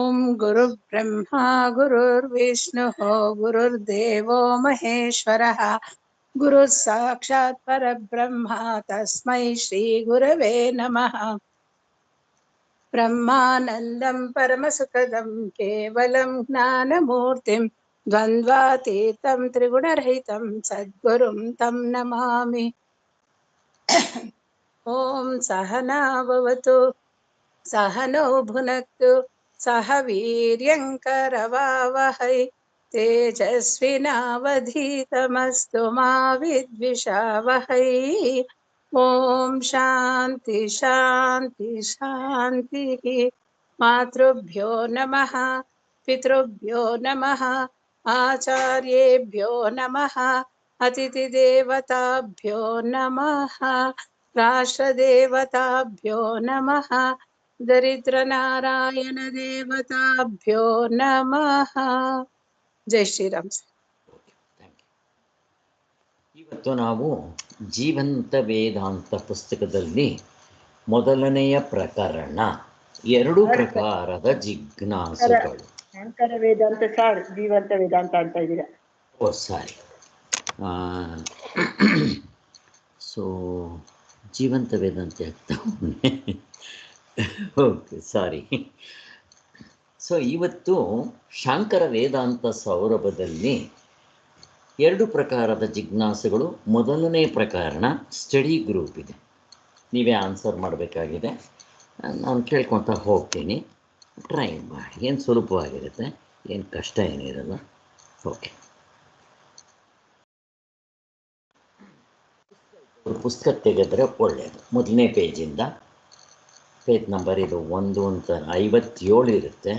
ಓಂ ಗುರು ಬ್ರಹ್ಮ ಗುರುರ್ವಿಷ್ಣು ಗುರುರ್ದೇವೋ ಮಹೇಶ್ವರಃ ಗುರು ಸಾಕ್ಷಾತ್ ಪರಬ್ರಹ್ಮ ತಸ್ಮೈ ಶ್ರೀ ಗುರವೇ ನಮಃ. ಬ್ರಹ್ಮಾನಂದಂ ಪರಮಸುಖದಂ ಕೇವಲಂ ಜ್ಞಾನಮೂರ್ತಿಂ ದ್ವಂದ್ವಾತೀತಂ ತ್ರಿಗುಣರಹಿತಂ ಸದ್ಗುರುಂ ತಂ ನಮಾಮಿ. ಓಂ ಸಹನಾ ಭವತು ಸಹನೋ ಭುನಕ್ತು ಸಹ ವೀರ್ಯಂಕರವಾವಹೈ ತೇಜಸ್ವಿನಾವಧೀತಮಸ್ತು ಮಾ ವಿದ್ವಿಷಾವಹೈ. ಓಂ ಶಾಂತಿ ಶಾಂತಿ ಶಾಂತಿ. ಮಾತೃಭ್ಯೋ ನಮಃ ಪಿತೃಭ್ಯೋ ನಮಃ ಆಚಾರ್ಯೇಭ್ಯೋ ನಮಃ ಅತಿಥಿದೇವತಾಭ್ಯೋ ನಮಃ ರಾಷ್ಟ್ರದೇವತಾಭ್ಯೋ ನಮಃ ದರಿದ್ರ ನಾರಾಯಣ ದೇವತಾಭ್ಯೋ ನಮಃ. ಜೈ ಶ್ರೀರಾಮ್. ಇವತ್ತು ನಾವು ಜೀವಂತ ವೇದಾಂತ ಪುಸ್ತಕದಲ್ಲಿ ಮೊದಲನೆಯ ಪ್ರಕರಣ ಎರಡು ಪ್ರಕಾರದ ಜಿಜ್ಞಾಸುಗಳು. ಶಾಂಕರ ವೇದಾಂತ ಸರ್, ಜೀವಂತ ವೇದಾಂತ ಅಂತ ಇದ್ದೀರಾ? ಓ ಸಾರಿ, ಸೊ ಜೀವಂತ ವೇದಾಂತ ಆಗ್ತಾ ಓಕೆ ಸಾರಿ. ಸೊ ಇವತ್ತು ಶಾಂಕರ ವೇದಾಂತ ಸೌರಭದಲ್ಲಿ ಎರಡು ಪ್ರಕಾರದ ಜಿಜ್ಞಾಸುಗಳು ಮೊದಲನೇ ಪ್ರಕರಣ ಸ್ಟಡಿ ಗ್ರೂಪ್ ಇದೆ. ನೀವೇ ಆನ್ಸರ್ ಮಾಡಬೇಕಾಗಿದೆ. ನಾನು ಕೇಳ್ಕೊತಾ ಹೋಗ್ತೀನಿ, ಟ್ರೈ ಮಾಡಿ. ಏನು ಸುಲಭವಾಗಿರುತ್ತೆ, ಏನು ಕಷ್ಟ ಏನಿರಲ್ಲ. ಓಕೆ, ಪುಸ್ತಕ ತೆಗೆದರೆ ಒಳ್ಳೆಯದು. ಮೊದಲನೇ ಪೇಜಿಂದ, ಪೇಜ್ ನಂಬರ್ ಇದು 1 ಅಂತ 57 ಇರುತ್ತೆ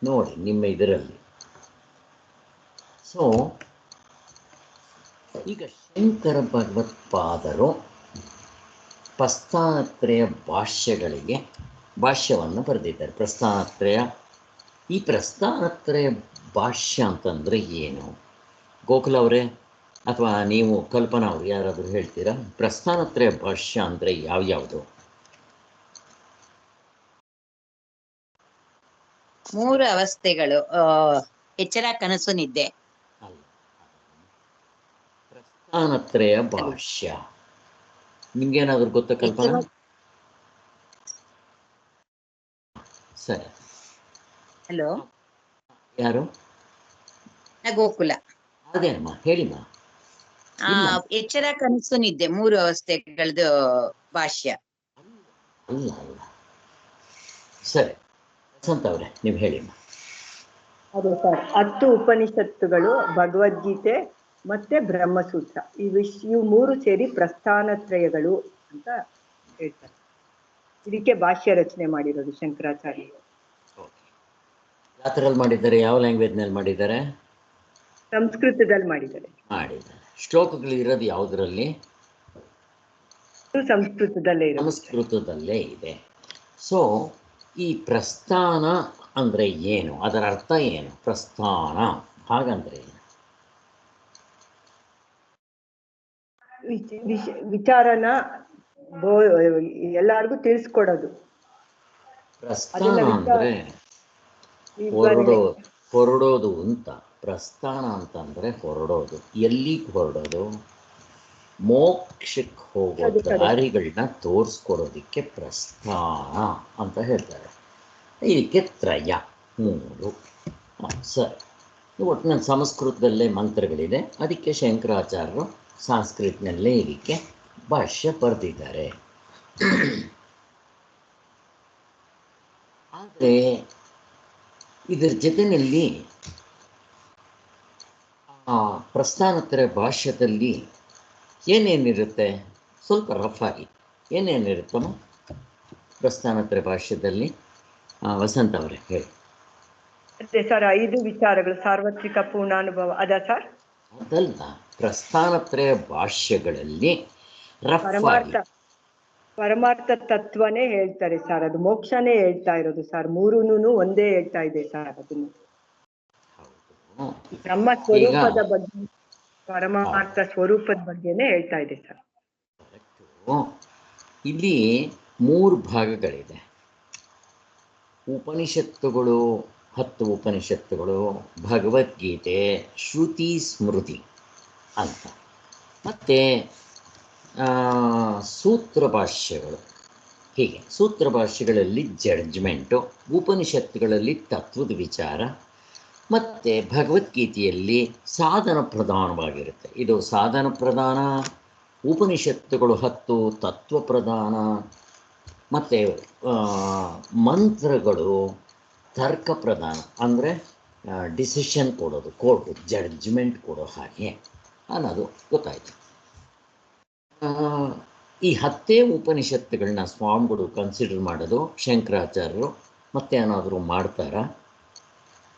ನೋಡಿ ನಿಮ್ಮ ಇದರಲ್ಲಿ. ಸೊ ಈಗ ಶಂಕರ ಭಗವತ್ಪಾದರು ಪ್ರಸ್ಥಾನತ್ರಯ ಭಾಷ್ಯಗಳಿಗೆ ಭಾಷ್ಯವನ್ನು ಬರೆದಿದ್ದಾರೆ. ಪ್ರಸ್ಥಾನತ್ರಯ, ಈ ಪ್ರಸ್ಥಾನತ್ರಯ ಭಾಷ್ಯ ಅಂತಂದರೆ ಏನು? ಗೋಕುಲ ಅವರೇ ಅಥವಾ ನೀವು ಕಲ್ಪನಾ ಅವರು ಯಾರಾದರೂ ಹೇಳ್ತೀರಾ? ಪ್ರಸ್ಥಾನತ್ರಯ ಭಾಷ್ಯ ಅಂದರೆ ಯಾವ್ಯಾವುದು? ಮೂರು ಅವಸ್ಥೆಗಳು, ಎಚ್ಚರ, ಕನಸು, ನಿದ್ದೆ. ಅಲ್ಲ, ಪ್ರಸ್ಥಾನತ್ರಯ ಭಾಷ್ಯ ನಿಮ್ಗೇನಾದರೂ ಗೊತ್ತಾ ಕಲ್ಪನಾ? ಸರಿ, ಹಲೋ, ಯಾರು? ಗೋಕುಲ. ಅದೇನಮ್ಮ, ಹೇಳಿಮ್ಮ. ಎಚ್ಚರ, ಕನಸು, ನಿದ್ದೆ ಮೂರು ಅವಸ್ಥೆಗಳದ್ದು ಭಾಷ್ಯ. ಅಲ್ಲ ಅಲ್ಲ, ಸರಿ ವಸಂತ ಅವರೇ ನೀವು ಹೇಳಿಮ್ಮ. ಅದೇ ಸರ್, 10 ಉಪನಿಷತ್ತುಗಳು, ಭಗವದ್ಗೀತೆ ಮತ್ತೆ ಬ್ರಹ್ಮಸೂತ್ರ, ಇವು ಮೂರು ಸೇರಿ ಪ್ರಸ್ಥಾನತ್ರಯಗಳು ಅಂತ ಹೇಳ್ತಾರೆ. ಇದಕ್ಕೆ ಭಾಷ್ಯ ರಚನೆ ಮಾಡಿರೋದು ಶಂಕರಾಚಾರ್ಯರು. ಯಾತ್ರಲ್ಲಿ ಮಾಡಿದ್ದಾರೆ? ಯಾವ ಲ್ಯಾಂಗ್ವೇಜ್ನಲ್ಲಿ ಮಾಡಿದ್ದಾರೆ? ಸಂಸ್ಕೃತದಲ್ಲಿ ಮಾಡಿದ್ದಾರೆ. ಶ್ಲೋಕಗಳು ಇರೋದು ಯಾವುದರಲ್ಲಿ? ಸಂಸ್ಕೃತದಲ್ಲೇ ಇರೋದು. ಸಂಸ್ಕೃತದಲ್ಲೇ ಇದೆ. ಸೊ ಈ ಪ್ರಸ್ಥಾನ ಅಂದರೆ ಏನು? ಅದರ ಅರ್ಥ ಏನು? ಪ್ರಸ್ಥಾನ ಹಾಗಂದ್ರೆ ಏನು? ವಿಚಾರನ ಎಲ್ಲರಿಗೂ ತಿಳಿಸ್ಕೊಡೋದು. ಪ್ರಸ್ಥಾನ ಅಂದರೆ ಹೊರಡೋದು ಅಂತ. ಪ್ರಸ್ಥಾನ ಅಂತಂದರೆ ಹೊರಡೋದು. ಎಲ್ಲಿಗೆ ಹೊರಡೋದು? ಮೋಕ್ಷಕ್ಕೆ ಹೋಗೋ ದಾರಿಗಳನ್ನ ತೋರಿಸ್ಕೊಡೋದಕ್ಕೆ ಪ್ರಸ್ಥಾನ ಅಂತ ಹೇಳ್ತಾರೆ. ಇದಕ್ಕೆ ತ್ರಯ, ಮೂರು. ಸರಿ, ಒಟ್ಟಿನಲ್ಲಿ ಸಂಸ್ಕೃತದಲ್ಲೇ ಮಂತ್ರಗಳಿದೆ, ಅದಕ್ಕೆ ಶಂಕರಾಚಾರ್ಯರು ಸಂಸ್ಕೃತನಲ್ಲೇ ಇದಕ್ಕೆ ಭಾಷ್ಯ ಬರೆದಿದ್ದಾರೆ. ಆದರೆ ಇದರ ಜೊತೆಯಲ್ಲಿ ಪ್ರಸ್ಥಾನತ್ರಯ ಭಾಷ್ಯದಲ್ಲಿ ಏನೇನಿರುತ್ತೆ? ಸ್ವಲ್ಪ ರಫ್ ಆಗಿ ಏನೇನಿರುತ್ತಮ್ಮ ಪ್ರಸ್ಥಾನತ್ರಯ ಭಾಷ್ಯದಲ್ಲಿ? ವಸಂತ ಅವರೇ ಹೇಳಿ. ಅದೇ ಸರ್, 5 ವಿಚಾರಗಳು, ಸಾರ್ವತ್ರಿಕ ಪೂರ್ಣಾನುಭವ ಅದ ಸರ್? ಅದಲ್ಲ, ಪ್ರಸ್ಥಾನತ್ರಯ ಭಾಷ್ಯಗಳಲ್ಲಿ ಪರಮಾರ್ಥ ತತ್ವನೇ ಹೇಳ್ತಾರೆ ಸರ್. ಅದು ಮೋಕ್ಷನೇ ಹೇಳ್ತಾ ಇರೋದು ಸರ್. ಮೂರೂನು ಒಂದೇ ಹೇಳ್ತಾ ಇದೆ ಸರ್. ಅದನ್ನು ನಮ್ಮ ಸ್ವರೂಪದ ಬಗ್ಗೆ, ಪರಮಾರ್ಥ ಸ್ವರೂಪದ ಬಗ್ಗೆನೇ ಹೇಳ್ತಾ ಇದೆ ಸರ್. ಇಲ್ಲಿ 3 ಭಾಗಗಳಿದೆ. ಉಪನಿಷತ್ತುಗಳು 10 ಉಪನಿಷತ್ತುಗಳು, ಭಗವದ್ಗೀತೆ, ಶ್ರುತಿ ಸ್ಮೃತಿ ಅಂತ, ಮತ್ತು ಸೂತ್ರ ಭಾಷ್ಯಗಳು. ಹೀಗೆ ಸೂತ್ರ ಭಾಷ್ಯಗಳಲ್ಲಿ ಜಡ್ಜ್ಮೆಂಟು, ಉಪನಿಷತ್ತುಗಳಲ್ಲಿ ತತ್ವದ ವಿಚಾರ, ಮತ್ತು ಭಗವದ್ಗೀತೆಯಲ್ಲಿ ಸಾಧನ ಪ್ರಧಾನವಾಗಿರುತ್ತೆ. ಇದು ಸಾಧನ ಪ್ರಧಾನ, ಉಪನಿಷತ್ತುಗಳು 10 ತತ್ವ ಪ್ರಧಾನ, ಮತ್ತು ಮಂತ್ರಗಳು ತರ್ಕ ಪ್ರಧಾನ, ಅಂದರೆ ಡಿಸಿಷನ್ ಕೊಡೋದು, ಕೋರ್ಟು ಜಡ್ಜ್ಮೆಂಟ್ ಕೊಡೋ ಹಾಗೆ ಅನ್ನೋದು ಗೊತ್ತಾಯಿತು. ಈ 10 ಉಪನಿಷತ್ತುಗಳನ್ನ ಸ್ವಾಮಿಗಳು ಕನ್ಸಿಡರ್ ಮಾಡೋದು ಶಂಕರಾಚಾರ್ಯರು ಮತ್ತೆ ಏನಾದರೂ ಮಾಡ್ತಾರಾ?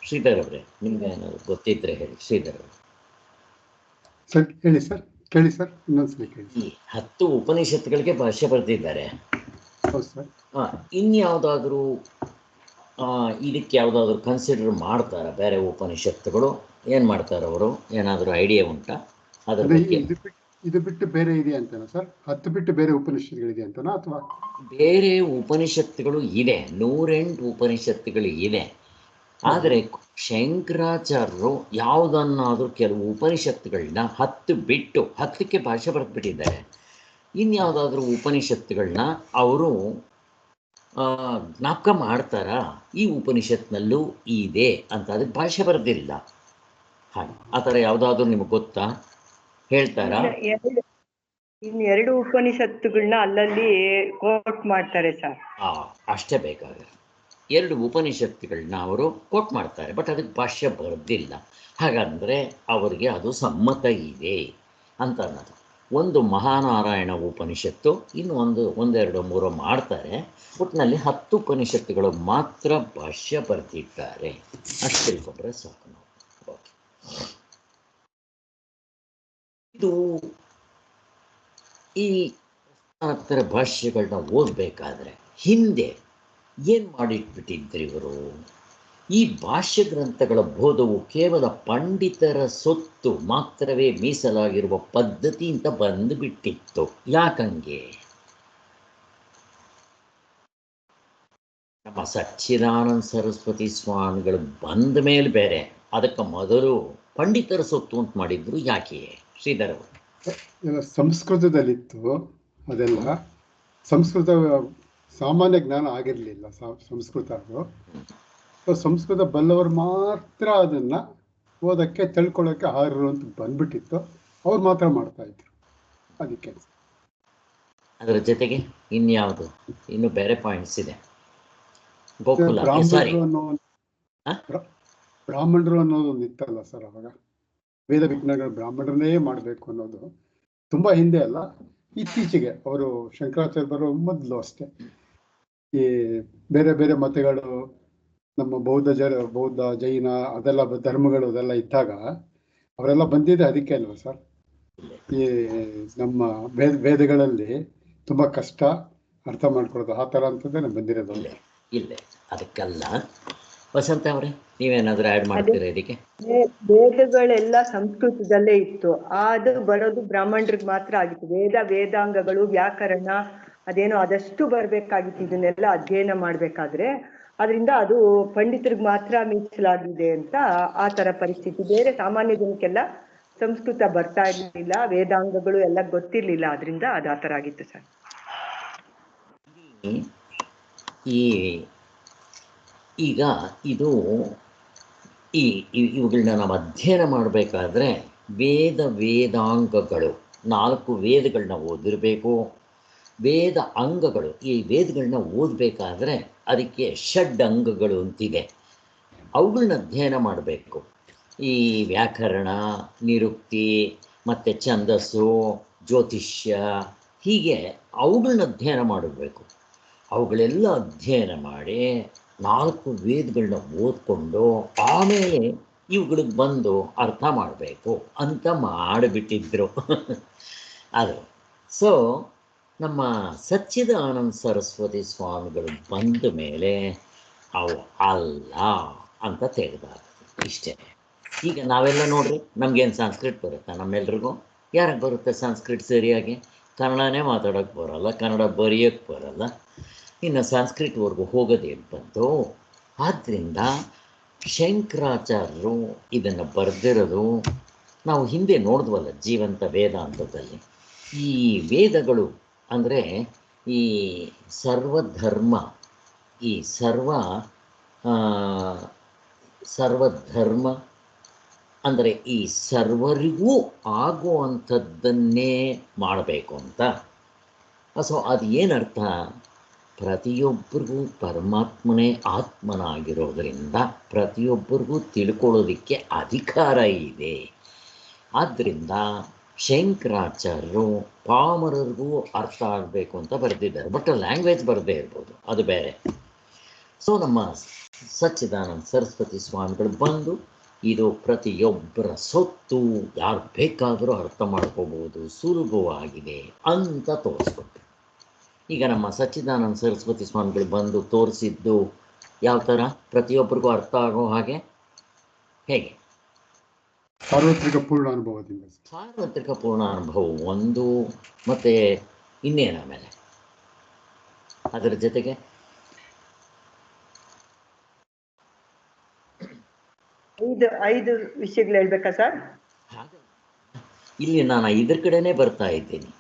ಶ್ರೀಧರ್ ಅವರೇ, ನಿಮ್ಗೆ ಏನಾದರೂ ಗೊತ್ತಿದ್ರೆ ಹೇಳಿ. ಶ್ರೀಧರ್ ಅವರು ಸರ್ ಹೇಳಿ ಸರ್, ಕೇಳಿ ಸರ್, ಇನ್ನೊಂದ್ಸಲ ಕೇಳಿ. ಈ 10 ಉಪನಿಷತ್ತುಗಳಿಗೆ ಭಾಷ್ಯ ಬರೆದಿದ್ದಾರೆ. ಹೌದು ಸರ್. ಇನ್ಯಾವುದಾದ್ರೂ ಇದಕ್ಕೆ ಯಾವುದಾದ್ರೂ ಕನ್ಸಿಡರ್ ಮಾಡ್ತಾರಾ? ಬೇರೆ ಉಪನಿಷತ್ತುಗಳು ಏನು ಮಾಡ್ತಾರೆ ಅವರು? ಏನಾದರೂ ಐಡಿಯಾ ಉಂಟಾ ಅದ್ರ ಬಗ್ಗೆ? ಇದು ಬಿಟ್ಟು ಬೇರೆ ಇದೆಯಾ ಅಂತನಾ ಸರ್? 10 ಬಿಟ್ಟು ಬೇರೆ ಉಪನಿಷತ್ತುಗಳಿದೆ ಅಂತನಾ, ಅಥವಾ ಬೇರೆ ಉಪನಿಷತ್ತುಗಳು ಇದೆ, 108 ಉಪನಿಷತ್ತುಗಳು ಇದೆ. ಆದರೆ ಶಂಕರಾಚಾರ್ಯರು ಯಾವುದನ್ನಾದರೂ ಕೆಲವು ಉಪನಿಷತ್ತುಗಳನ್ನ 10 ಬಿಟ್ಟು 10ಕ್ಕೆ ಭಾಷೆ ಬರೆದ್ಬಿಟ್ಟಿದ್ದಾರೆ. ಇನ್ಯಾವುದಾದ್ರೂ ಉಪನಿಷತ್ತುಗಳನ್ನ ಅವರು ಜ್ಞಾಪಕ ಮಾಡ್ತಾರಾ? ಈ ಉಪನಿಷತ್ನಲ್ಲೂ ಇದೆ ಅಂತ ಅದಕ್ಕೆ ಭಾಷೆ ಬರೆದಿಲ್ಲ. ಹಾಗೆ ಆ ಥರ ಯಾವುದಾದ್ರೂ ನಿಮಗೆ ಗೊತ್ತಾ? ಹೇಳ್ತಾರಾ? ಇನ್ನು 2 ಉಪನಿಷತ್ತುಗಳನ್ನ ಅಲ್ಲಲ್ಲಿ ಕೋಟ್ ಮಾಡ್ತಾರೆ ಸರ್. ಅಷ್ಟೇ ಬೇಕಾದ್ರೆ 2 ಉಪನಿಷತ್ತುಗಳನ್ನ ಅವರು ಕೋಟ್ ಮಾಡ್ತಾರೆ, ಬಟ್ ಅದಕ್ಕೆ ಭಾಷ್ಯ ಬರೆದಿಲ್ಲ. ಹಾಗಂದರೆ ಅವರಿಗೆ ಅದು ಸಮ್ಮತ ಇದೆ ಅಂತ ಅನ್ನೋದು. ಒಂದು ಮಹಾನಾರಾಯಣ ಉಪನಿಷತ್ತು, ಇನ್ನು ಒಂದೆರಡು ಮೂರು ಮಾಡ್ತಾರೆ. ಒಟ್ಟಿನಲ್ಲಿ 10 ಉಪನಿಷತ್ತುಗಳು ಮಾತ್ರ ಭಾಷ್ಯ ಬರೆದಿದ್ದಾರೆ. ಅಷ್ಟು ತಿಳ್ಕೊಂಡ್ರೆ ಸಾಕು ನಾವು. ಓಕೆ, ಇದು ಈ ಥರ ಭಾಷ್ಯಗಳನ್ನ ಓದಬೇಕಾದ್ರೆ ಹಿಂದೆ ಏನು ಮಾಡಿಟ್ಬಿಟ್ಟಿದ್ರು ಇವರು? ಈ ಭಾಷ್ಯ ಗ್ರಂಥಗಳ ಬೋಧವು ಕೇವಲ ಪಂಡಿತರ ಸೊತ್ತು ಮಾತ್ರವೇ ಮೀಸಲಾಗಿರುವ ಪದ್ಧತಿ ಅಂತ ಬಂದುಬಿಟ್ಟಿತ್ತು. ಯಾಕಂಗೆ? ನಮ್ಮ ಸಚ್ಚಿದಾನಂದ ಸರಸ್ವತಿ ಸ್ವಾಮಿಗಳು ಬಂದ ಮೇಲೆ ಬೇರೆ, ಅದಕ್ಕೆ ಮೊದಲು ಪಂಡಿತರ ಸೊತ್ತು ಅಂತ ಮಾಡಿದ್ರು. ಯಾಕೆ ಶ್ರೀಧರ್ ಅವರು? ಸಂಸ್ಕೃತದಲ್ಲಿತ್ತು ಅದೆಲ್ಲ. ಸಂಸ್ಕೃತ ಸಾಮಾನ್ಯ ಜ್ಞಾನ ಆಗಿರಲಿಲ್ಲ ಸಂಸ್ಕೃತ. ಅದು ಸಂಸ್ಕೃತ ಬಲ್ಲವರು ಮಾತ್ರ ಅದನ್ನ ಓದಕ್ಕೆ ತಿಳ್ಕೊಳ್ಳೋಕ್ಕೆ ಆರ್ರು ಅಂತ ಬಂದ್ಬಿಟ್ಟಿತ್ತು. ಅವ್ರು ಮಾತ್ರ ಮಾಡ್ತಾ ಇದ್ರು. ಅದಕ್ಕೆ ಅದರ ಜೊತೆಗೆ ಇನ್ಯಾವುದು ಇನ್ನು ಬೇರೆ ಪಾಯಿಂಟ್ಸ್ ಇದೆ? ಬ್ರಾಹ್ಮಣರು ಅನ್ನೋದು ಒಂದು ಇತ್ತಲ್ಲ ಸರ್ ಅವಾಗ. ವೇದ ವಿಜ್ಞಾನಗಳು ಬ್ರಾಹ್ಮಣರನ್ನೇ ಮಾಡಬೇಕು ಅನ್ನೋದು ತುಂಬಾ ಹಿಂದೆ ಅಲ್ಲ, ಇತ್ತೀಚೆಗೆ ಅವರು ಶಂಕರಾಚಾರ್ಯ ಬರೋ ಮೊದಲು ಅಷ್ಟೇ. ಈ ಬೇರೆ ಬೇರೆ ಮತಗಳು, ನಮ್ಮ ಬೌದ್ಧ ಜೈನ ಅದೆಲ್ಲ ಧರ್ಮಗಳು ಅದೆಲ್ಲ ಇದ್ದಾಗ ಅವರೆಲ್ಲ ಬಂದಿದೆ. ಅದಕ್ಕೆ ಅಲ್ವಾ ಸರ್ ಈ ನಮ್ಮ ವೇದಗಳಲ್ಲಿ ತುಂಬಾ ಕಷ್ಟ ಅರ್ಥ ಮಾಡ್ಕೊಳ್ಳೋದು, ಆ ಥರ ಅಂತಂದ್ರೆ ಬಂದಿರೋದು. ಇಲ್ಲ ಅದಕ್ಕೆಲ್ಲ. ವಸಂತ ಅವರೇ, ನೀವೇನಾದ್ರೂ ಆ್ಯಡ್ ಮಾಡ್ತೀರಾ ಇದಕ್ಕೆ? ವೇದಗಳೆಲ್ಲ ಸಂಸ್ಕೃತದಲ್ಲೇ ಇತ್ತು, ಅದು ಬರೋದು ಬ್ರಾಹ್ಮಣರಿಗೆ ಮಾತ್ರ ಆಗಿತ್ತು. ವೇದಾಂಗಗಳು, ವ್ಯಾಕರಣ ಅದೇನೋ ಅದಷ್ಟು ಬರ್ಬೇಕಾಗಿತ್ತು. ಇದನ್ನೆಲ್ಲ ಅಧ್ಯಯನ ಮಾಡ್ಬೇಕಾದ್ರೆ ಅದರಿಂದ ಅದು ಪಂಡಿತರಿಗೆ ಮಾತ್ರ ಮೀಸಲಾಗಿದೆ ಅಂತ ಆ ತರ ಪರಿಸ್ಥಿತಿ. ಬೇರೆ ಸಾಮಾನ್ಯ ಜನಕ್ಕೆಲ್ಲ ಸಂಸ್ಕೃತ ಬರ್ತಾ ಇರ್ಲಿಲ್ಲ, ವೇದಾಂಗಗಳು ಎಲ್ಲ ಗೊತ್ತಿರ್ಲಿಲ್ಲ, ಅದರಿಂದ ಅದು ಆ ತರ ಆಗಿತ್ತು ಸರ್. ಈಗ ಇದು ಇವುಗಳನ್ನ ನಾವು ಅಧ್ಯಯನ ಮಾಡಬೇಕಾದ್ರೆ ವೇದಾಂಗಗಳು 4 ವೇದಗಳನ್ನ ಓದಿರಬೇಕು. ವೇದ ಅಂಗಗಳು, ಈ ವೇದಗಳನ್ನ ಓದಬೇಕಾದ್ರೆ ಅದಕ್ಕೆ ಷಡ್ ಅಂಗಗಳು ಅಂತಿದೆ, ಅವುಗಳನ್ನ ಅಧ್ಯಯನ ಮಾಡಬೇಕು. ಈ ವ್ಯಾಕರಣ, ನಿರುಕ್ತಿ, ಮತ್ತು ಛಂದಸ್ಸು, ಜ್ಯೋತಿಷ್ಯ, ಹೀಗೆ ಅವುಗಳನ್ನ ಅಧ್ಯಯನ ಮಾಡಬೇಕು. ಅವುಗಳೆಲ್ಲ ಅಧ್ಯಯನ ಮಾಡಿ 4 ವೇದಗಳನ್ನ ಓದ್ಕೊಂಡು ಆಮೇಲೆ ಇವುಗಳಿಗೆ ಬಂದು ಅರ್ಥ ಮಾಡಬೇಕು ಅಂತ ಮಾಡಿಬಿಟ್ಟಿದ್ರು ಅದು. ಸೊ ನಮ್ಮ ಸಚ್ಚಿದಾನಂದ ಸರಸ್ವತಿ ಸ್ವಾಮಿಗಳು ಬಂದ ಮೇಲೆ ಅವು ಅಲ್ಲ ಅಂತ ತೆಗೆದಾರ. ಇಷ್ಟೇ. ಈಗ ನಾವೆಲ್ಲ ನೋಡ್ರಿ, ನಮಗೇನು ಸಂಸ್ಕೃತ ಬರುತ್ತಾ? ನಮ್ಮೆಲ್ರಿಗೂ ಯಾರಿಗೆ ಬರುತ್ತೆ ಸಂಸ್ಕೃತ ಸರಿಯಾಗಿ? ಕನ್ನಡನೇ ಮಾತಾಡೋಕ್ಕೆ ಬರೋಲ್ಲ, ಕನ್ನಡ ಬರೆಯೋಕ್ಕೆ ಬರೋಲ್ಲ. ಇನ್ನು ಸಂಸ್ಕೃತವರೆಗೂ ಹೋಗೋದೇ ಬಂತು. ಆದ್ದರಿಂದ ಶಂಕರಾಚಾರ್ಯರು ಇದನ್ನು ಬರೆದಿರೋದು ನಾವು ಹಿಂದೆ ನೋಡಿದ್ವಲ್ಲ ಜೀವಂತ ವೇದಾಂತದಲ್ಲಿ. ಈ ವೇದಗಳು ಅಂದರೆ ಈ ಸರ್ವಧರ್ಮ, ಈ ಸರ್ವಧರ್ಮ ಅಂದರೆ ಈ ಸರ್ವರಿಗೂ ಆಗುವಂಥದ್ದನ್ನೇ ಮಾಡಬೇಕು ಅಂತ. ಸೊ ಅದು ಏನರ್ಥ? ಪ್ರತಿಯೊಬ್ಬರಿಗೂ ಪರಮಾತ್ಮನೇ ಆತ್ಮನಾಗಿರೋದರಿಂದ ಪ್ರತಿಯೊಬ್ಬರಿಗೂ ತಿಳ್ಕೊಳ್ಳೋದಕ್ಕೆ ಅಧಿಕಾರ ಇದೆ. ಆದ್ದರಿಂದ ಶಂಕರಾಚಾರ್ಯರು ಪಾಮರರಿಗೂ ಅರ್ಥ ಆಗಬೇಕು ಅಂತ ಬರೆದಿದ್ದಾರೆ. ಬಟ್ ಲ್ಯಾಂಗ್ವೇಜ್ ಬರದೇ ಇರ್ಬೋದು, ಅದು ಬೇರೆ. ಸೊ ನಮ್ಮ ಸಚ್ಚಿದಾನಂದ ಸರಸ್ವತಿ ಸ್ವಾಮಿಗಳು ಬಂದು ಇದು ಪ್ರತಿಯೊಬ್ಬರ ಸೊತ್ತು, ಯಾರು ಬೇಕಾದರೂ ಅರ್ಥ ಮಾಡ್ಕೋಬೋದು, ಸುಲಭವಾಗಿದೆ ಅಂತ ತೋರಿಸ್ಕೊಟ್ರು. ಈಗ ನಮ್ಮ ಸಚ್ಚಿದಾನಂದ ಸರಸ್ವತಿ ಸ್ವಾಮಿಗಳು ಬಂದು ತೋರಿಸಿದ್ದು ಯಾವ ಥರ? ಪ್ರತಿಯೊಬ್ಬರಿಗೂ ಅರ್ಥ ಆಗೋ ಹಾಗೆ. ಹೇಗೆ? ಸಾರ್ವತ್ರಿಕ ಪೂರ್ಣ ಅನುಭವದಿಂದ. ಸಾರ್ವತ್ರಿಕ ಪೂರ್ಣ ಅನುಭವ ಒಂದು, ಮತ್ತು ಇನ್ನೇನು ಆಮೇಲೆ ಅದರ ಜೊತೆಗೆ ಐದು ವಿಷಯಗಳು ಹೇಳ್ಬೇಕಾ ಸರ್? ಹಾಗೆ ಇಲ್ಲಿ ನಾನು ಇದ್ರ ಕಡೆನೇ ಬರ್ತಾ ಇದ್ದೀನಿ.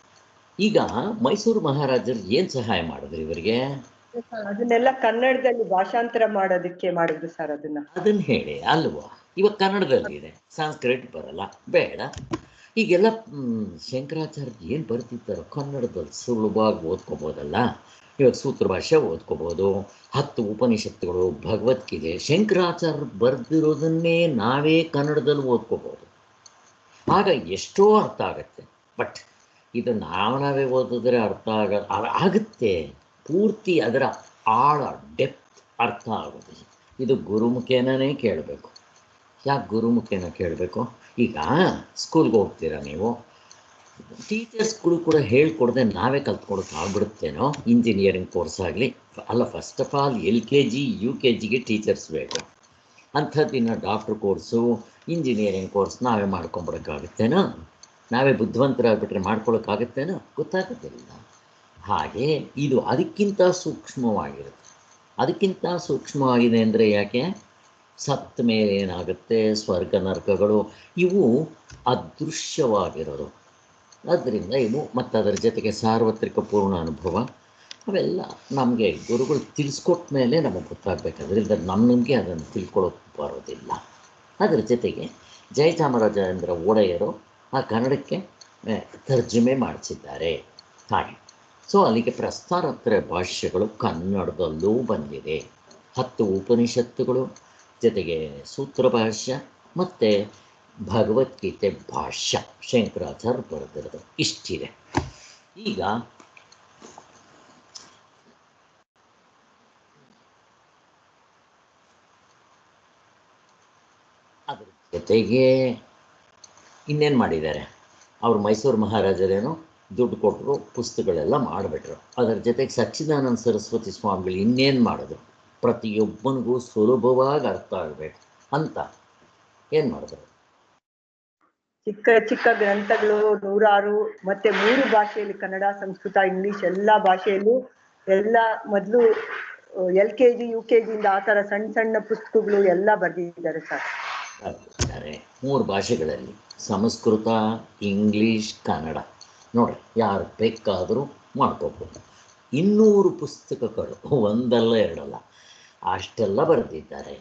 ಈಗ ಮೈಸೂರು ಮಹಾರಾಜರು ಏನು ಸಹಾಯ ಮಾಡಿದ್ರು ಇವರಿಗೆ? ಅದನ್ನೆಲ್ಲ ಕನ್ನಡದಲ್ಲಿ ಭಾಷಾಂತರ ಮಾಡೋದಕ್ಕೆ ಮಾಡಿದ್ರು ಸರ್. ಅದನ್ನ ಹೇಳಿ ಅಲ್ವಾ? ಇವಾಗ ಕನ್ನಡದಲ್ಲಿದೆ, ಸಂಸ್ಕೃತ ಬರಲ್ಲ, ಬೇಡ. ಈಗೆಲ್ಲ ಶಂಕರಾಚಾರ್ಯ ಏನು ಬರ್ತಿದ್ದಾರೋ ಕನ್ನಡದಲ್ಲಿ ಸುಲಭವಾಗಿ ಓದ್ಕೋಬೋದಲ್ಲ. ಇವಾಗ ಸೂತ್ರ ಭಾಷೆ ಓದ್ಕೋಬೋದು, 10 ಉಪನಿಷತ್ತುಗಳು, ಭಗವದ್ಗೀತೆ, ಶಂಕರಾಚಾರ್ಯರು ಬರೆದಿರೋದನ್ನೇ ನಾವೇ ಕನ್ನಡದಲ್ಲಿ ಓದ್ಕೋಬೋದು. ಆಗ ಎಷ್ಟೋ ಅರ್ಥ ಆಗುತ್ತೆ. ಬಟ್ ಇದು ನಾವೇ ಓದಿದ್ರೆ ಅರ್ಥ ಆಗುತ್ತೆ, ಪೂರ್ತಿ ಅದರ ಆಳ, ಡೆಪ್ತ್ ಅರ್ಥ ಆಗೋದಿಲ್ಲ. ಇದು ಗುರುಮುಖೇನೇ ಕೇಳಬೇಕು. ಯಾಕೆ ಗುರುಮುಖೇನ ಕೇಳಬೇಕು? ಈಗ ಸ್ಕೂಲ್ಗೆ ಹೋಗ್ತೀರಾ ನೀವು, ಟೀಚರ್ಸ್ಗಳು ಕೂಡ ಹೇಳ್ಕೊಡ್ದೆ ನಾವೇ ಕಲ್ತ್ಕೊಡೋಕೆ ಆಗ್ಬಿಡುತ್ತೇನೋ? ಇಂಜಿನಿಯರಿಂಗ್ ಕೋರ್ಸ್ ಆಗಲಿ ಅಲ್ಲ, ಫಸ್ಟ್ ಆಫ್ ಆಲ್ LKG UKGಗೆ ಟೀಚರ್ಸ್ ಬೇಕು. ಅಂಥದ್ದಿನ ಡಾಕ್ಟ್ರ್ ಕೋರ್ಸು, ಇಂಜಿನಿಯರಿಂಗ್ ಕೋರ್ಸ್ ನಾವೇ ಮಾಡ್ಕೊಂಬಿಡೋಕ್ಕಾಗುತ್ತೇನೋ? ನಾವೇ ಬುದ್ಧಿವಂತರಾಗ್ಬಿಟ್ರೆ ಮಾಡ್ಕೊಳ್ಳೋಕ್ಕಾಗುತ್ತೇನೋ? ಗೊತ್ತಾಗೋದಿಲ್ಲ. ಹಾಗೆ ಇದು ಅದಕ್ಕಿಂತ ಸೂಕ್ಷ್ಮವಾಗಿರುತ್ತೆ. ಅದಕ್ಕಿಂತ ಸೂಕ್ಷ್ಮವಾಗಿದೆ ಅಂದರೆ ಯಾಕೆ? ಸತ್ತ ಮೇಲೆ ಏನಾಗುತ್ತೆ, ಸ್ವರ್ಗ ನರಕಗಳು ಇವು ಅದೃಶ್ಯವಾಗಿರೋದು. ಆದ್ದರಿಂದ ಇವು, ಮತ್ತು ಅದರ ಜೊತೆಗೆ ಸಾರ್ವತ್ರಿಕ ಪೂರ್ಣ ಅನುಭವ, ಅವೆಲ್ಲ ನಮಗೆ ಗುರುಗಳು ತಿಳಿಸ್ಕೊಟ್ಟ ಮೇಲೆ ನಮಗೆ ಗೊತ್ತಾಗಬೇಕು. ಅದರಿಂದ ನಮಗೆ ಅದನ್ನು ತಿಳ್ಕೊಳ್ಳೋಕೆ ಬರೋದಿಲ್ಲ. ಅದರ ಜೊತೆಗೆ ಜಯಚಾಮರಾಜೇಂದ್ರ ಒಡೆಯರು ಆ ಕನ್ನಡಕ್ಕೆ ತರ್ಜುಮೆ ಮಾಡಿಸಿದ್ದಾರೆ. ಹಾಗೆ ಸೊ ಅಲ್ಲಿಗೆ ಪ್ರಸ್ತಾರತ್ರ ಭಾಷ್ಯಗಳು ಕನ್ನಡದಲ್ಲೂ ಬಂದಿದೆ. 10 ಉಪನಿಷತ್ತುಗಳು, ಜೊತೆಗೆ ಸೂತ್ರ ಭಾಷ್ಯ ಮತ್ತು ಭಗವದ್ಗೀತೆ ಭಾಷ್ಯ ಶಂಕರಾಚಾರ್ಯ ಬರೆದಿರೋದು ಇಷ್ಟಿದೆ. ಈಗ ಅದರ ಜೊತೆಗೆ ಇನ್ನೇನು ಮಾಡಿದ್ದಾರೆ ಅವರು? ಮೈಸೂರು ಮಹಾರಾಜರೇನೋ ದುಡ್ಡು ಕೊಟ್ಟರು, ಪುಸ್ತಕಗಳೆಲ್ಲ ಮಾಡಿಬಿಟ್ರು. ಅದರ ಜೊತೆಗೆ ಸಚ್ಚಿದಾನಂದ ಸರಸ್ವತಿ ಸ್ವಾಮಿಗಳು ಇನ್ನೇನು ಮಾಡಿದ್ರು? ಪ್ರತಿಯೊಬ್ಬನಿಗೂ ಸುಲಭವಾಗಿ ಅರ್ಥ ಆಗಬೇಕು ಅಂತ ಏನು ಮಾಡಿದ್ರು? ಚಿಕ್ಕ ಚಿಕ್ಕ ಗ್ರಂಥಗಳು 106, ಮತ್ತೆ 3 ಭಾಷೆಯಲ್ಲಿ, ಕನ್ನಡ, ಸಂಸ್ಕೃತ, ಇಂಗ್ಲಿಷ್ ಎಲ್ಲ ಭಾಷೆಯಲ್ಲೂ ಎಲ್ಲ ಮೊದಲು LKG UKG ಇಂದ ಆ ಥರ ಸಣ್ಣ ಸಣ್ಣ ಪುಸ್ತಕಗಳು ಎಲ್ಲ ಬರೆದಿದ್ದಾರೆ ಸರ್. 3 ಭಾಷೆಗಳಲ್ಲಿ, ಸಂಸ್ಕೃತ, ಇಂಗ್ಲೀಷ್, ಕನ್ನಡ. ನೋಡಿ, ಯಾರು ಬೇಕಾದರೂ ಮಾಡ್ಕೋಬೋದು. 200 ಪುಸ್ತಕಗಳು, ಒಂದಲ್ಲ ಎರಡಲ್ಲ, ಅಷ್ಟೆಲ್ಲ ಬರೆದಿದ್ದಾರೆ.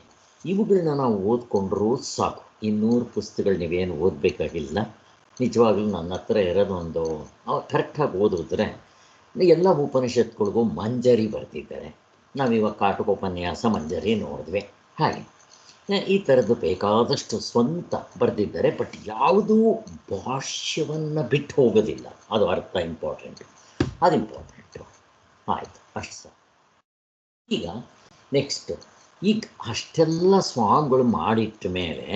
ಇವುಗಳನ್ನ ನಾವು ಓದ್ಕೊಂಡ್ರೂ ಸಾಕು. 200 ಪುಸ್ತಕಗಳು ನೀವೇನು ಓದಬೇಕಾಗಿಲ್ಲ. ನಿಜವಾಗ್ಲೂ ನನ್ನ ಹತ್ರ ಇರೋದೊಂದು ಕರೆಕ್ಟಾಗಿ ಓದಿದ್ರೆ ಎಲ್ಲ ಉಪನಿಷತ್ತುಗಳಿಗೂ ಮಂಜರಿ ಬರೆದಿದ್ದಾರೆ. ನಾವಿವಾಗ ಕಾಟಕೋಪನ್ಯಾಸ ಮಂಜರಿ ನೋಡಿದ್ವಿ. ಹಾಗೆ ಈ ಥರದ್ದು ಬೇಕಾದಷ್ಟು ಸ್ವಂತ ಬರೆದಿದ್ದಾರೆ. ಬಟ್ ಯಾವುದೂ ಭಾಷ್ಯವನ್ನು ಬಿಟ್ಟು ಹೋಗೋದಿಲ್ಲ. ಅದು ಅರ್ಥ ಇಂಪಾರ್ಟೆಂಟು, ಅದು ಇಂಪಾರ್ಟೆಂಟು. ಆಯಿತು, ಅಷ್ಟು ಸರ್. ಈಗ ನೆಕ್ಸ್ಟ್, ಈಗ ಅಷ್ಟೆಲ್ಲ ಸ್ವಾಮಿಗಳು ಮಾಡಿಟ್ಟ ಮೇಲೆ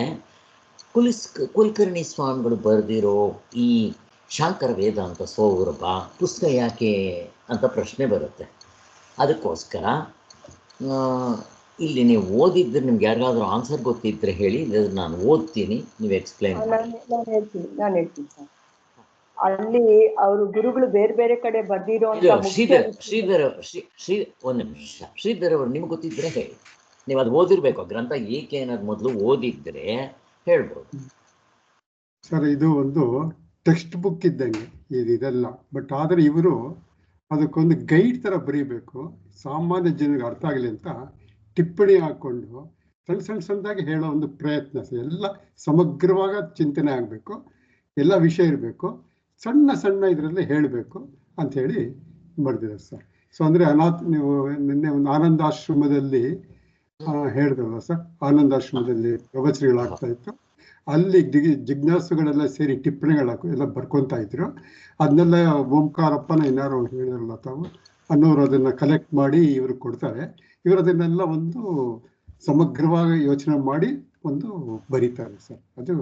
ಕುಲಕರ್ಣಿ ಸ್ವಾಮಿಗಳು ಬರೆದಿರೋ ಈ ಶಾಂಕರ ವೇದಾಂತ ಸೌರಭ ಪುಸ್ತಕ ಯಾಕೆ ಅಂತ ಪ್ರಶ್ನೆ ಬರುತ್ತೆ. ಅದಕ್ಕೋಸ್ಕರ ಇಲ್ಲಿ ನೀವು ಓದಿದ್ರೆ ನಿಮ್ಗೆ ಯಾರಿಗಾದ್ರೂ ಆನ್ಸರ್ ಗೊತ್ತಿದ್ದರೆ ಹೇಳಿ, ನಾನು ಓದ್ತೀನಿ, ನೀವು ಎಕ್ಸ್ಪ್ಲೈನ್ ಮಾಡಿ. ನಾನು ಹೇಳ್ತೀನಿ ಸರ್. ಅಲ್ಲಿ ಅವರು ಗುರುಗಳು ಬೇರೆ ಬೇರೆ ಕಡೆ ಬರ್ದಿರೋಂತ ಇದು ಮುಖ್ಯ ಒಂದು ನಿಮಿಷ, ಶ್ರೀಧರ್ ಅವರು ನಿಮ್ಗೆ ಗೊತ್ತಿದ್ರೆ ಹೇಳಿ. ನೀವು ಅದು ಓದಿರ್ಬೇಕು, ಗ್ರಂಥ ಏಕೆ ಅನ್ನೋದು ಮೊದಲು ಓದಿದ್ರೆ ಹೇಳ್ಬೋದು. ಸರ್ ಇದು ಒಂದು ಟೆಕ್ಸ್ಟ್ ಬುಕ್ ಇದ್ದಂಗೆ ಇದೆಲ್ಲ, ಬಟ್ ಆದರೆ ಇವರು ಅದಕ್ಕೊಂದು ಗೈಡ್ ಥರ ಬರೀಬೇಕು, ಸಾಮಾನ್ಯ ಜನರಿಗೆ ಅರ್ಥ ಆಗಲಿ ಅಂತ ಟಿಪ್ಪಣಿ ಹಾಕ್ಕೊಂಡು ಸಣ್ಣದಾಗಿ ಹೇಳೋ ಒಂದು ಪ್ರಯತ್ನ. ಎಲ್ಲ ಸಮಗ್ರವಾಗಿ ಚಿಂತನೆ ಆಗಬೇಕು, ಎಲ್ಲ ವಿಷಯ ಇರಬೇಕು, ಸಣ್ಣ ಇದರಲ್ಲಿ ಹೇಳಬೇಕು ಅಂಥೇಳಿ ಬರೆದಿದ್ದಾರೆ ಸರ್. ಸೊ ಅಂದರೆ ನೀವು ನಿನ್ನೆ ಒಂದು ಆನಂದಾಶ್ರಮದಲ್ಲಿ ಹೇಳಿದ್ರಲ್ಲ ಸರ್, ಆನಂದಾಶ್ರಮದಲ್ಲಿ ಪ್ರವಚನಗಳಾಗ್ತಾ ಇತ್ತು, ಅಲ್ಲಿ ಜಿಜ್ಞಾಸುಗಳೆಲ್ಲ ಸೇರಿ ಟಿಪ್ಪಣಿಗಳು ಎಲ್ಲ ಬರ್ಕೊತಾ ಇದ್ರು. ಅದನ್ನೆಲ್ಲ ಓಂಕಾರಪ್ಪನ ಇನ್ನಾರು ಹೇಳಿದ್ರಲ್ಲ ತಾವು, ಅನ್ನೋರು ಅದನ್ನು ಕಲೆಕ್ಟ್ ಮಾಡಿ ಇವ್ರಿಗೆ ಕೊಡ್ತಾರೆ. ಇವರು ಅದನ್ನೆಲ್ಲ ಒಂದು ಸಮಗ್ರವಾಗಿ ಯೋಚನೆ ಮಾಡಿ ಒಂದು ಬರೀತಾರೆ ಸರ್. ಅದು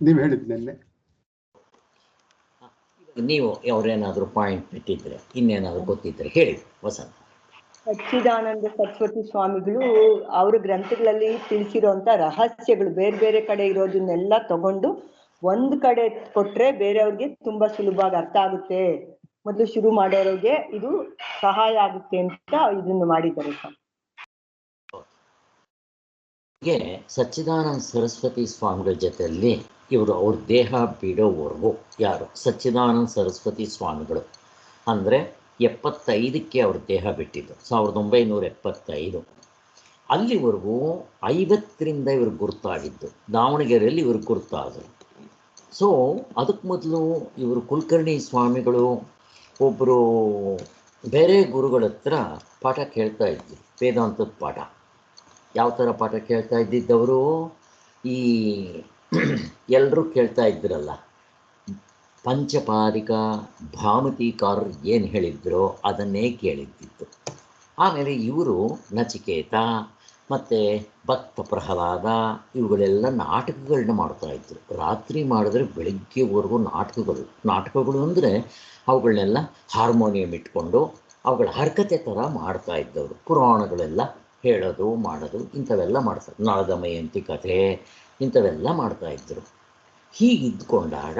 ನೀವು ಹೇಳಿದ್ ನೆನ್ನೆ. ನೀವು ಅವ್ರೇನಾದರೂ ಪಾಯಿಂಟ್ ಬಿಟ್ಟಿದ್ರೆ, ಇನ್ನೇನಾದರೂ ಗೊತ್ತಿದ್ರೆ ಹೇಳಿ ವಸಂತ. ಸಚ್ಚಿದಾನಂದ ಸರಸ್ವತಿ ಸ್ವಾಮಿಗಳು ಅವ್ರ ಗ್ರಂಥಗಳಲ್ಲಿ ತಿಳಿಸಿರೋಂಥ ರಹಸ್ಯಗಳು ಬೇರೆ ಬೇರೆ ಕಡೆ ಇರೋದನ್ನೆಲ್ಲ ತಗೊಂಡು ಒಂದ್ ಕಡೆ ಕೊಟ್ರೆ ಬೇರೆಯವ್ರಿಗೆ ತುಂಬಾ ಸುಲಭವಾಗಿ ಅರ್ಥ ಆಗುತ್ತೆ, ಮೊದಲು ಶುರು ಮಾಡೋರಿಗೆ ಇದು ಸಹಾಯ ಆಗುತ್ತೆ ಅಂತ ಇದನ್ನು ಮಾಡಿದ್ದಾರೆ ಸರ್. ಹೀಗೆ ಸಚ್ಚಿದಾನಂದ ಸರಸ್ವತಿ ಸ್ವಾಮಿಗಳ ಜೊತೆಯಲ್ಲಿ ಇವರು ಅವ್ರ ದೇಹ ಬಿಡೋವರೆಗೂ, ಯಾರು ಸಚ್ಚಿದಾನಂದ ಸರಸ್ವತಿ ಸ್ವಾಮಿಗಳು ಅಂದರೆ 75ಕ್ಕೆ ಅವ್ರ ದೇಹ ಬಿಟ್ಟಿದ್ದು, 1975. ಅಲ್ಲಿವರೆಗೂ 50ರಿಂದ ಇವ್ರಿಗೆ ಗುರುತಾಗಿದ್ದು, ದಾವಣಗೆರೆಯಲ್ಲಿ ಇವ್ರಿಗೆ ಗುರುತಾದರು. ಸೊ ಅದಕ್ಕೆ ಮೊದಲು ಇವರು ಕುಲಕರ್ಣಿ ಸ್ವಾಮಿಗಳು ಒಬ್ಬರು ಬೇರೆ ಗುರುಗಳ ಹತ್ರ ಪಾಠ ಕೇಳ್ತಾ ಇದ್ರು, ವೇದಾಂತದ ಪಾಠ. ಯಾವ ಥರ ಪಾಠ ಕೇಳ್ತಾ ಇದ್ದಿದ್ದವರು, ಈ ಎಲ್ಲರೂ ಕೇಳ್ತಾ ಇದ್ರಲ್ಲ, ಪಂಚಪಾದಿಕ ಭಾಮತಿಕಾರರು ಏನು ಹೇಳಿದ್ರೋ ಅದನ್ನೇ ಕೇಳಿದ್ದಿತ್ತು. ಆಮೇಲೆ ಇವರು ನಚಿಕೇತ ಮತ್ತು ಭಕ್ತ ಪ್ರಹ್ಲಾದ ಇವುಗಳೆಲ್ಲ ನಾಟಕಗಳನ್ನ ಮಾಡ್ತಾಯಿದ್ರು. ರಾತ್ರಿ ಮಾಡಿದ್ರೆ ಬೆಳಗ್ಗೆವರೆಗೂ ನಾಟಕಗಳು ಅಂದರೆ ಅವುಗಳನ್ನೆಲ್ಲ ಹಾರ್ಮೋನಿಯಂ ಇಟ್ಕೊಂಡು ಅವುಗಳ ಹರಕತೆ ಥರ ಮಾಡ್ತಾಯಿದ್ದವರು. ಪುರಾಣಗಳೆಲ್ಲ ಹೇಳೋದು ಮಾಡೋದು ಇಂಥವೆಲ್ಲ ಮಾಡ್ತಾರೆ, ನಳದಮಯಂತಿ ಕಥೆ ಇಂಥವೆಲ್ಲ ಮಾಡ್ತಾಯಿದ್ರು. ಹೀಗಿದ್ದುಕೊಂಡಾಗ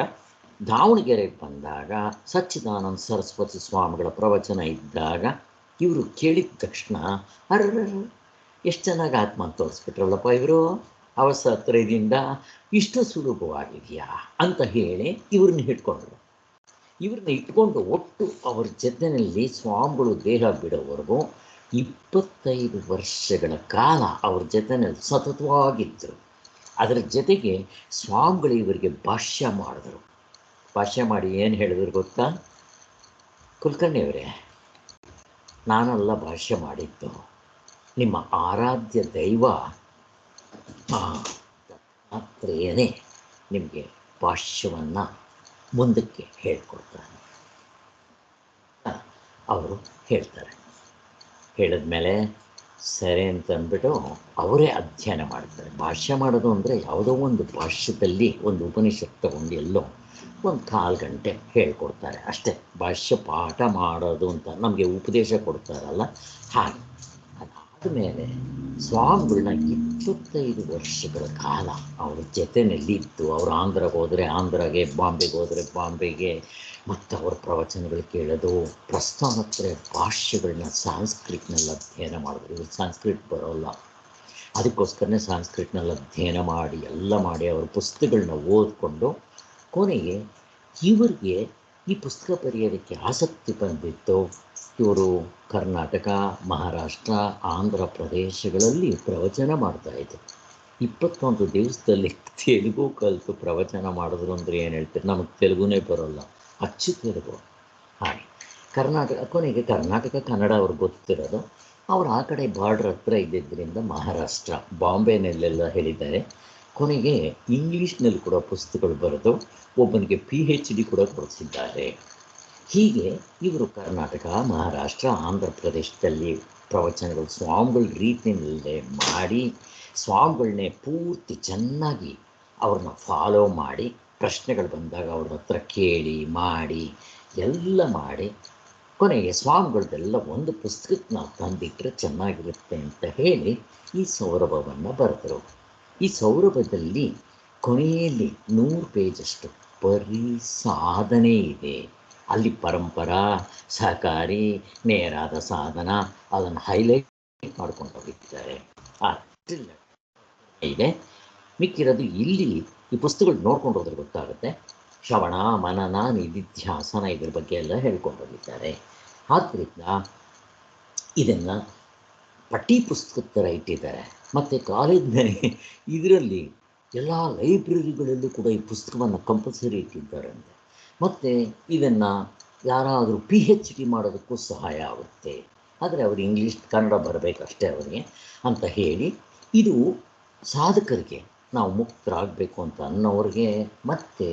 ದಾವಣಗೆರೆಗೆ ಬಂದಾಗ ಸಚ್ಚಿದಾನಂದ ಸರಸ್ವತಿ ಸ್ವಾಮಿಗಳ ಪ್ರವಚನ ಇದ್ದಾಗ ಇವರು ಕೇಳಿದ ತಕ್ಷಣ ಎಷ್ಟು ಚೆನ್ನಾಗಿ ಆತ್ಮ ತೋರಿಸ್ಬಿಟ್ರಲ್ಲಪ್ಪ ಇವರು, ಅವಸರದಿಂದ ಇಷ್ಟು ಸುಲಭವಾಗಿದೆಯಾ ಅಂತ ಹೇಳಿ ಇವ್ರನ್ನ ಇಟ್ಕೊಂಡು ಒಟ್ಟು ಅವ್ರ ಜೊತೆಯಲ್ಲಿ ಸ್ವಾಮಿಗಳು ದೇಹ ಬಿಡೋವರೆಗೂ 25 ವರ್ಷಗಳ ಕಾಲ ಅವ್ರ ಜೊತೆಯಲ್ಲಿ ಸತತವಾಗಿದ್ದರು. ಅದರ ಜೊತೆಗೆ ಸ್ವಾಮಿಗಳು ಇವರಿಗೆ ಭಾಷ್ಯ ಮಾಡಿದ್ರು. ಭಾಷ್ಯ ಮಾಡಿ ಏನು ಹೇಳಿದ್ರು ಗೊತ್ತಾ? ಕುಲಕರ್ಣಿಯವರೇ, ನಾನೆಲ್ಲ ಭಾಷ್ಯ ಮಾಡಿದ್ದು, ನಿಮ್ಮ ಆರಾಧ್ಯ ದೈವ ದತ್ತಾತ್ರೇಯನೇ ನಿಮಗೆ ಭಾಷ್ಯವನ್ನು ಮುಂದಕ್ಕೆ ಹೇಳ್ಕೊಡ್ತಾರೆ. ಅವರು ಹೇಳ್ತಾರೆ. ಹೇಳಿದ್ಮೇಲೆ ಸರಿ ಅಂತಂದ್ಬಿಟ್ಟು ಅವರೇ ಅಧ್ಯಯನ ಮಾಡ್ತಾರೆ. ಭಾಷ್ಯ ಮಾಡೋದು ಅಂದರೆ ಯಾವುದೋ ಒಂದು ಭಾಷ್ಯದಲ್ಲಿ ಒಂದು ಉಪನಿಷತ್ ತಗೊಂಡು ಎಲ್ಲೋ ಒಂದು 4 ಗಂಟೆ ಹೇಳ್ಕೊಡ್ತಾರೆ ಅಷ್ಟೇ. ಭಾಷ್ಯ ಪಾಠ ಮಾಡೋದು ಅಂತ ನಮಗೆ ಉಪದೇಶ ಕೊಡ್ತಾರಲ್ಲ ಹಾಗೆ. ಅದಾದಮೇಲೆ ಸ್ವಾಮಿಗಳನ್ನ 25 ವರ್ಷಗಳ ಕಾಲ ಅವ್ರ ಜೊತೆಯಲ್ಲಿದ್ದು, ಅವರು ಆಂಧ್ರಗೆ ಹೋದರೆ ಆಂಧ್ರಗೆ, ಬಾಂಬೆಗೆ ಹೋದರೆ ಬಾಂಬೆಗೆ, ಮತ್ತು ಅವ್ರ ಪ್ರವಚನಗಳು ಕೇಳೋದು, ಪ್ರಸ್ಥಾನತ್ರಯ ಭಾಷ್ಯಗಳನ್ನ ಸಾಂಸ್ಕ್ರಿಟ್ನಲ್ಲಿ ಅಧ್ಯಯನ ಮಾಡಿದ್ರು. ಇವ್ರು ಸಾಂಸ್ಕ್ರಿಟ್ ಬರೋಲ್ಲ, ಅದಕ್ಕೋಸ್ಕರನೇ ಸಾಂಸ್ಕ್ರಿಟ್ನಲ್ಲಿ ಅಧ್ಯಯನ ಮಾಡಿ ಎಲ್ಲ ಮಾಡಿ ಅವ್ರ ಪುಸ್ತಕಗಳನ್ನ ಓದ್ಕೊಂಡು ಕೊನೆಗೆ ಇವರಿಗೆ ಈ ಪುಸ್ತಕ ಬರೆಯೋದಕ್ಕೆ ಆಸಕ್ತಿ ಬಂದಿತ್ತು. ಇವರು ಕರ್ನಾಟಕ, ಮಹಾರಾಷ್ಟ್ರ, ಆಂಧ್ರ ಪ್ರದೇಶಗಳಲ್ಲಿ ಪ್ರವಚನ ಮಾಡ್ತಾಯಿದ್ರು. 21 ದಿವಸದಲ್ಲಿ ತೆಲುಗು ಕಲಿತು ಪ್ರವಚನ ಮಾಡಿದ್ರು ಅಂದರೆ ಏನು ಹೇಳ್ತೀರಿ? ನಮಗೆ ತೆಲುಗುನೇ ಬರೋಲ್ಲ, ಅಚ್ಚು ತೆಲುಗು. ಹಾಗೆ ಕೊನೆಗೆ ಕರ್ನಾಟಕ ಕನ್ನಡ ಅವ್ರಿಗೆ ಗೊತ್ತಿರೋದು. ಅವರು ಆ ಕಡೆ ಬಾರ್ಡ್ರ್ ಹತ್ರ ಇದ್ದಿದ್ದರಿಂದ ಮಹಾರಾಷ್ಟ್ರ, ಬಾಂಬೆನಲ್ಲೆಲ್ಲ ಹೇಳಿದ್ದಾರೆ. ಕೊನೆಗೆ ಇಂಗ್ಲೀಷ್ನಲ್ಲಿ ಕೂಡ ಪುಸ್ತಕಗಳು ಬರೆದು ಒಬ್ಬನಿಗೆ PhD ಕೂಡ ಕೊಡಿಸಿದ್ದಾರೆ. ಹೀಗೆ ಇವರು ಕರ್ನಾಟಕ, ಮಹಾರಾಷ್ಟ್ರ, ಆಂಧ್ರ ಪ್ರದೇಶದಲ್ಲಿ ಪ್ರವಚನಗಳು ಸ್ವಾಮಿಗಳ ರೀತಿಯಲ್ಲೇ ಮಾಡಿ, ಸ್ವಾಮಿಗಳನ್ನೇ ಪೂರ್ತಿ ಚೆನ್ನಾಗಿ ಅವ್ರನ್ನ ಫಾಲೋ ಮಾಡಿ, ಪ್ರಶ್ನೆಗಳು ಬಂದಾಗ ಅವ್ರ ಹತ್ರ ಕೇಳಿ ಮಾಡಿ ಎಲ್ಲ ಮಾಡಿ, ಕೊನೆಗೆ ಸ್ವಾಮಿಗಳದ್ದೆಲ್ಲ ಒಂದು ಪುಸ್ತಕಕ್ಕೆ ನಾವು ತಂದಿಟ್ಟರೆ ಚೆನ್ನಾಗಿರುತ್ತೆ ಅಂತ ಹೇಳಿ ಈ ಸೌರಭವನ್ನು ಬರೆದರು. ಈ ಸೌರಭದಲ್ಲಿ ಕೊನೆಯಲ್ಲಿ 100 ಪೇಜಷ್ಟು ಬರೀ ಸಾಧನೆ ಇದೆ. ಅಲ್ಲಿ ಪರಂಪರಾ, ಸಹಕಾರಿ, ನೇರಾದ ಸಾಧನ ಅದನ್ನು ಹೈಲೈಟ್ ಮಾಡ್ಕೊಂಡು ಹೋಗಿದ್ದಾರೆ. ಅಷ್ಟಿಲ್ಲ ಇದೆ. ಮಿಕ್ಕಿರೋದು ಇಲ್ಲಿ ಈ ಪುಸ್ತಕಗಳು ನೋಡ್ಕೊಂಡು ಹೋದ್ರೆ ಗೊತ್ತಾಗುತ್ತೆ. ಶ್ರವಣ, ಮನನ, ನಿಧಿಧ್ಯಾಸನ ಇದ್ರ ಬಗ್ಗೆ ಎಲ್ಲ ಹೇಳ್ಕೊಂಡು ಹೋಗಿದ್ದಾರೆ. ಆದ್ದರಿಂದ ಇದನ್ನು ಪಠ್ಯ ಪುಸ್ತಕದ ಥರ ಇಟ್ಟಿದ್ದಾರೆ. ಮತ್ತು ಕಾಲೇಜ್ನಲ್ಲಿ ಇದರಲ್ಲಿ ಎಲ್ಲ ಲೈಬ್ರರಿಗಳಲ್ಲೂ ಕೂಡ ಈ ಪುಸ್ತಕವನ್ನು ಕಂಪಲ್ಸರಿ ಇಟ್ಟಿದ್ದಾರಂತೆ. ಮತ್ತು ಇದನ್ನು ಯಾರಾದರೂ PhD ಮಾಡೋದಕ್ಕೂ ಸಹಾಯ ಆಗುತ್ತೆ. ಆದರೆ ಅವರು ಇಂಗ್ಲೀಷ್ ಕನ್ನಡ ಬರಬೇಕಷ್ಟೇ ಅವರಿಗೆ ಅಂತ ಹೇಳಿ, ಇದು ಸಾಧಕರಿಗೆ, ನಾವು ಮುಕ್ತರಾಗಬೇಕು ಅಂತ ಅನ್ನೋರಿಗೆ, ಮತ್ತು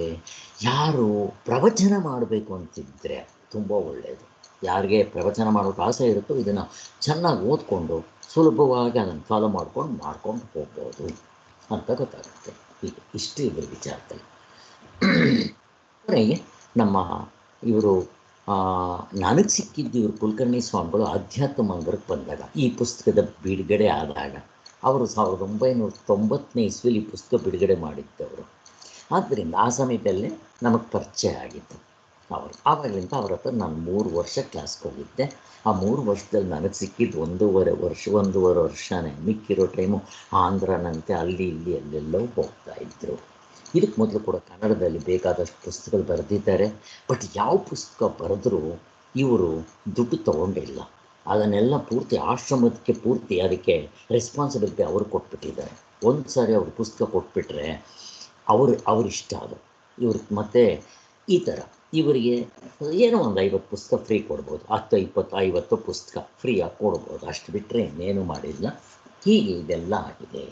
ಯಾರು ಪ್ರವಚನ ಮಾಡಬೇಕು ಅಂತಿದ್ದರೆ ತುಂಬ ಒಳ್ಳೆಯದು. ಯಾರಿಗೆ ಪ್ರವಚನ ಮಾಡೋಕ್ಕೆ ಆಸೆ ಇರುತ್ತೋ ಇದನ್ನು ಚೆನ್ನಾಗಿ ಓದ್ಕೊಂಡು ಸುಲಭವಾಗಿ ಅದನ್ನು ಫಾಲೋ ಮಾಡ್ಕೊಂಡು ಹೋಗ್ಬೋದು ಅಂತ ಗೊತ್ತಾಗುತ್ತೆ. ಹೀಗೆ ಇಷ್ಟು ಇದ್ರ ವಿಚಾರದಲ್ಲಿ. ನಮ್ಮ ಇವರು ನನಗೆ ಸಿಕ್ಕಿದ್ದು ಇವರು ಕುಲಕರ್ಣಿ ಸ್ವಾಮಿಗಳು ಆಧ್ಯಾತ್ಮ ಮಂದಿರಕ್ಕೆ ಬಂದಾಗ, ಈ ಪುಸ್ತಕದ ಬಿಡುಗಡೆ ಆದಾಗ, ಅವರು 1990ನೇ ಇಸ್ವಿಲಿ ಈ ಪುಸ್ತಕ ಬಿಡುಗಡೆ ಮಾಡಿದ್ದವರು. ಆದ್ದರಿಂದ ಆ ಸಮಯದಲ್ಲೇ ನಮಗೆ ಪರಿಚಯ ಆಗಿತ್ತು ಅವರು. ಆವಾಗಲಿಂದ ಅವ್ರ ಹತ್ರ ನಾನು 3 ವರ್ಷ ಕ್ಲಾಸ್ಗೆ ಹೋಗಿದ್ದೆ. ಆ 3 ವರ್ಷದಲ್ಲಿ ನನಗೆ ಸಿಕ್ಕಿದ್ದು 1.5 ವರ್ಷನೇ. ಮಿಕ್ಕಿರೋ ಟೈಮು ಆಂಧ್ರನಂತೆ ಅಲ್ಲಿ ಇಲ್ಲಿ ಎಲ್ಲೆಲ್ಲೋ ಹೋಗ್ತಾಯಿದ್ರು. ಇದಕ್ಕೆ ಮೊದಲು ಕೂಡ ಕನ್ನಡದಲ್ಲಿ ಬೇಕಾದಷ್ಟು ಪುಸ್ತಕಗಳು ಬರೆದಿದ್ದಾರೆ. ಬಟ್ ಯಾವ ಪುಸ್ತಕ ಬರೆದ್ರೂ ಇವರು ದುಡ್ಡು ತೊಗೊಂಡಿಲ್ಲ. ಅದನ್ನೆಲ್ಲ ಪೂರ್ತಿ ಆಶ್ರಮಕ್ಕೆ ಪೂರ್ತಿ ಅದಕ್ಕೆ ರೆಸ್ಪಾನ್ಸಿಬಿಲಿಟಿ ಅವರು ಕೊಟ್ಬಿಟ್ಟಿದ್ದಾರೆ. ಒಂದು ಸಾರಿ ಅವ್ರ ಪುಸ್ತಕ ಕೊಟ್ಬಿಟ್ರೆ ಅವರಿಷ್ಟ ಅದು ಇವ್ರಿಗೆ. ಮತ್ತು ಈ ಥರ ಇವರಿಗೆ ಏನೋ ಒಂದು 50 ಪುಸ್ತಕ ಫ್ರೀ ಕೊಡ್ಬೋದು, 10, 20, 50 ಪುಸ್ತಕ ಫ್ರೀಯಾಗಿ ಕೊಡ್ಬೋದು. ಅಷ್ಟು ಬಿಟ್ಟರೆ ಇನ್ನೇನು ಮಾಡಿಲ್ಲ. ಹೀಗೆ ಇದೆಲ್ಲ ಆಗಿದೆ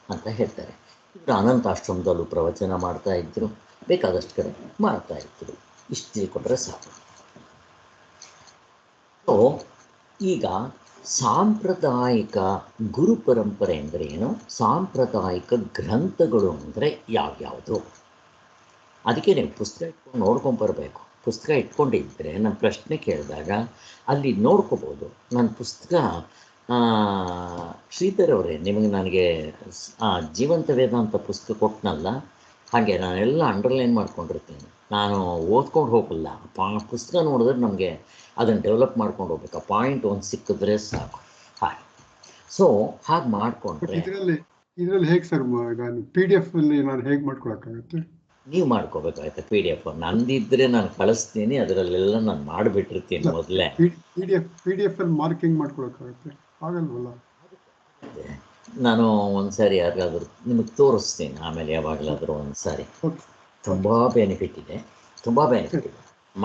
ಅಂತ ಹೇಳ್ತಾರೆ. ಇವರು ಅನಂತಾಶ್ರಮದಲ್ಲೂ ಪ್ರವಚನ ಮಾಡ್ತಾಯಿದ್ರು, ಬೇಕಾದಷ್ಟು ಕಡೆ ಮಾಡ್ತಾಯಿದ್ರು. ಇಷ್ಟು ತಿಳ್ಕೊಂಡ್ರೆ ಸಾಕು. ಸೊ ಈಗ ಸಾಂಪ್ರದಾಯಿಕ ಗುರು ಪರಂಪರೆ ಅಂದರೆ ಏನು, ಸಾಂಪ್ರದಾಯಿಕ ಗ್ರಂಥಗಳು ಅಂದರೆ ಯಾವ್ಯಾವುದು, ಅದಕ್ಕೆ ನೀವು ಪುಸ್ತಕ ಇಟ್ಕೊಂಡು ನೋಡ್ಕೊಂಬರ್ಬೇಕು. ಪುಸ್ತಕ ಇಟ್ಕೊಂಡಿದ್ದರೆ ನನ್ನ ಪ್ರಶ್ನೆ ಕೇಳಿದಾಗ ಅಲ್ಲಿ ನೋಡ್ಕೋಬೋದು. ನನ್ನ ಪುಸ್ತಕ ಶ್ರೀಧರ್ ಅವರೇ, ನನಗೆ ಜೀವಂತ ವೇದಾಂತ ಪುಸ್ತಕ ಕೊಟ್ಟನಲ್ಲ, ಹಾಗೆ ನಾನೆಲ್ಲ ಅಂಡರ್ಲೈನ್ ಮಾಡ್ಕೊಂಡಿರ್ತೀನಿ. ನಾನು ಓದ್ಕೊಂಡು ಹೋಗಲ್ಲ. ಪುಸ್ತಕ ನೋಡಿದ್ರೆ ನಮಗೆ ಅದನ್ನು ಡೆವಲಪ್ ಮಾಡ್ಕೊಂಡು ಹೋಗ್ಬೇಕು. ಆ ಪಾಯಿಂಟ್ ಒಂದು ಸಿಕ್ಕಿದ್ರೆ ಸಾಕು. ಹಾಗೆ ಸೊ ಹಾಗೆ ಮಾಡಿಕೊಂಡ್ರೆ ಇದರಲ್ಲಿ ಹೇಗೆ ಸರ್, ನಾನು PDF ಅಲ್ಲಿ ನಾನು ಹೇಗೆ ಮಾಡ್ಕೊಳಕ್ಕಾಗುತ್ತೆ? ನೀವು ಮಾಡ್ಕೋಬೇಕಾಯ್ತಾ PDF? ನಂದಿದ್ರೆ ನಾನು ಕಳಿಸ್ತೀನಿ, ಅದರಲ್ಲೆಲ್ಲ ನಾನು ಮಾಡಿಬಿಟ್ಟಿರ್ತೀನಿ ಮೊದಲೇ. PDF ಅಲ್ಲಿ ಮಾರ್ಕಿಂಗ್ ಮಾಡ್ಕೊಳಕ್ಕಾಗುತ್ತೆ? ಆಗಲ್ವಲ್ಲ. ನಾನು ಒಂದು ಸಾರಿ ಯಾರಿಗಾದ್ರೂ ನಿಮಗೆ ತೋರಿಸ್ತೀನಿ ಆಮೇಲೆ, ಯಾವಾಗಲಾದರೂ ಒಂದು ಸಾರಿ. ತುಂಬ ಬೆನಿಫಿಟ್ ಇದೆ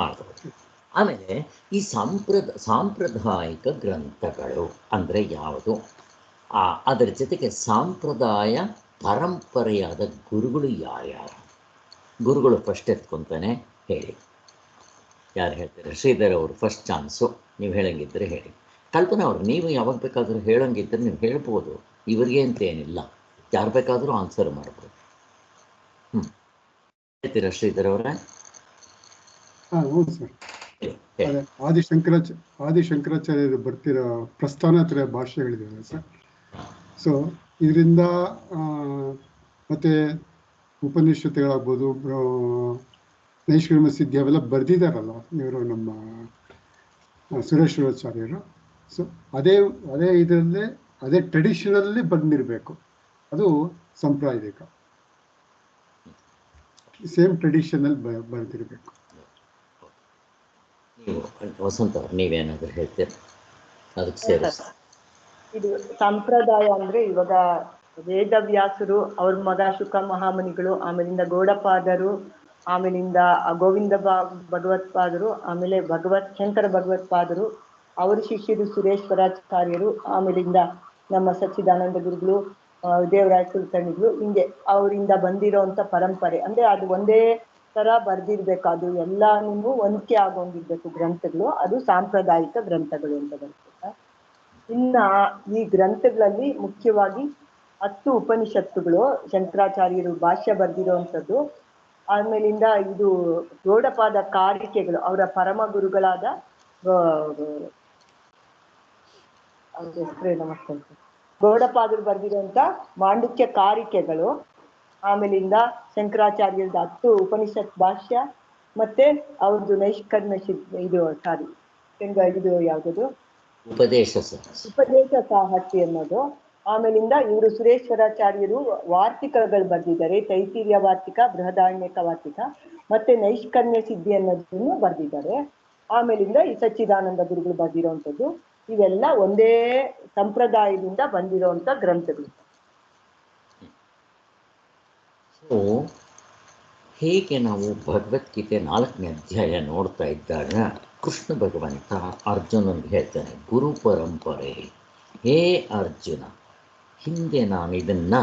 ಮಾಡ್ಬೋದು. ಆಮೇಲೆ ಈ ಸಾಂಪ್ರದಾಯಿಕ ಗ್ರಂಥಗಳು ಅಂದರೆ ಯಾವುದು, ಅದರ ಜೊತೆಗೆ ಸಾಂಪ್ರದಾಯ ಪರಂಪರೆಯಾದ ಗುರುಗಳು ಯಾರ್ಯಾರು? ಗುರುಗಳು ಫಸ್ಟ್ ಎತ್ಕೊತಾನೆ ಹೇಳಿ. ಯಾರು ಹೇಳ್ತಾರೆ? ಶ್ರೀಧರ್ ಅವರು ಫಸ್ಟ್ ಚಾನ್ಸು. ನೀವು ಹೇಳಂಗಿದ್ದರೆ ಹೇಳಿ. ಕಲ್ಪನಾ ಅವರು, ನೀವು ಯಾವಾಗ ಬೇಕಾದರೂ ಹೇಳಂಗಿದ್ದರೆ ನೀವು ಹೇಳ್ಬೋದು. ಇವರಿಗೆ ಅಂತ ಏನಿಲ್ಲ, ಯಾರು ಬೇಕಾದರೂ ಆನ್ಸರ್ ಮಾಡ್ಬೋದು. ಹೇಳ್ತೀರಾ ಶ್ರೀಧರ್ ಅವರೇ? ಹೌದು ಸರ್. ಆದಿಶಂಕರಾಚಾರ್ಯರು ಬರ್ತಿರೋ ಪ್ರಸ್ಥಾನತ್ರಯ ಭಾಷೆಗಳಿದೆ ಸರ್. ಸೊ ಇದರಿಂದ ಮತ್ತು ಉಪನಿಷತ್ತುಗಳಾಗ್ಬೋದು, ನೈಷ್ಕರ್ಮ್ಯ ಸಿದ್ಧಿ ಅವೆಲ್ಲ ಬರೆದಿದ್ದಾರಲ್ಲ ಇವರು, ನಮ್ಮ ಸುರೇಶ್ವರಾಚಾರ್ಯರು. ಸೊ ಅದೇ ಇದರಲ್ಲೇ ಅದೇ ಟ್ರೆಡಿಷನಲ್ಲಿ ಬಂದಿರಬೇಕು. ಅದು ಸಾಂಪ್ರದಾಯಿಕ ಸೇಮ್ ಟ್ರೆಡಿಷನಲ್ಲಿ ಬರೆದಿರಬೇಕು. ನೀವು ವಸಂತ ಅವ್ರು ನೀವೇನಾದರೂ ಹೇಳ್ತೀರ ಅದಕ್ಕೆ ಸೇರಿಸಿ? ಇದು ಸಂಪ್ರದಾಯ ಅಂದ್ರೆ ಇವಾಗ ವೇದವ್ಯಾಸರು, ಅವ್ರ ಮಗ ಶುಕ ಮಹಾಮುನಿಗಳು, ಆಮೇಲಿಂದ ಗೌಡಪಾದರು, ಆಮೇಲಿಂದ ಗೋವಿಂದ ಭಗವತ್ಪಾದರು, ಆಮೇಲೆ ಶಂಕರ ಭಗವತ್ಪಾದರು, ಅವ್ರ ಶಿಷ್ಯರು ಸುರೇಶ್ವರಾಚಾರ್ಯರು, ಆಮೇಲಿಂದ ನಮ್ಮ ಸಚ್ಚಿದಾನಂದ ಗುರುಗಳು, ದೇವರಾಯ ಕುಲಕರ್ಣಿಗಳು, ಹಿಂಗೆ ಅವರಿಂದ ಬಂದಿರೋಂಥ ಪರಂಪರೆ. ಅಂದ್ರೆ ಅದು ಒಂದೇ ತರ ಬರ್ದಿರ್ಬೇಕು, ಅದು ಎಲ್ಲಾನು ಹೊಂದಿಕೆ ಆಗೋಂಗಿರ್ಬೇಕು ಗ್ರಂಥಗಳು. ಅದು ಸಾಂಪ್ರದಾಯಿಕ ಗ್ರಂಥಗಳು ಅಂತ ಬರ್ತದೆ. ಇನ್ನ ಈ ಗ್ರಂಥಗಳಲ್ಲಿ ಮುಖ್ಯವಾಗಿ 10 ಉಪನಿಷತ್ತುಗಳು ಶಂಕರಾಚಾರ್ಯರು ಭಾಷ್ಯ ಬರ್ದಿರೋಂಥದ್ದು. ಆಮೇಲಿಂದ ಇದು ಗೌಡಪಾದ ಕಾರಿಕೆಗಳು, ಅವರ ಪರಮ ಗುರುಗಳಾದ ಗೌಡಪಾದರು ಬರ್ದಿರೋಂಥ ಮಾಂಡುಕ್ಯ ಕಾರಿಕೆಗಳು. ಆಮೇಲಿಂದ ಶಂಕರಾಚಾರ್ಯರದ 10 ಉಪನಿಷತ್ ಭಾಷ್ಯ, ಮತ್ತೆ ಅವ್ರದ್ದು ನೈಷ್ಕರ್ಮ್ಯ ಇದು ಸಾರಿ ಇದು ಯಾವ್ದು ಉಪದೇಶ ಉಪದೇಶ ಸಾಹಸಿ ಅನ್ನೋದು. ಆಮೇಲಿಂದ ಇವರು ಸುರೇಶ್ವರಾಚಾರ್ಯರು ವಾರ್ತಿಕಗಳು ಬರೆದಿದ್ದಾರೆ, ತೈತಿರಿಯ ವಾರ್ತಿಕ, ಬೃಹದಾರಣ್ಯಕ ವಾರ್ತಿಕ, ಮತ್ತೆ ನೈಷ್ಕರ್ಮ್ಯ ಸಿದ್ಧಿ ಅನ್ನೋದನ್ನು ಬರೆದಿದ್ದಾರೆ. ಆಮೇಲಿಂದ ಈ ಸಚ್ಚಿದಾನಂದ ಗುರುಗಳು ಬರೆದಿರೋವಂಥದ್ದು. ಇವೆಲ್ಲ ಒಂದೇ ಸಂಪ್ರದಾಯದಿಂದ ಬಂದಿರೋಂಥ ಗ್ರಂಥಗಳು. ಸೊ ಹೇಗೆ ನಾವು ಭಗವದ್ಗೀತೆ 4ನೇ ಅಧ್ಯಾಯ ನೋಡ್ತಾ ಇದ್ದಾಗ ಕೃಷ್ಣ ಭಗವಂತ ಅರ್ಜುನನಿಗೆ ಹೇಳ್ತಾನೆ, ಗುರು ಪರಂಪರೆ, ಹೇ ಅರ್ಜುನ, ಹಿಂದೆ ನಾನು ಇದನ್ನು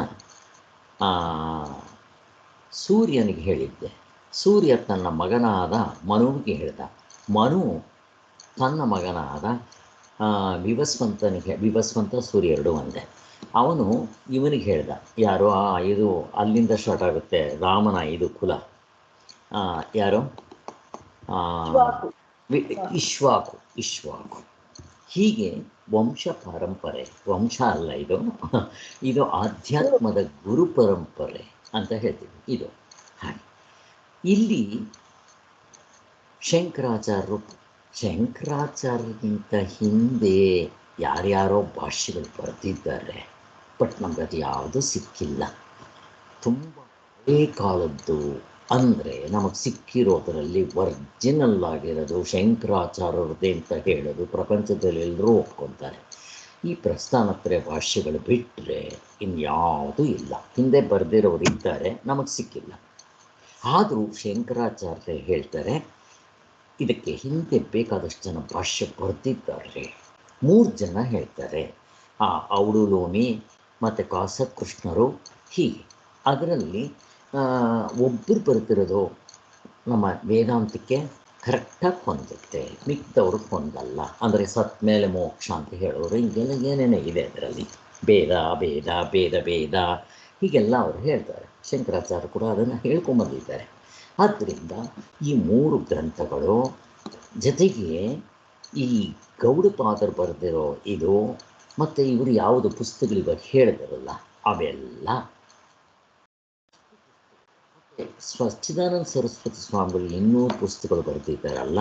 ಸೂರ್ಯನಿಗೆ ಹೇಳಿದ್ದೆ. ಸೂರ್ಯ ತನ್ನ ಮಗನಾದ ಮನುವಿಗೆ ಹೇಳ್ದ, ಮನು ತನ್ನ ಮಗನಾದ ವಿವಸ್ವಂತ ಸೂರ್ಯ ಎರಡು ಒಂದೇ. ಅವನು ಇವನಿಗೆ ಹೇಳ್ದ, ಯಾರೋ ಇದು ಅಲ್ಲಿಂದ ಸ್ಟಾರ್ಟ್ ಆಗುತ್ತೆ, ರಾಮನ ಇದು ಕುಲ, ಯಾರೋ ಇಶ್ವಾಕು. ಹೀಗೆ ವಂಶ ಪರಂಪರೆ, ವಂಶ ಅಲ್ಲ ಇದು, ಇದು ಆಧ್ಯಾತ್ಮದ ಗುರು ಪರಂಪರೆ ಅಂತ ಹೇಳ್ತೀವಿ ಇದು. ಹಾಗೆ ಇಲ್ಲಿ ಶಂಕರಾಚಾರ್ಯರಿಗಿಂತ ಹಿಂದೆ ಯಾರ್ಯಾರೋ ಭಾಷೆಗಳು ಬರೆದಿದ್ದಾರೆ, ಬಟ್ ನಮ್ಗೆ ಅದು ಯಾವುದೂ ಸಿಕ್ಕಿಲ್ಲ. ತುಂಬ ಹಳೇ ಕಾಲದ್ದು ಅಂದರೆ ನಮಗೆ ಸಿಕ್ಕಿರೋದರಲ್ಲಿ ಒರಿಜಿನಲ್ ಆಗಿರೋದು ಶಂಕರಾಚಾರ್ಯರದೇ ಅಂತ ಹೇಳೋದು ಪ್ರಪಂಚದಲ್ಲಿ ಎಲ್ಲರೂ ಒಪ್ಕೊತಾರೆ. ಈ ಪ್ರಸ್ಥಾನತ್ರಯ ಭಾಷೆಗಳು ಬಿಟ್ಟರೆ ಇನ್ಯಾವುದೂ ಇಲ್ಲ. ಹಿಂದೆ ಬರೆದಿರೋರು ಇದ್ದಾರೆ, ನಮಗೆ ಸಿಕ್ಕಿಲ್ಲ. ಆದರೂ ಶಂಕರಾಚಾರ್ಯ ಹೇಳ್ತಾರೆ, ಇದಕ್ಕೆ ಹಿಂದೆ ಬೇಕಾದಷ್ಟು ಜನ ಭಾಷ್ಯ ಬರೆದಿದ್ದಾರೆ. 3 ಜನ ಹೇಳ್ತಾರೆ, ಔಡುಲೋಮಿ ಮತ್ತು ಕಾಸತ್ ಕೃಷ್ಣರು. ಹೀಗೆ ಅದರಲ್ಲಿ ಒಬ್ಬರು ಬರೆದಿರೋದು ನಮ್ಮ ವೇದಾಂತಕ್ಕೆ ಕರೆಕ್ಟಾಗಿ ಹೊಂದುತ್ತೆ, ಮಿಕ್ಕದವ್ರು ಹೊಂದಲ್ಲ. ಅಂದರೆ ಸತ್ ಮೇಲೆ ಮೋಕ್ಷ ಅಂತ ಹೇಳೋರು ಹಿಂಗೆಲ್ಲ ಏನೇನೋ ಇದೆ ಅದರಲ್ಲಿ, ಭೇದ ಭೇದ ಭೇದ ಭೇದ ಹೀಗೆಲ್ಲ ಅವರು ಹೇಳ್ತಾರೆ. ಶಂಕರಾಚಾರ್ಯ ಕೂಡ ಅದನ್ನು ಹೇಳ್ಕೊಂಬಂದಿದ್ದಾರೆ. ಆದ್ದರಿಂದ ಈ 3 ಗ್ರಂಥಗಳು ಜೊತೆಗೆ ಈ ಗೌಡಪಾದರು ಬರೆದಿರೋ ಇದು ಮತ್ತು ಇವರು ಯಾವುದು ಪುಸ್ತಕಗಳು ಇವಾಗ ಹೇಳಿದಾರಲ್ಲ ಅವೆಲ್ಲ. ಸಚ್ಚಿದಾನಂದ ಸರಸ್ವತಿ ಸ್ವಾಮಿಗಳು ಇನ್ನೂ ಪುಸ್ತಕಗಳು ಬರೆದಿದ್ದಾರಲ್ಲ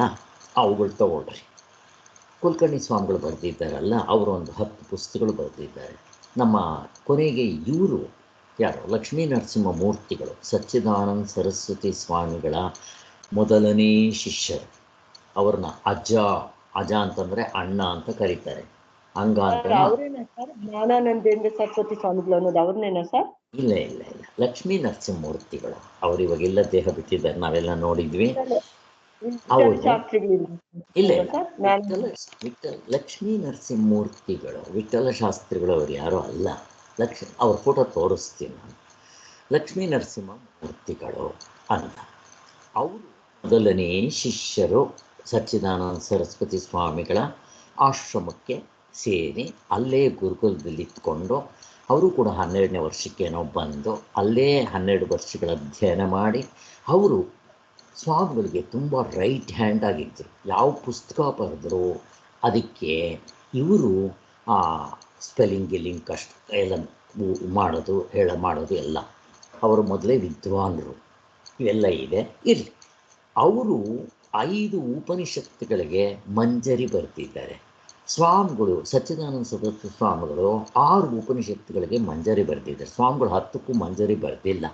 ಅವುಗಳು ತಗೊಳ್ರಿ. ಕುಲಕರ್ಣಿ ಸ್ವಾಮಿಗಳು ಬರೆದಿದ್ದಾರಲ್ಲ ಅವರು ಒಂದು 10 ಪುಸ್ತಕಗಳು ಬರೆದಿದ್ದಾರೆ. ನಮ್ಮ ಕೊನೆಗೆ ಇವರು ಯಾರು ಲಕ್ಷ್ಮೀ ನರಸಿಂಹ ಮೂರ್ತಿಗಳು ಸಚ್ಚಿದಾನಂದ ಸರಸ್ವತಿ ಸ್ವಾಮಿಗಳ ಮೊದಲನೇ ಶಿಷ್ಯರು. ಅವ್ರನ್ನ ಅಜ ಅಂತಂದರೆ ಅಣ್ಣ ಅಂತ ಕರೀತಾರೆ. ಹಂಗ ಜ್ಞಾನಾನಂದೇಂದ್ರ ಸರಸ್ವತಿ ಸ್ವಾಮಿಗಳು ಅನ್ನೋದು ಅವ್ರನ್ನೇನಾ ಸರ್? ಇಲ್ಲ ಇಲ್ಲ ಇಲ್ಲ, ಲಕ್ಷ್ಮೀ ನರಸಿಂಹಮೂರ್ತಿಗಳು. ಅವ್ರು ಇವಾಗೆಲ್ಲ ದೇಹ ಬಿಟ್ಟಿದ್ದಾರೆ, ನಾವೆಲ್ಲ ನೋಡಿದ್ವಿ. ಅವರು ಇಲ್ಲ ಇಲ್ಲ, ಲಕ್ಷ್ಮೀ ನರಸಿಂಹಮೂರ್ತಿಗಳು, ವಿಠ್ಠಲ ಶಾಸ್ತ್ರಿಗಳು ಅವ್ರು ಯಾರೂ ಅಲ್ಲ. ಅವ್ರ ಫೋಟೋ ತೋರಿಸ್ತೀನಿ ನಾನು. ಲಕ್ಷ್ಮೀ ನರಸಿಂಹ ಮೂರ್ತಿಗಳು ಅಂತ ಅವರು ಮೊದಲನೇ ಶಿಷ್ಯರು ಸಚ್ಚಿದಾನಂದ ಸರಸ್ವತಿ ಸ್ವಾಮಿಗಳ ಆಶ್ರಮಕ್ಕೆ ಸೇರಿ ಅಲ್ಲೇ ಗುರುಕುಲದಲ್ಲಿ ಇತ್ಕೊಂಡು ಅವರು ಕೂಡ 12ನೇ ವರ್ಷಕ್ಕೇನೋ ಬಂದು ಅಲ್ಲೇ 12 ವರ್ಷಗಳ ಅಧ್ಯಯನ ಮಾಡಿ ಅವರು ಸ್ವಾಮಿಗಳಿಗೆ ತುಂಬ ರೈಟ್ ಹ್ಯಾಂಡ್ ಆಗಿದ್ದರು. ಯಾವ ಪುಸ್ತಕ ಬರೆದ್ರು ಅದಕ್ಕೆ ಇವರು ಸ್ಪೆಲ್ಲಿಂಗ್ ಗಿಲ್ಲಿಂಗ್ ಕಷ್ಟ ಎಲ್ಲ ಮಾಡೋದು ಮಾಡೋದು ಎಲ್ಲ ಅವರು ಮೊದಲೇ ವಿದ್ವಾಂಸರು. ಇವೆಲ್ಲ ಇದೆ ಇರಲಿ. ಅವರು 5 ಉಪನಿಷತ್ತುಗಳಿಗೆ ಮಂಜರಿ ಬರೆದಿದ್ದಾರೆ. ಸ್ವಾಮಿಗಳು ಸಚ್ಚಿದಾನಂದ ಸರಸ್ವತಿ ಸ್ವಾಮಿಗಳು 6 ಉಪನಿಷತ್ತುಗಳಿಗೆ ಮಂಜರಿ ಬರೆದಿದ್ದಾರೆ. ಸ್ವಾಮಿಗಳು 10ಕ್ಕೂ ಮಂಜರಿ ಬರೆದಿಲ್ಲ,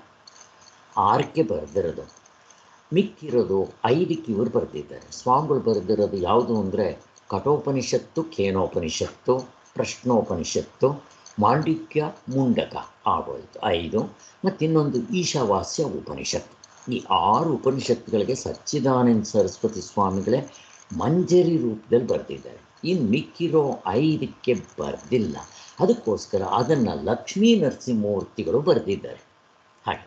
6ಕ್ಕೆ ಬರೆದಿರೋದು. ಮಿಕ್ಕಿರೋದು 5ಕ್ಕೆ ಇವರು ಬರೆದಿದ್ದಾರೆ. ಸ್ವಾಮಿಗಳು ಬರೆದಿರೋದು ಯಾವುದು ಅಂದರೆ ಕಠೋಪನಿಷತ್ತು, ಕೇನೋಪನಿಷತ್ತು, ಪ್ರಶ್ನೋಪನಿಷತ್ತು, ಮಾಂಡಿಕ್ಯ, ಮುಂಡಕ ಆಗೋಯ್ತು 5. ಮತ್ತು ಇನ್ನೊಂದು ಈಶಾವಾಸ್ಯ ಉಪನಿಷತ್ತು. ಈ 6 ಉಪನಿಷತ್ತುಗಳಿಗೆ ಸಚ್ಚಿದಾನಂದ ಸರಸ್ವತಿ ಸ್ವಾಮಿಗಳೇ ಮಂಜರಿ ರೂಪದಲ್ಲಿ ಬರೆದಿದ್ದಾರೆ. ಇನ್ನು ಮಿಕ್ಕಿರೋ 5ಕ್ಕೆ ಬರೆದಿಲ್ಲ. ಅದಕ್ಕೋಸ್ಕರ ಅದನ್ನು ಲಕ್ಷ್ಮೀ ನರಸಿಂಹಮೂರ್ತಿಗಳು ಬರೆದಿದ್ದಾರೆ. ಹಾಗೆ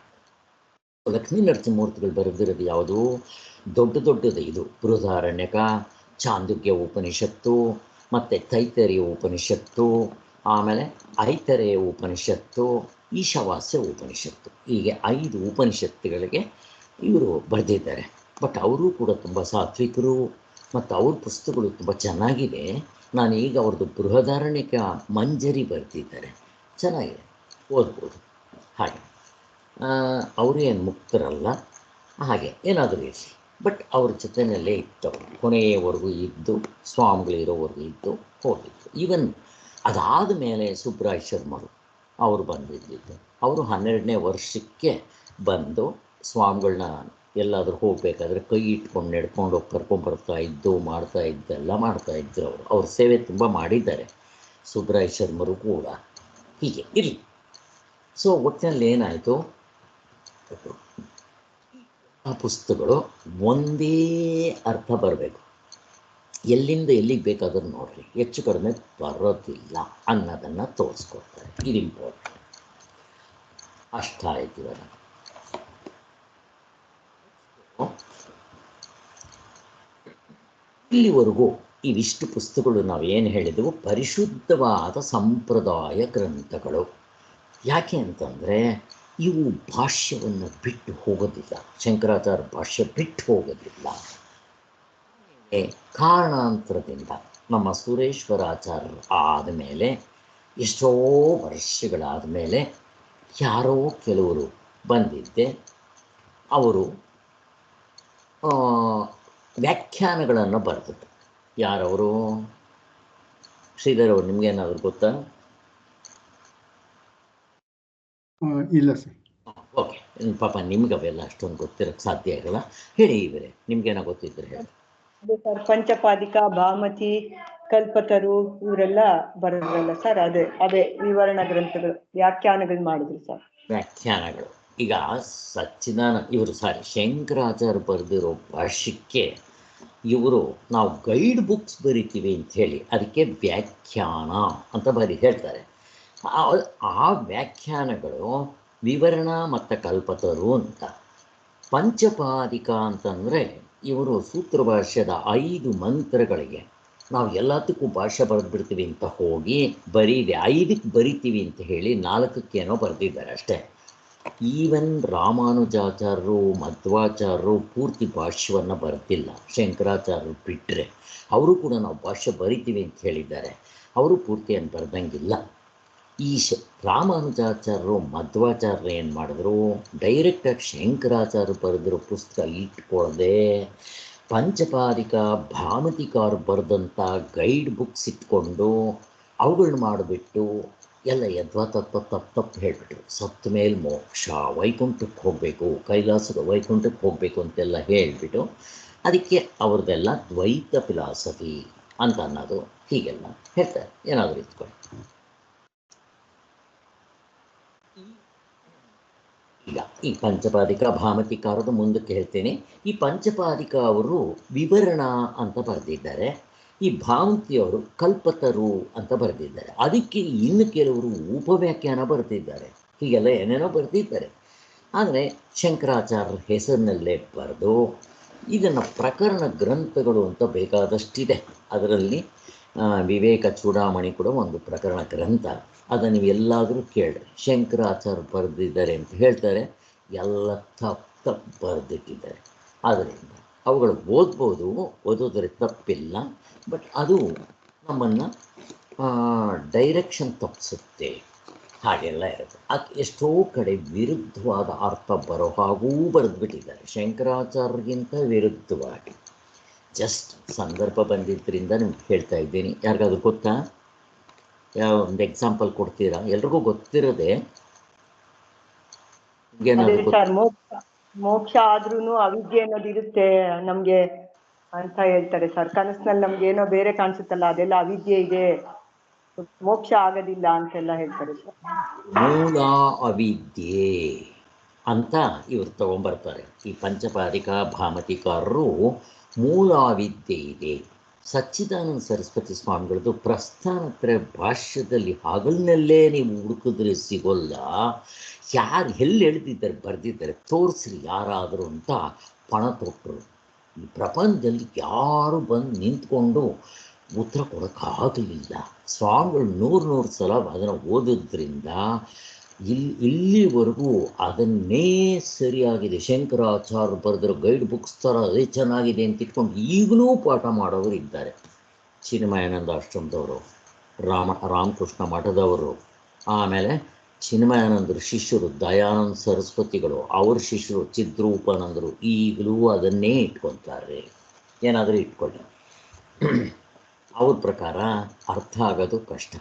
ಲಕ್ಷ್ಮೀ ನರಸಿಂಹಮೂರ್ತಿಗಳು ಬರೆದಿರೋದು ಯಾವುದು ದೊಡ್ಡದು. ಇದು ಬೃಹದಾರಣ್ಯಕ, ಚಾಂದೋಗ್ಯ ಉಪನಿಷತ್ತು, ಮತ್ತು ತೈತರಿಯ ಉಪನಿಷತ್ತು, ಆಮೇಲೆ ಐತರೇಯ ಉಪನಿಷತ್ತು, ಈಶಾವಾಸ್ಯ ಉಪನಿಷತ್ತು. ಹೀಗೆ 5 ಉಪನಿಷತ್ತುಗಳಿಗೆ ಇವರು ಬರೆದಿದ್ದಾರೆ. ಬಟ್ ಅವರು ಕೂಡ ತುಂಬ ಸಾತ್ವಿಕರು ಮತ್ತು ಅವ್ರ ಪುಸ್ತಕಗಳು ತುಂಬ ಚೆನ್ನಾಗಿದೆ. ನಾನು ಈಗ ಅವ್ರದ್ದು ಬೃಹದಾರಣ್ಯಕ ಮಂಜರಿ ಬರೆದಿದ್ದಾರೆ, ಚೆನ್ನಾಗಿದೆ, ಓದ್ಬೋದು. ಹಾಗೆ ಅವರು ಏನು ಮುಕ್ತರಲ್ಲ, ಹಾಗೆ ಏನಾದರೂ ಇರಲಿ, ಬಟ್ ಅವ್ರ ಜೊತೆಯಲ್ಲೇ ಇತ್ತವರು ಕೊನೆಯವರೆಗೂ ಇದ್ದು, ಸ್ವಾಮಿಗಳಿರೋವರೆಗೂ ಇದ್ದು ಹೋಗಿದ್ದು. ಈವನ್ ಅದಾದ ಮೇಲೆ ಸುಬ್ರಾಯ ಶರ್ಮರು ಅವರು ಬಂದಿದ್ದಿದ್ದು. ಅವರು 12ನೇ ವರ್ಷಕ್ಕೆ ಬಂದು ಸ್ವಾಮಿಗಳನ್ನ ಎಲ್ಲಾದರೂ ಹೋಗಬೇಕಾದ್ರೆ ಕೈ ಇಟ್ಕೊಂಡು ನಡ್ಕೊಂಡು ಹೋಗಿ ಕರ್ಕೊಂಡ್ಬರ್ತಾ ಇದ್ದು, ಮಾಡ್ತಾ ಇದ್ದೆಲ್ಲ ಮಾಡ್ತಾಯಿದ್ರು. ಅವ್ರ ಸೇವೆ ತುಂಬ ಮಾಡಿದ್ದಾರೆ ಸುಬ್ರಾಯ ಶರ್ಮರು ಕೂಡ. ಹೀಗೆ ಇರಲಿ. ಸೊ ಒಟ್ಟಿನಲ್ಲಿ ಏನಾಯಿತು, ಆ ಪುಸ್ತಕಗಳು ಒಂದೇ ಅರ್ಥ ಬರಬೇಕು, ಎಲ್ಲಿಂದ ಎಲ್ಲಿಗೆ ಬೇಕಾದ್ರೂ ನೋಡ್ರಿ, ಹೆಚ್ಚು ಕಡಿಮೆ ಬರೋದಿಲ್ಲ ಅನ್ನೋದನ್ನು ತೋರಿಸ್ಕೊಡ್ತಾರೆ. ಇದು ಇಂಪಾರ್ಟೆಂಟ್. ಅಷ್ಟಾಯ್ತು. ಇವಾಗ ಇಲ್ಲಿವರೆಗೂ ಇವಿಷ್ಟು ಪುಸ್ತಕಗಳು ನಾವೇನು ಹೇಳಿದೆವು, ಪರಿಶುದ್ಧವಾದ ಸಂಪ್ರದಾಯ ಗ್ರಂಥಗಳು. ಯಾಕೆ ಅಂತಂದರೆ ಇವು ಭಾಷ್ಯವನ್ನು ಬಿಟ್ಟು ಹೋಗೋದಿಲ್ಲ, ಶಂಕರಾಚಾರ್ಯ ಭಾಷ್ಯ ಬಿಟ್ಟು ಹೋಗೋದಿಲ್ಲ. ಕಾರಣಾಂತರದಿಂದ ನಮ್ಮ ಸುರೇಶ್ವರಾಚಾರ್ಯರು ಆದಮೇಲೆ, ಎಷ್ಟೋ ವರ್ಷಗಳಾದ ಮೇಲೆ ಯಾರೋ ಕೆಲವರು ಬಂದಿದ್ದೆ, ಅವರು ವ್ಯಾಖ್ಯಾನಗಳನ್ನು ಬರೆದಿದ್ದು. ಯಾರವರು? ಶ್ರೀಧರ್ ಅವರು, ನಿಮಗೇನಾದ್ರು ಗೊತ್ತಾ? ಇಲ್ಲ ಸರ್. ಓಕೆ, ಪಾಪ ನಿಮ್ಗೆ ಅವೆಲ್ಲ ಅಷ್ಟೊಂದು ಗೊತ್ತಿರೋಕ್ಕೆ ಸಾಧ್ಯ ಆಗಲ್ಲ. ಹೇಳಿ ಇವರೇ, ನಿಮ್ಗೇನೋ ಗೊತ್ತಿದ್ರೆ ಹೇಳಿ. ಸರ್, ಪಂಚಪಾದಿಕ, ಭಾಮತಿ, ಕಲ್ಪತರು ಇವರೆಲ್ಲ ಬರೋದ್ರಲ್ಲ ಸರ್, ಅದೇ ವಿವರಣ ಗ್ರಂಥಗಳು, ವ್ಯಾಖ್ಯಾನಗಳು ಮಾಡಿದ್ರು ಸರ್. ವ್ಯಾಖ್ಯಾನಗಳು. ಈಗ ಇವರು ಶಂಕರಾಚಾರ್ಯ ಬರೆದಿರೋ ಭಾಷ್ಯಕ್ಕೆ ಇವರು ನಾವು ಗೈಡ್ ಬುಕ್ಸ್ ಬರಿತೀವಿ ಅಂತ ಹೇಳಿ ಅದಕ್ಕೆ ವ್ಯಾಖ್ಯಾನ ಅಂತ ಹೇಳ್ತಾರೆ. ಆ ವ್ಯಾಖ್ಯಾನಗಳು ವಿವರಣ ಮತ್ತು ಕಲ್ಪತರು ಅಂತ. ಪಂಚಪಾದಿಕ ಅಂತಂದರೆ ಇವರು ಸೂತ್ರ ಭಾಷ್ಯದ 5 ಮಂತ್ರಗಳಿಗೆ ನಾವು ಎಲ್ಲದಕ್ಕೂ ಭಾಷೆ ಬರೆದ್ಬಿಡ್ತೀವಿ ಅಂತ ಹೋಗಿ ಬರೀದೆ 5ಕ್ಕೆ ಬರಿತೀವಿ ಅಂತ ಹೇಳಿ 4ಕ್ಕೇನೋ ಬರೆದಿದ್ದಾರೆ ಅಷ್ಟೇ. ಈವನ್ ರಾಮಾನುಜಾಚಾರ್ಯರು, ಮಧ್ವಾಚಾರ್ಯರು ಪೂರ್ತಿ ಭಾಷ್ಯವನ್ನು ಬರೆದಿಲ್ಲ, ಶಂಕರಾಚಾರ್ಯರು ಬಿಟ್ಟರೆ. ಅವರು ಕೂಡ ನಾವು ಭಾಷ್ಯ ಬರಿತೀವಿ ಅಂತ ಹೇಳಿದ್ದಾರೆ, ಅವರು ಪೂರ್ತಿಯನ್ನು ಬರೆದಂಗಿಲ್ಲ. ಈ ರಾಮಾನುಜಾಚಾರ್ಯರು, ಮಧ್ವಾಚಾರ್ಯರು ಏನು ಮಾಡಿದ್ರು, ಡೈರೆಕ್ಟಾಗಿ ಶಂಕರಾಚಾರ್ಯರು ಬರೆದಿರೋ ಪುಸ್ತಕ ಇಟ್ಕೊಳ್ಳದೆ ಪಂಚಪಾದಿಕ, ಭಾಮತಿಕಾರು ಬರೆದಂಥ ಗೈಡ್ ಬುಕ್ಸ್ ಇಟ್ಕೊಂಡು ಅವುಗಳನ್ನ ಮಾಡಿಬಿಟ್ಟು ಎಲ್ಲ ಯದ್ವಾ ತಪ್ಪು ಹೇಳಿಬಿಟ್ರು. ಸತ್ತ ಮೇಲೆ ಮೋಕ್ಷ, ವೈಕುಂಠಕ್ಕೆ ಹೋಗಬೇಕು, ಕೈಲಾಸದ ವೈಕುಂಠಕ್ಕೆ ಹೋಗಬೇಕು ಅಂತೆಲ್ಲ ಹೇಳಿಬಿಟ್ಟು ಅದಕ್ಕೆ ಅವ್ರದ್ದೆಲ್ಲ ದ್ವೈತ ಫಿಲಾಸಫಿ ಅಂತ ಅನ್ನೋದು ಹೀಗೆಲ್ಲ ಹೇಳ್ತಾರೆ. ಏನಾದರೂ ಇಟ್ಕೊಂಡು ಈಗ ಈ ಪಂಚಪಾದಿಕ ಭಾಮತಿಕಾರದು ಮುಂದಕ್ಕೆ ಹೇಳ್ತೇನೆ. ಈ ಪಂಚಪಾದಿಕ ಅವರು ವಿವರಣ ಅಂತ ಬರೆದಿದ್ದಾರೆ, ಈ ಭಾಮತಿಯವರು ಕಲ್ಪತರು ಅಂತ ಬರೆದಿದ್ದಾರೆ. ಅದಕ್ಕೆ ಇನ್ನು ಕೆಲವರು ಉಪವ್ಯಾಖ್ಯಾನ ಬರೆದಿದ್ದಾರೆ. ಹೀಗೆಲ್ಲ ಏನೇನೋ ಬರೆದಿದ್ದಾರೆ. ಆದರೆ ಶಂಕರಾಚಾರ್ಯರ ಹೆಸರಿನಲ್ಲೇ ಬರೆದು ಇದನ್ನು ಪ್ರಕರಣ ಗ್ರಂಥಗಳು ಅಂತ ಬೇಕಾದಷ್ಟಿದೆ. ಅದರಲ್ಲಿ ವಿವೇಕ ಚೂಡಾಮಣಿ ಕೂಡ ಒಂದು ಪ್ರಕರಣ ಗ್ರಂಥ. ಅದನ್ನು ನೀವು ಎಲ್ಲಾದರೂ ಕೇಳ್ರಿ, ಶಂಕರಾಚಾರ್ಯ ಬರೆದಿದ್ದಾರೆ ಅಂತ ಹೇಳ್ತಾರೆ, ಎಲ್ಲ ತಪ್ಪು ಬರೆದಿಟ್ಟಿದ್ದಾರೆ. ಆದ್ದರಿಂದ ಅವುಗಳು ಓದ್ಬೋದು, ಓದೋದ್ರೆ ತಪ್ಪಿಲ್ಲ, ಬಟ್ ಅದು ನಮ್ಮನ್ನು ಡೈರೆಕ್ಷನ್ ತಪ್ಪಿಸುತ್ತೆ, ಹಾಗೆಲ್ಲ ಇರುತ್ತೆ. ಅದು ಎಷ್ಟೋ ಕಡೆ ವಿರುದ್ಧವಾದ ಅರ್ಥ ಬರೋ ಹಾಗೂ ಬರೆದುಬಿಟ್ಟಿದ್ದಾರೆ, ಶಂಕರಾಚಾರ್ಯರಿಗಿಂತ ವಿರುದ್ಧವಾಗಿ. ಜಸ್ಟ್ ಸಂದರ್ಭ ಬಂದಿದ್ದರಿಂದ ನಿಮ್ಗೆ ಹೇಳ್ತಾ ಇದ್ದೀನಿ. ಯಾರಿಗಾದ್ರೂ ಗೊತ್ತಾ? ಯಾವ ಒಂದು ಎಕ್ಸಾಂಪಲ್ ಕೊಡ್ತೀರಾ? ಎಲ್ರಿಗೂ ಗೊತ್ತಿರೋದೆ. ಮೋಕ್ಷ ಆದ್ರೂನು ಅವಿದ್ಯೆ ಅನ್ನೋದು ಇರುತ್ತೆ ನಮ್ಗೆ ಅಂತ ಹೇಳ್ತಾರೆ ಸರ್. ಕನಸಿನಲ್ಲಿ ನಮ್ಗೆ ಏನೋ ಬೇರೆ ಕಾಣಿಸುತ್ತಲ್ಲ, ಅದೆಲ್ಲ ಅವಿದ್ಯೆ ಇದೆ, ಮೋಕ್ಷ ಆಗೋದಿಲ್ಲ ಅಂತೆಲ್ಲ ಹೇಳ್ತಾರೆ ಸರ್. ಮೂಲ ಅವಿದ್ಯೆ ಅಂತ ಇವರು ತಗೊಂಡ್ಬರ್ತಾರೆ. ಈ ಪಂಚಪಾದಿಕ ಭಾಮತಿಕಾರರು ಮೂಲ ಅವಿದ್ಯೆ ಇದೆ. ಸಚ್ಚಿದಾನಂದ ಸರಸ್ವತಿ ಸ್ವಾಮಿಗಳದ್ದು ಪ್ರಸ್ಥಾನತ್ರಯ ಭಾಷ್ಯದಲ್ಲಿ ಹಗಲಿನಲ್ಲೇ ನೀವು ಹುಡುಕಿದ್ರೆ ಸಿಗೋಲ್ಲ. ಯಾರು ಎಲ್ಲಿ ಎಳೆದಿದ್ದಾರೆ ಬರೆದಿದ್ದಾರೆ ತೋರಿಸ್ರಿ ಯಾರಾದರೂ ಅಂತ ಪಣ ತೊಟ್ಟರು. ಈ ಪ್ರಪಂಚದಲ್ಲಿ ಯಾರು ಬಂದು ನಿಂತ್ಕೊಂಡು ಉತ್ತರ ಕೊಡೋಕ್ಕಾಗಲಿಲ್ಲ. ಸ್ವಾಮಿಗಳು 100 ಸಲ ಅದನ್ನು ಓದೋದ್ರಿಂದ ಇಲ್ಲಿವರೆಗೂ ಅದನ್ನೇ ಸರಿಯಾಗಿದೆ, ಶಂಕರಾಚಾರ್ಯ ಬರೆದಿರೋ ಗೈಡ್ ಬುಕ್ಸ್ ಥರ ಅದೇ ಚೆನ್ನಾಗಿದೆ ಅಂತ ಇಟ್ಕೊಂಡು ಈಗಲೂ ಪಾಠ ಮಾಡೋರು ಇದ್ದಾರೆ. ಚಿನ್ಮಯಾನಂದ ಆಶ್ರಮದವರು, ರಾಮಕೃಷ್ಣ ಮಠದವರು, ಆಮೇಲೆ ಚಿನ್ಮಯಾನಂದರು ಶಿಷ್ಯರು ದಯಾನಂದ ಸರಸ್ವತಿಗಳು, ಅವ್ರ ಶಿಷ್ಯರು ಚಿದ್ರೂಪಾನಂದರು ಈಗಲೂ ಅದನ್ನೇ ಇಟ್ಕೊತಾರೆ. ಏನಾದರೂ ಇಟ್ಕೊಳ್ಳಿ, ಅವ್ರ ಪ್ರಕಾರ ಅರ್ಥ ಆಗೋದು ಕಷ್ಟ.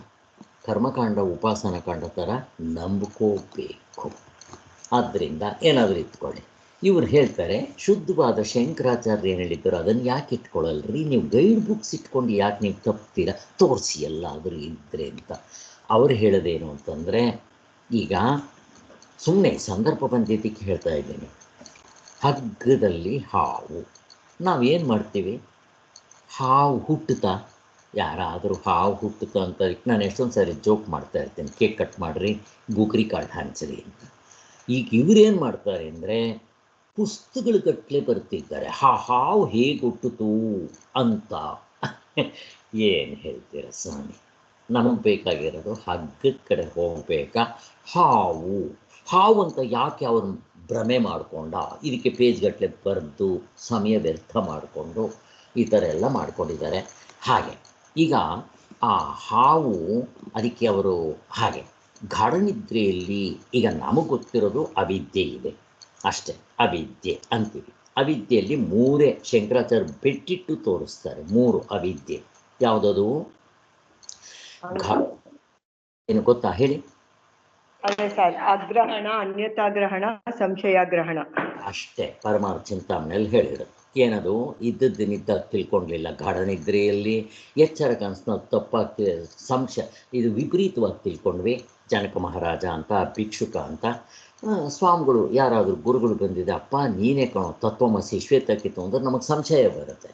ಕರ್ಮಕಾಂಡ ಉಪಾಸನ ಕಾಂಡ ಥರ ನಂಬ್ಕೋಬೇಕು. ಆದ್ದರಿಂದ ಏನಾದರೂ ಇಟ್ಕೊಳ್ಳಿ. ಇವ್ರು ಹೇಳ್ತಾರೆ, ಶುದ್ಧವಾದ ಶಂಕರಾಚಾರ್ಯ ಏನು ಹೇಳಿದ್ರು ಅದನ್ನು ಯಾಕೆ ಇಟ್ಕೊಳ್ಳಲ್ರಿ, ನೀವು ಗೈಡ್ ಬುಕ್ಸ್ ಇಟ್ಕೊಂಡು ಯಾಕೆ ನೀವು ತಪ್ತೀರ, ತೋರಿಸಿ ಎಲ್ಲಾದರೂ ಇದ್ದರೆ ಅಂತ. ಅವ್ರು ಹೇಳೋದೇನು ಅಂತಂದರೆ, ಈಗ ಸುಮ್ಮನೆ ಸಂದರ್ಭ ಬಂದಿದ್ದಕ್ಕೆ ಹೇಳ್ತಾ ಇದ್ದೀನಿ. ಹಗ್ಗದಲ್ಲಿ ಹಾವು, ನಾವೇನು ಮಾಡ್ತೀವಿ, ಹಾವು ಹುಟ್ಟುತ್ತಾ, ಯಾರಾದರೂ ಹಾವು ಹುಟ್ಟುತ್ತಾ ಅಂತ ನಾನು ಎಷ್ಟೊಂದು ಸಾರಿ ಜೋಕ್ ಮಾಡ್ತಾ ಇರ್ತೀನಿ, ಕೇಕ್ ಕಟ್ ಮಾಡಿರಿ, ಗೂಗ್ರಿ ಕಾರ್ಡ್ ಹಂಚ್ರಿ ಅಂತ. ಈಗ ಇವರೇನು ಮಾಡ್ತಾರೆ ಅಂದರೆ, ಪುಸ್ತಕಗಳ ಗಟ್ಟಲೆ ಬರ್ತಿದ್ದಾರೆ, ಹಾವು ಹೇಗೆ ಹುಟ್ಟಿತು ಅಂತ. ಏನು ಹೇಳ್ತೀರ ಸ್ವಾಮಿ, ನಮಗೆ ಬೇಕಾಗಿರೋದು ಹಗ್ಗದ ಕಡೆ ಹೋಗಬೇಕಾ, ಹಾವು ಅಂತ ಯಾಕೆ ಅವ್ರನ್ನ ಭ್ರಮೆ ಮಾಡಿಕೊಂಡ, ಇದಕ್ಕೆ ಪೇಜ್ಗಟ್ಟಲೆ ಬರೆದು ಸಮಯ ವ್ಯರ್ಥ ಮಾಡಿಕೊಂಡು ಈ ಥರ ಎಲ್ಲ ಮಾಡ್ಕೊಂಡಿದ್ದಾರೆ. ಹಾಗೆ ಈಗ ಆ ಹಾವು, ಅದಕ್ಕೆ ಅವರು ಹಾಗೆ ಗಾಢನಿದ್ರೆಯಲ್ಲಿ ಈಗ ನಮಗೆ ಗೊತ್ತಿರೋದು ಅವಿದ್ಯೆ ಇದೆ ಅಷ್ಟೇ, ಅವಿದ್ಯೆ ಅಂತೀವಿ. ಅವಿದ್ಯೆಯಲ್ಲಿ ಮೂರೇ ಶಂಕರಾಚಾರ್ಯ ಬಿಟ್ಟಿಟ್ಟು ತೋರಿಸ್ತಾರೆ, ಮೂರು ಅವಿದ್ಯೆ. ಯಾವುದದು ಏನು ಗೊತ್ತಾ ಹೇಳಿ? ಅದೇ ಸರ್, ಅಗ್ರಹಣ, ಅನ್ಯತಾಗ್ರಹಣ, ಸಂಶಯಾಗ್ರಹಣ ಅಷ್ಟೇ. ಪರಮಾರ್ಥ ಚಿಂತಾಮಣಿಯಲ್ಲಿ ಹೇಳಿರೋದು ಏನದು, ಇದ್ದದ್ದನ್ನಿದ್ದ ತಿಳ್ಕೊಳ್ಲಿಲ್ಲ. ಗಾಢನಿದ್ರೆಯಲ್ಲಿ ಎಚ್ಚರ ಕನಸನ್ನ ತಪ್ಪಾಗಿ ಸಂಶಯ, ಇದು ವಿಪರೀತವಾಗಿ ತಿಳ್ಕೊಂಡ್ವಿ. ಜನಕ ಮಹಾರಾಜ ಅಂತ, ಭಿಕ್ಷುಕ ಅಂತ, ಸ್ವಾಮಿಗಳು ಯಾರಾದರೂ ಗುರುಗಳು ಬಂದಿದೆ, ಅಪ್ಪ ನೀನೇ ಕಾಣೋ ತತ್ವಮಸಿ ಶ್ವೇತಕ್ಕಿತ್ತು ಅಂದ್ರೆ ನಮಗೆ ಸಂಶಯ ಬರುತ್ತೆ.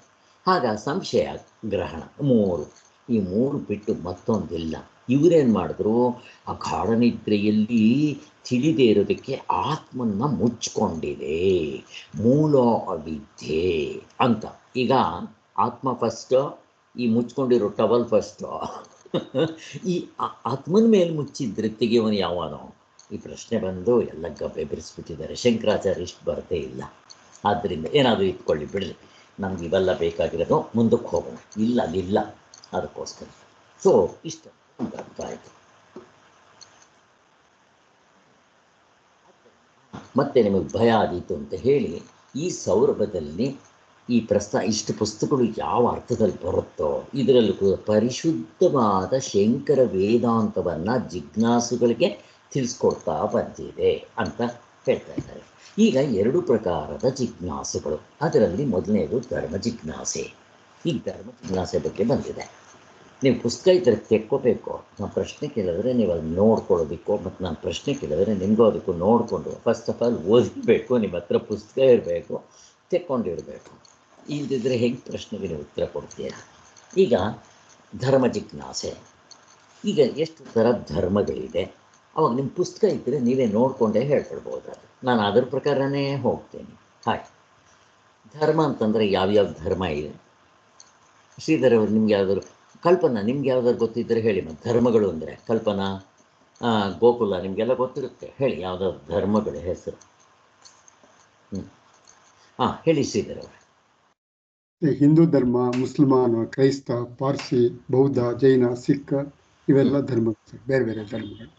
ಆಗ ಸಂಶಯ ಗ್ರಹಣ ಮೂರು, ಈ ಮೂರು ಬಿಟ್ಟು ಮತ್ತೊಂದಿಲ್ಲ. ಇವರೇನು ಮಾಡಿದ್ರು, ಆ ಗಾಢನಿದ್ರೆಯಲ್ಲಿ ತಿಳಿದೇ ಇರೋದಕ್ಕೆ ಆತ್ಮನ್ನ ಮುಚ್ಕೊಂಡಿದೆ, ಮೂಲ ಅವಿದ್ಯೆ ಅಂತ. ಈಗ ಆತ್ಮ ಫಸ್ಟು, ಈ ಮುಚ್ಕೊಂಡಿರೋ ಟವಲ್ ಫಸ್ಟು. ಈ ಆತ್ಮನ ಮೇಲೆ ಮುಚ್ಚಿದ್ರೆ ತೆಗೆಯವನು ಯಾವನೋ? ಈ ಪ್ರಶ್ನೆ ಬಂದು ಎಲ್ಲ ಗಬ್ಬೆ ಬಿರಿಸ್ಬಿಟ್ಟಿದ್ದಾರೆ. ಶಂಕರಾಚಾರ್ಯ ಇಷ್ಟು ಬರದೇ ಇಲ್ಲ. ಆದ್ದರಿಂದ ಏನಾದರೂ ಇಟ್ಕೊಳ್ಳಿ, ಬಿಡಲಿ, ನಮ್ಗೆ ಇವೆಲ್ಲ ಬೇಕಾಗಿರೋದು, ಮುಂದಕ್ಕೆ ಹೋಗೋಣ. ಇಲ್ಲ ಅದಿಲ್ಲ, ಅದಕ್ಕೋಸ್ಕರ. ಸೊ ಇಷ್ಟ ಅರ್ಥ ಆಯಿತು. ಮತ್ತೆ ನಿಮಗೆ ಭಯ ಆದೀತು ಅಂತ ಹೇಳಿ ಈ ಸೌರಭದಲ್ಲಿ ಈ ಇಷ್ಟು ಪುಸ್ತಕಗಳು ಯಾವ ಅರ್ಥದಲ್ಲಿ ಬರುತ್ತೋ ಇದರಲ್ಲೂ ಕೂಡ ಪರಿಶುದ್ಧವಾದ ಶಂಕರ ವೇದಾಂತವನ್ನು ಜಿಜ್ಞಾಸುಗಳಿಗೆ ತಿಳಿಸ್ಕೊಡ್ತಾ ಬಂದಿದೆ ಅಂತ ಹೇಳ್ತಾ ಇದ್ದಾರೆ. ಈಗ ಎರಡು ಪ್ರಕಾರದ ಜಿಜ್ಞಾಸುಗಳು, ಅದರಲ್ಲಿ ಮೊದಲನೇದು ಧರ್ಮ ಜಿಜ್ಞಾಸೆ. ಈ ಧರ್ಮ ಜಿಜ್ಞಾಸೆ ಬಗ್ಗೆ ಬಂದಿದೆ. ನೀವು ಪುಸ್ತಕ ಇದ್ದರೆ ತೆಕ್ಕೋಬೇಕು. ನಾನು ಪ್ರಶ್ನೆ ಕೇಳಿದ್ರೆ ನೀವು ಅದು ನೋಡ್ಕೊಳ್ಳೋದಕ್ಕೋ, ಮತ್ತು ನಾನು ಪ್ರಶ್ನೆ ಕೇಳಿದ್ರೆ ನಿಮಗೂ ಅದಕ್ಕೂ ನೋಡಿಕೊಂಡು ಫಸ್ಟ್ ಆಫ್ ಆಲ್ ಓದಬೇಕು. ನಿಮ್ಮ ಹತ್ರ ಪುಸ್ತಕ ಇರಬೇಕು, ತೆಕ್ಕೊಂಡಿರಬೇಕು. ಇಲ್ಲದಿದ್ದರೆ ಹೆಂಗೆ ಪ್ರಶ್ನೆಗೆ ನೀವು ಉತ್ತರ ಕೊಡ್ತೀರಾ? ಈಗ ಧರ್ಮ ಜಿಜ್ಞಾಸೆ, ಈಗ ಎಷ್ಟು ಥರ ಧರ್ಮಗಳಿದೆ, ಅವಾಗ ನಿಮ್ಮ ಪುಸ್ತಕ ಇದ್ದರೆ ನೀವೇ ನೋಡಿಕೊಂಡೇ ಹೇಳ್ಕೊಳ್ಬೋದು. ಅದು ನಾನು ಅದರ ಪ್ರಕಾರನೇ ಹೋಗ್ತೇನೆ. ಹಾಗೆ ಧರ್ಮ ಅಂತಂದರೆ ಯಾವ್ಯಾವ ಧರ್ಮ ಇದೆ? ಶ್ರೀಧರ್ ಅವರು ನಿಮ್ಗೆ ಯಾವ್ದಾದ್ರು ಕಲ್ಪನಾ, ನಿಮ್ಗೆ ಯಾವ್ದಾದ್ರು ಗೊತ್ತಿದ್ದರೆ ಹೇಳಿ. ಮತ್ತು ಧರ್ಮಗಳು ಅಂದರೆ ಕಲ್ಪನಾ, ಗೋಕುಲ, ನಿಮಗೆಲ್ಲ ಗೊತ್ತಿರುತ್ತೆ, ಹೇಳಿ ಯಾವುದಾದ್ರು ಧರ್ಮಗಳ ಹೆಸರು. ಹೇಳಿ ಶ್ರೀಧರ್ ಅವರು. ಹಿಂದೂ ಧರ್ಮ, ಮುಸಲ್ಮಾನ, ಕ್ರೈಸ್ತ, ಪಾರ್ಸಿ, ಬೌದ್ಧ, ಜೈನ, ಸಿಖ್, ಇವೆಲ್ಲ ಧರ್ಮ, ಬೇರೆ ಬೇರೆ ಧರ್ಮಗಳು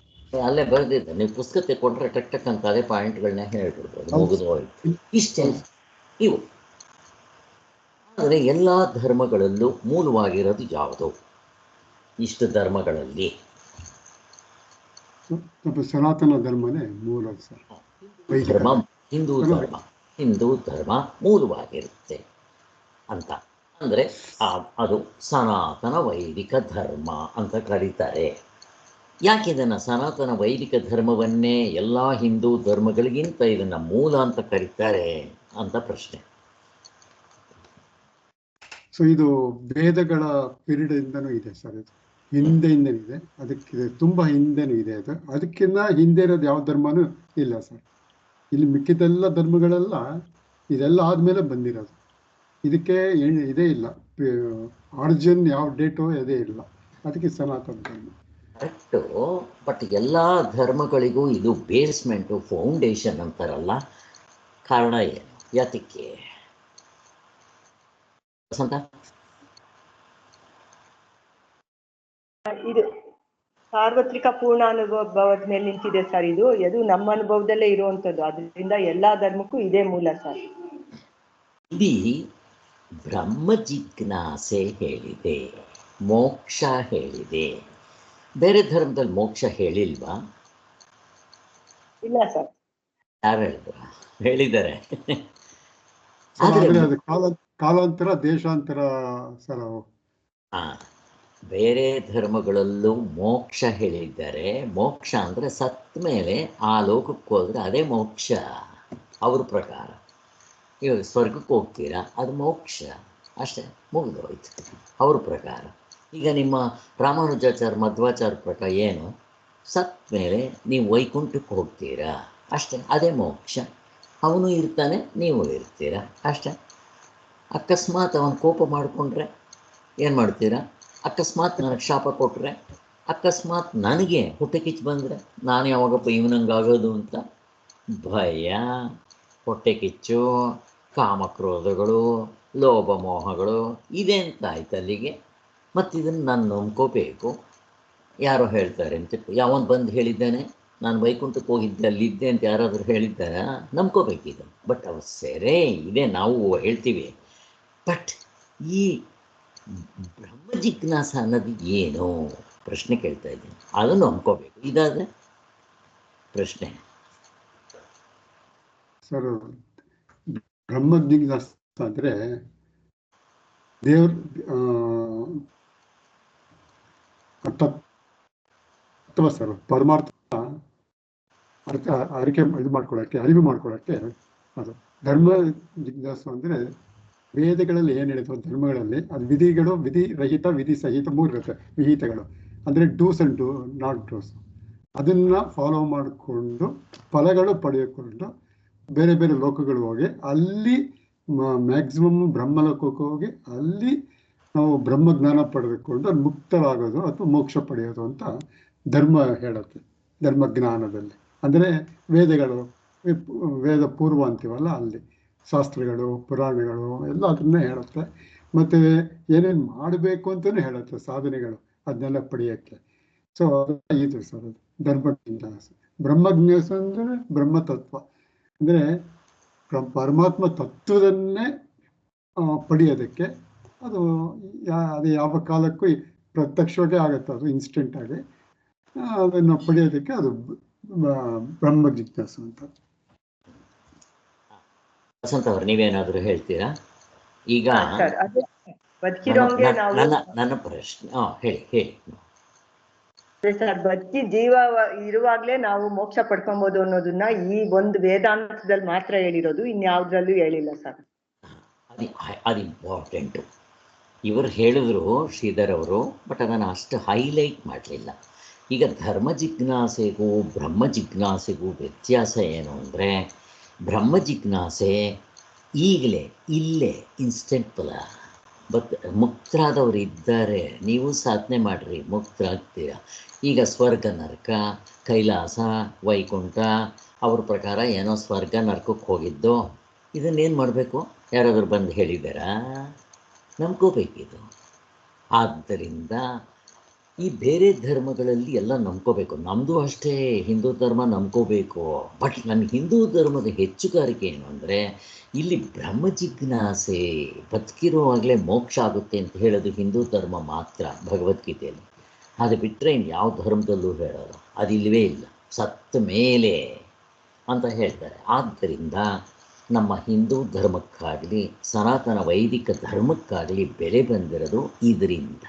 ಅಲ್ಲೇ ಬರೆದಿದ್ದೆ. ನೀವು ಪುಸ್ತಕ ತೆಕ್ಕೊಂಡ್ರೆ ಟಕ್ ಟಕ್ ಅಂತ ಅದೇ ಪಾಯಿಂಟ್ಗಳನ್ನ ಹೇಳ್ಬಿಡ್ಬೋದು, ಮುಗಿದು ಹೋಯ್ತು. ಇಷ್ಟೇ ಇವು. ಆದರೆ ಎಲ್ಲ ಧರ್ಮಗಳಲ್ಲೂ ಮೂಲವಾಗಿರೋದು ಯಾವುದು? ಇಷ್ಟು ಧರ್ಮಗಳಲ್ಲಿ ಸನಾತನ ಧರ್ಮನೇ ಮೂಲ ಸರ್. ಧರ್ಮ, ಹಿಂದೂ ಧರ್ಮ ಮೂಲವಾಗಿರುತ್ತೆ ಅಂತ ಅಂದರೆ ಅದು ಸನಾತನ ವೈದಿಕ ಧರ್ಮ ಅಂತ ಕರೀತಾರೆ. ಯಾಕೆ ಇದನ್ನು ಸನಾತನ ವೈದಿಕ ಧರ್ಮವನ್ನೇ ಎಲ್ಲ ಹಿಂದೂ ಧರ್ಮಗಳಿಗಿಂತ ಇದನ್ನು ಮೂಲ ಅಂತ ಕರೀತಾರೆ ಅಂತ ಪ್ರಶ್ನೆ. ಸೊ ಇದು ವೇದಗಳ ಪೀರಿಯಡಿಂದನೂ ಇದೆ ಸರ್. ಇದು ಹಿಂದೆಯಿಂದನೂ ಇದೆ, ಅದಕ್ಕೆ ತುಂಬ ಹಿಂದೆನೂ ಇದೆ. ಅದಕ್ಕಿಂತ ಹಿಂದೆ ಇರೋದು ಯಾವ ಧರ್ಮನೂ ಇಲ್ಲ ಸರ್. ಇಲ್ಲಿ ಮಿಕ್ಕಿದೆಲ್ಲ ಧರ್ಮಗಳೆಲ್ಲ ಇದೆಲ್ಲ ಆದಮೇಲೆ ಬಂದಿರೋದು. ಇದಕ್ಕೆ ಇದೇ ಇಲ್ಲ, ಆರ್ಜಿನ್ ಯಾವ ಡೇಟು ಅದೇ ಇಲ್ಲ. ಅದಕ್ಕೆ ಸನಾತನ ಧರ್ಮ ಕರೆಕ್ಟು. ಬಟ್ ಎಲ್ಲ ಧರ್ಮಗಳಿಗೂ ಇದು ಬೇಸ್ಮೆಂಟು, ಫೌಂಡೇಶನ್ ಅಂತಾರಲ್ಲ, ಕಾರಣ ಏನು? ಯಾತಕ್ಕೆ ಇದು ಸಾರ್ವತ್ರಿಕ ಪೂರ್ಣ ಅನುಭವದ ಮೇಲೆ ನಿಂತಿದೆ ಸರ್. ಇದು ನಮ್ಮ ಅನುಭವದಲ್ಲೇ ಇರುವಂತದ್ದು. ಅದರಿಂದ ಎಲ್ಲಾ ಧರ್ಮಕ್ಕೂ ಇದೇ ಮೂಲ ಸರ್. ಇಲ್ಲಿ ಬ್ರಹ್ಮ ಜಿಜ್ಞಾಸೆ ಹೇಳಿದೆ, ಮೋಕ್ಷ ಹೇಳಿದೆ. ಬೇರೆ ಧರ್ಮದಲ್ಲಿ ಮೋಕ್ಷ ಹೇಳಿಲ್ವಾ? ಇಲ್ಲ ಸರ್. ಯಾರು ಹೇಳಿದ್ರ? ಹೇಳಿದ್ದಾರೆ. ಆದ್ರೆ ಅದು ಕಾಲಾಂತರ ದೇಶಾಂತರ ಸರ್. ಬೇರೆ ಧರ್ಮಗಳಲ್ಲೂ ಮೋಕ್ಷ ಹೇಳಿದ್ದಾರೆ. ಮೋಕ್ಷ ಅಂದರೆ ಸತ್ತ ಮೇಲೆ ಆ ಲೋಕಕ್ಕೆ ಹೋದ್ರೆ ಅದೇ ಮೋಕ್ಷ ಅವ್ರ ಪ್ರಕಾರ. ಇವಾಗ ಸ್ವರ್ಗಕ್ಕೆ ಹೋಗ್ತೀರಾ, ಅದು ಮೋಕ್ಷ ಅಷ್ಟೇ, ಮುಗಿದೋಯ್ತು ಅವ್ರ ಪ್ರಕಾರ. ಈಗ ನಿಮ್ಮ ರಾಮಾನುಜಾಚಾರ್ಯ ಮಧ್ವಾಚಾರ್ಯ ಪ್ರಕಾರ ಏನು? ಸತ್ತ ಮೇಲೆ ನೀವು ವೈಕುಂಠಕ್ಕೆ ಹೋಗ್ತೀರಾ ಅಷ್ಟೇ, ಅದೇ ಮೋಕ್ಷ. ಅವನು ಇರ್ತಾನೆ, ನೀವು ಇರ್ತೀರ ಅಷ್ಟೇ. ಅಕಸ್ಮಾತ್ ಅವನು ಕೋಪ ಮಾಡಿಕೊಂಡ್ರೆ ಏನು ಮಾಡ್ತೀರಾ? ಅಕಸ್ಮಾತ್ ನನಗೆ ಶಾಪ ಕೊಟ್ಟರೆ, ಅಕಸ್ಮಾತ್ ನನಗೆ ಹೊಟ್ಟೆ ಕಿಚ್ಚು ಬಂದರೆ ನಾನು ಯಾವಾಗಪ್ಪ ಇವನಂಗಾಗೋದು ಅಂತ ಭಯ, ಹೊಟ್ಟೆ ಕಿಚ್ಚು, ಕಾಮಕ್ರೋಧಗಳು, ಲೋಭ ಮೋಹಗಳು ಇದೆ ಅಂತ ಆಯ್ತು ಅಲ್ಲಿಗೆ. ಮತ್ತು ಇದನ್ನು ನಾನು ನಂಬ್ಕೋಬೇಕು. ಯಾರೋ ಹೇಳ್ತಾರೆ ಅಂತ, ಯಾವನು ಬಂದು ಹೇಳಿದ್ದಾನೆ ನಾನು ವೈಕುಂಠಕ್ಕೆ ಹೋಗಿದ್ದೆ ಅಲ್ಲಿದ್ದೆ ಅಂತ ಯಾರಾದರೂ ಹೇಳಿದ್ದಾರ? ನಂಬ್ಕೋಬೇಕೀಗ. ಬಟ್ ಅವು ಸೆರೆ ಇದೆ, ನಾವು ಹೇಳ್ತೀವಿ. ಬಟ್ ಈ ಬ್ರಹ್ಮ ಜಿಜ್ಞಾಸ ಅನ್ನೋದು ಏನು ಪ್ರಶ್ನೆ ಕೇಳ್ತಾ ಇದ್ದೀನಿ, ಅದನ್ನು ನಂಬ್ಕೋಬೇಕು. ಇದಾದರೆ ಪ್ರಶ್ನೆ ಸರ್. ಬ್ರಹ್ಮ ಜಿಜ್ಞಾಸ ಅಂದರೆ ದೇವ್ರ ತತ್ವ ಸರ್, ಪರಮಾರ್ಥ ಅರ್ಥ ಇದು ಮಾಡ್ಕೊಳ್ಳೋಕ್ಕೆ, ಅರಿವು ಮಾಡ್ಕೊಳ್ಳೋಕ್ಕೆ ಅದು ಧರ್ಮ ಜಿಜ್ಞಾಸ ಅಂದರೆ. ವೇದಗಳಲ್ಲಿ ಏನು ಹೇಳಿದ್ರು ಧರ್ಮಗಳಲ್ಲಿ, ಅದು ವಿಧಿಗಳು, ವಿಧಿ ರಹಿತ, ವಿಧಿ ಸಹಿತ 3 ಇರುತ್ತೆ. ವಿಹಿತಗಳು ಅಂದರೆ ಡೂಸ್ ಆ್ಯಂಡ್ ನಾಟ್ ಡೂಸ್. ಅದನ್ನು ಫಾಲೋ ಮಾಡಿಕೊಂಡು ಫಲಗಳು ಪಡೆದುಕೊಂಡು ಬೇರೆ ಬೇರೆ ಲೋಕಗಳು ಹೋಗಿ ಅಲ್ಲಿ ಮ್ಯಾಕ್ಸಿಮಮ್ ಬ್ರಹ್ಮಲೋಕಕ್ಕೆ ಹೋಗಿ ಅಲ್ಲಿ ನಾವು ಬ್ರಹ್ಮಜ್ಞಾನ ಪಡೆದುಕೊಂಡು ಮುಕ್ತರಾಗೋದು ಅಥವಾ ಮೋಕ್ಷ ಪಡೆಯೋದು ಅಂತ ಧರ್ಮ ಹೇಳುತ್ತೆ. ಧರ್ಮಜ್ಞಾನದಲ್ಲಿ ಅಂದರೆ ವೇದಗಳು, ವೇದ ಪೂರ್ವ ಅಂತೀವಲ್ಲ, ಅಲ್ಲಿ ಶಾಸ್ತ್ರಗಳು, ಪುರಾಣಗಳು ಎಲ್ಲ ಅದನ್ನೇ ಹೇಳುತ್ತೆ. ಮತ್ತು ಏನೇನು ಮಾಡಬೇಕು ಅಂತಲೂ ಹೇಳುತ್ತೆ, ಸಾಧನೆಗಳು ಅದನ್ನೆಲ್ಲ ಪಡೆಯೋಕ್ಕೆ. ಸೊ ಇದು ಸರ್ ಅದು ಧರ್ಮಜ್ಞಾಸ. ಬ್ರಹ್ಮಜ್ಞಾಸ ಅಂದರೆ ಬ್ರಹ್ಮತತ್ವ ಅಂದರೆ ಪರಮಾತ್ಮ ತತ್ವದನ್ನೇ ಪಡೆಯೋದಕ್ಕೆ. ಅದು ಯಾವ ಕಾಲಕ್ಕೂ ಪ್ರತ್ಯಕ್ಷವಾಗೇ ಆಗುತ್ತೆ, ಅದು ಇನ್ಸ್ಟೆಂಟ್ ಆಗಿ ಅದನ್ನು ಪಡೆಯೋದಕ್ಕೆ ಅದು ಬ್ರಹ್ಮ ಜಿಜ್ಞಾಸ ಅಂತ. ವಸಂತ ಅವರು ನೀವೇನಾದರೂ ಹೇಳ್ತೀರಾ? ಈಗ ನನ್ನ ಪ್ರಶ್ನೆ ಹೇಳಿ ಸರ್, ಬದುಕಿ ಜೀವ ಇರುವಾಗ್ಲೇ ನಾವು ಮೋಕ್ಷ ಪಡ್ಕೊಬಹುದು ಅನ್ನೋದನ್ನ ಈ ಒಂದು ವೇದಾಂತದಲ್ಲಿ ಮಾತ್ರ ಹೇಳಿರೋದು, ಇನ್ಯಾವುದ್ರಲ್ಲೂ ಹೇಳಿಲ್ಲ ಸರ್. ಅದು ಇಂಪಾರ್ಟೆಂಟು. ಇವರು ಹೇಳಿದ್ರು ಶ್ರೀಧರ್ ಅವರು, ಬಟ್ ಅದನ್ನು ಅಷ್ಟು ಹೈಲೈಟ್ ಮಾಡಲಿಲ್ಲ. ಈಗ ಧರ್ಮ ಜಿಜ್ಞಾಸೆಗೂ ಬ್ರಹ್ಮ ಜಿಜ್ಞಾಸೆಗೂ ವ್ಯತ್ಯಾಸ ಏನು ಅಂದರೆ, ಬ್ರಹ್ಮ ಜಿಜ್ಞಾಸೆ ಈಗಲೇ ಇಲ್ಲೇ ಇನ್ಸ್ಟೆಂಟ್ ಫಲ. ಮುಕ್ತರಾದವರು ಇದ್ದಾರೆ, ನೀವು ಸಾಧನೆ ಮಾಡಿರಿ, ಮುಕ್ತರಾಗ್ತೀರ. ಈಗ ಸ್ವರ್ಗ ನರಕ, ಕೈಲಾಸ, ವೈಕುಂಠ ಅವ್ರ ಪ್ರಕಾರ ಏನೋ ಸ್ವರ್ಗ ನರಕಕ್ಕೆ ಹೋಗಿದ್ದು, ಇದನ್ನೇನು ಮಾಡಬೇಕು? ಯಾರಾದರೂ ಬಂದು ಹೇಳಿದ್ದಾರಾ? ನಂಬ್ಕೋಬೇಕಿದು. ಆದ್ದರಿಂದ ಈ ಬೇರೆ ಧರ್ಮಗಳಲ್ಲಿ ಎಲ್ಲ ನಂಬ್ಕೋಬೇಕು, ನಮ್ಮದು ಅಷ್ಟೇ ಹಿಂದೂ ಧರ್ಮ ನಂಬ್ಕೋಬೇಕು. ಬಟ್ ನನ್ನ ಹಿಂದೂ ಧರ್ಮದ ಹೆಚ್ಚುಗಾರಿಕೆ ಏನು ಅಂದರೆ, ಇಲ್ಲಿ ಬ್ರಹ್ಮ ಜಿಜ್ಞಾಸೆ ಬದುಕಿರುವಾಗಲೇ ಮೋಕ್ಷ ಆಗುತ್ತೆ ಅಂತ ಹೇಳೋದು ಹಿಂದೂ ಧರ್ಮ ಮಾತ್ರ ಭಗವದ್ಗೀತೆಯಲ್ಲಿ. ಅದು ಬಿಟ್ಟರೆ ಇನ್ನು ಯಾವ ಧರ್ಮದಲ್ಲೂ ಹೇಳೋದು ಅದಿಲ್ಲವೇ ಇಲ್ಲ, ಸತ್ತ ಮೇಲೆ ಅಂತ ಹೇಳ್ತಾರೆ. ಆದ್ದರಿಂದ ನಮ್ಮ ಹಿಂದೂ ಧರ್ಮಕ್ಕಾಗಲಿ ಸನಾತನ ವೈದಿಕ ಧರ್ಮಕ್ಕಾಗಲಿ ಬೆಲೆ ಬಂದಿರೋದು ಇದರಿಂದ.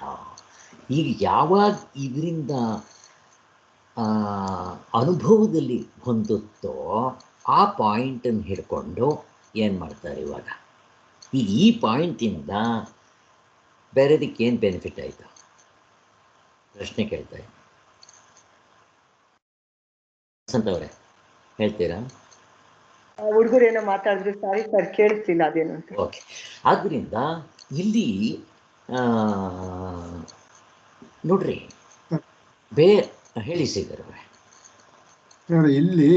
ಈಗ ಯಾವಾಗ ಇದರಿಂದ ಅನುಭವದಲ್ಲಿ ಹೊಂದುತ್ತೋ ಆ ಪಾಯಿಂಟನ್ನು ಹಿಡ್ಕೊಂಡು ಏನು ಮಾಡ್ತಾರೆ ಇವಾಗ. ಈಗ ಈ ಪಾಯಿಂಟಿಂದ ಬೇರೆದಕ್ಕೆ ಏನು ಬೆನಿಫಿಟ್ ಆಯಿತು ಪ್ರಶ್ನೆ ಕೇಳ್ತಾರೆ. ವಸಂತ ಅವರೇ ಹೇಳ್ತೀರಾ? ಹುಡುಗರು ಏನೋ ಮಾತಾಡಿದ್ರು, ಸಾರಿ ಸರ್ ಕೇಳಿಸ್ತಿಲ್ಲ ಅದೇನು ಅಂತ. ಓಕೆ. ಆದ್ದರಿಂದ ಇಲ್ಲಿ ನೋಡ್ರಿ, ಹೇಳಿ ಸಿಗರವ್ರೆ. ಇಲ್ಲಿ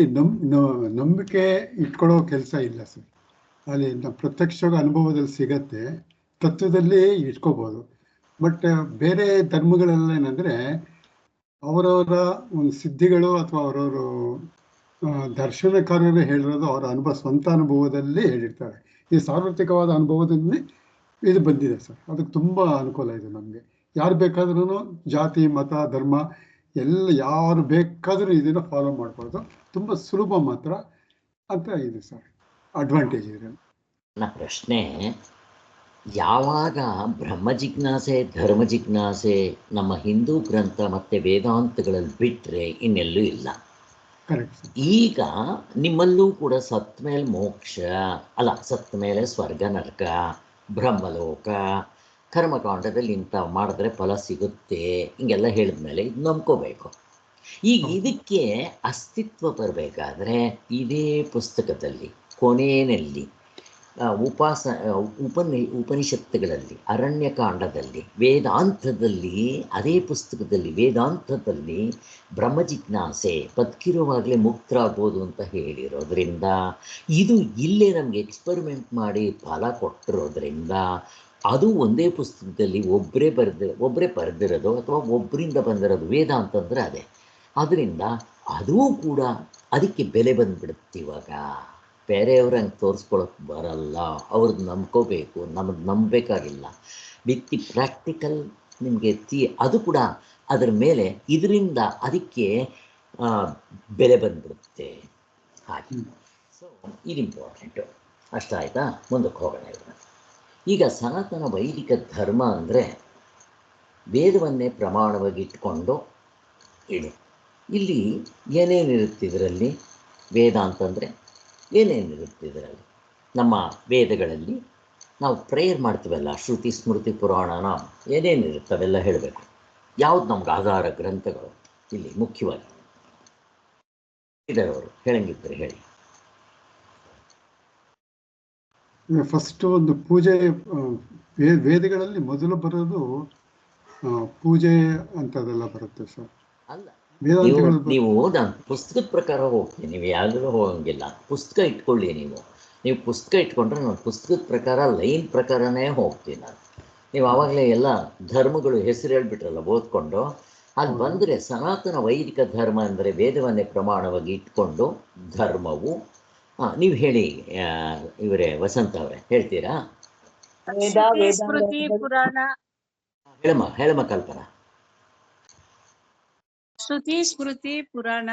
ನಂಬಿಕೆ ಇಟ್ಕೊಳ್ಳೋ ಕೆಲಸ ಇಲ್ಲ ಸರ್. ಅಲ್ಲಿ ಪ್ರತ್ಯಕ್ಷ ಅನುಭವದಲ್ಲಿ ಸಿಗತ್ತೆ, ತತ್ವದಲ್ಲಿ ಇಟ್ಕೋಬೋದು. ಬಟ್ ಬೇರೆ ಧರ್ಮಗಳೆಲ್ಲ ಏನಂದರೆ ಅವರವರ ಒಂದು ಸಿದ್ಧಿಗಳು ಅಥವಾ ಅವರವರು ದರ್ಶನಕಾರರೇ ಹೇಳಿರೋದು ಅವರ ಅನುಭವ, ಸ್ವಂತ ಅನುಭವದಲ್ಲಿ ಹೇಳಿರ್ತಾರೆ. ಈ ಸಾರ್ವತ್ರಿಕವಾದ ಅನುಭವದಲ್ಲಿ ಇದು ಬಂದಿದೆ ಸರ್. ಅದಕ್ಕೆ ತುಂಬ ಅನುಕೂಲ ಇದೆ ನಮಗೆ. ಯಾರು ಬೇಕಾದ್ರೂ ಜಾತಿ, ಮತ, ಧರ್ಮ ಎಲ್ಲ ಯಾರು ಬೇಕಾದರೂ ಇದನ್ನು ಫಾಲೋ ಮಾಡ್ಬೋದು. ತುಂಬ ಸುಲಭ ಮಾತ್ರ ಅಂತ ಇದೆ ಸರ್, ಅಡ್ವಾಂಟೇಜ್ ಇದೆ. ನನ್ನ ಪ್ರಶ್ನೆ, ಯಾವಾಗ ಬ್ರಹ್ಮ ಜಿಜ್ಞಾಸೆ, ಧರ್ಮ ಜಿಜ್ಞಾಸೆ ನಮ್ಮ ಹಿಂದೂ ಗ್ರಂಥ ಮತ್ತು ವೇದಾಂತಗಳಲ್ಲಿ ಬಿಟ್ಟರೆ ಇನ್ನೆಲ್ಲೂ ಇಲ್ಲ. Correct sir. ಈಗ ನಿಮ್ಮಲ್ಲೂ ಕೂಡ ಸತ್ತ ಮೇಲೆ ಮೋಕ್ಷ ಅಲ್ಲ, ಸತ್ತ ಮೇಲೆ ಸ್ವರ್ಗ, ನರಕ, ಬ್ರಹ್ಮಲೋಕ, ಕರ್ಮಕಾಂಡದಲ್ಲಿ ಇಂಥ ಮಾಡಿದ್ರೆ ಫಲ ಸಿಗುತ್ತೆ ಹಿಂಗೆಲ್ಲ ಹೇಳಿದ್ಮೇಲೆ ಇದು ನಂಬ್ಕೋಬೇಕು. ಈಗ ಇದಕ್ಕೆ ಅಸ್ತಿತ್ವ ಬರಬೇಕಾದ್ರೆ ಇದೇ ಪುಸ್ತಕದಲ್ಲಿ ಕೊನೆಯಲ್ಲಿ ಉಪನಿಷತ್ತುಗಳಲ್ಲಿ, ಅರಣ್ಯಕಾಂಡದಲ್ಲಿ, ವೇದಾಂತದಲ್ಲಿ, ಅದೇ ಪುಸ್ತಕದಲ್ಲಿ ವೇದಾಂತದಲ್ಲಿ ಬ್ರಹ್ಮ ಜಿಜ್ಞಾಸೆ ಬದುಕಿರುವಾಗಲೇ ಮುಕ್ತರಾಗ್ಬೋದು ಅಂತ ಹೇಳಿರೋದ್ರಿಂದ, ಇದು ಇಲ್ಲೇ ನಮಗೆ ಎಕ್ಸ್ಪರಿಮೆಂಟ್ ಮಾಡಿ ಫಲ ಕೊಟ್ಟಿರೋದ್ರಿಂದ, ಅದು ಒಂದೇ ಪುಸ್ತಕದಲ್ಲಿ ಒಬ್ಬರೇ ಬರೆದಿರೋದು ಅಥವಾ ಒಬ್ಬರಿಂದ ಬಂದಿರೋದು ವೇದಾಂತ ಅಂದರೆ ಅದೇ. ಅದರಿಂದ ಅದೂ ಕೂಡ ಅದಕ್ಕೆ ಬೆಲೆ ಬಂದುಬಿಡುತ್ತೆ. ಇವಾಗ ಬೇರೆಯವ್ರ ಹಂಗೆ ತೋರಿಸ್ಕೊಳಕ್ಕೆ ಬರಲ್ಲ, ಅವ್ರದ್ದು ನಂಬ್ಕೋಬೇಕು, ನಮಗೆ ನಂಬಬೇಕಾಗಿಲ್ಲ. ವಿತ್ ಪ್ರಾಕ್ಟಿಕಲ್ ನಿಮಗೆ ಅದು ಕೂಡ ಅದರ ಮೇಲೆ ಇದರಿಂದ ಅದಕ್ಕೆ ಬೆಲೆ ಬಂದುಬಿಡುತ್ತೆ. ಹಾಗೆ ಸೊ ಇದು ಇಂಪಾರ್ಟೆಂಟು. ಅಷ್ಟಾಯ್ತಾ? ಮುಂದಕ್ಕೆ ಹೋಗೋಣ. ಈಗ ಸನಾತನ ವೈದಿಕ ಧರ್ಮ ಅಂದರೆ ವೇದವನ್ನೇ ಪ್ರಮಾಣವಾಗಿ ಇಟ್ಕೊಂಡು ಇದು. ಇಲ್ಲಿ ಏನೇನಿರುತ್ತೆ ಇದರಲ್ಲಿ? ವೇದಾಂತ ಅಂದರೆ ಏನೇನಿರುತ್ತೆ ಇದರಲ್ಲಿ? ನಮ್ಮ ವೇದಗಳಲ್ಲಿ ನಾವು ಪ್ರೇಯರ್ ಮಾಡ್ತೀವಲ್ಲ, ಶ್ರುತಿ ಸ್ಮೃತಿ ಪುರಾಣನ ಏನೇನಿರುತ್ತೆ ಅವೆಲ್ಲ ಹೇಳಬೇಕು. ಯಾವ್ದು ನಮ್ಗೆ ಆಧಾರ ಗ್ರಂಥಗಳು ಇಲ್ಲಿ ಮುಖ್ಯವಾಗಿ ಇದರವರು ಹೇಳಂಗಿದ್ದಾರೆ ಹೇಳಿ. ಫಸ್ಟ್ ಒಂದು ಪೂಜೆ, ವೇದಗಳಲ್ಲಿ ಮೊದಲು ಬರೋದು ಪೂಜೆ ಅಂತದೆಲ್ಲ ಬರುತ್ತೆ ಸರ್. ಅಲ್ಲ, ವೇದಾಂತಗಳು ನೀವು ನಾನು ಪುಸ್ತಕದ ಪ್ರಕಾರ ಹೋಗ್ತೀನಿ, ನೀವು ಯಾವ್ದಾದ್ರು ಹೋಗಂಗಿಲ್ಲ. ಪುಸ್ತಕ ಇಟ್ಕೊಳ್ಳಿ. ನೀವು ಪುಸ್ತಕ ಇಟ್ಕೊಂಡ್ರೆ ನಾನು ಪುಸ್ತಕದ ಪ್ರಕಾರ ಲೈನ್ ಪ್ರಕಾರನೇ ಹೋಗ್ತೀನಿ ನಾನು. ನೀವು ಆವಾಗಲೇ ಎಲ್ಲ ಧರ್ಮಗಳು ಹೆಸರು ಹೇಳ್ಬಿಟ್ರಲ್ಲ ಓದ್ಕೊಂಡು, ಅಲ್ಲಿ ಬಂದರೆ ಸನಾತನ ವೈದಿಕ ಧರ್ಮ ಅಂದರೆ ವೇದವನ್ನೇ ಪ್ರಮಾಣವಾಗಿ ಇಟ್ಕೊಂಡು ಧರ್ಮವು. ನೀವು ಹೇಳಿ ಇವರೇ, ವಸಂತ ಅವರೇ ಹೇಳ್ತೀರಾ? ಸ್ಮೃತಿ ಪುರಾಣ, ಹೇಳಮ್ಮ ಕಲ್ಪನಾ. ಶ್ರುತಿ ಸ್ಮೃತಿ ಪುರಾಣ,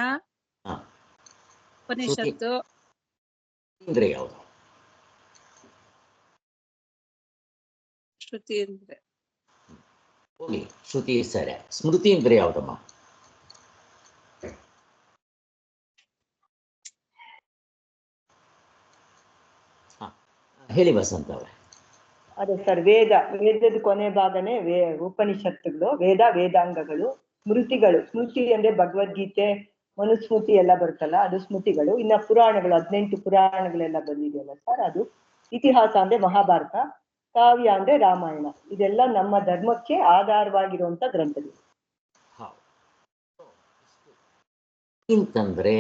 ಉಪನಿಷತ್ತು ಅಂದ್ರೆ ಯಾವುದು? ಶ್ರುತಿ ಅಂದ್ರೆ ಹೋಗಿ ಶ್ರುತಿ ಸರಿ. ಸ್ಮೃತಿ ಅಂದ್ರೆ ಯಾವ್ದಮ್ಮ? ಹೇಳಿ ವಸಂತ ಅವರೇ. ಅದೇ ಸರ್, ವೇದದ ಕೊನೆ ಭಾಗನೇ ಉಪನಿಷತ್ತುಗಳು, ವೇದಾಂಗಗಳು, ಸ್ಮೃತಿಗಳು. ಸ್ಮೃತಿ ಅಂದ್ರೆ ಭಗವದ್ಗೀತೆ, ಮನುಸ್ಮೃತಿ ಎಲ್ಲ ಬರುತ್ತಲ್ಲ, ಅದು ಸ್ಮೃತಿಗಳು. ಇನ್ನ ಪುರಾಣಗಳು, 18 ಪುರಾಣಗಳೆಲ್ಲ ಬಂದಿದೆಯಲ್ಲ ಸರ್, ಅದು. ಇತಿಹಾಸ ಅಂದ್ರೆ ಮಹಾಭಾರತ, ಕಾವ್ಯ ಅಂದ್ರೆ ರಾಮಾಯಣ. ಇದೆಲ್ಲ ನಮ್ಮ ಧರ್ಮಕ್ಕೆ ಆಧಾರವಾಗಿರುವಂತ ಗ್ರಂಥಗಳು. ಇಂತಂದ್ರೆ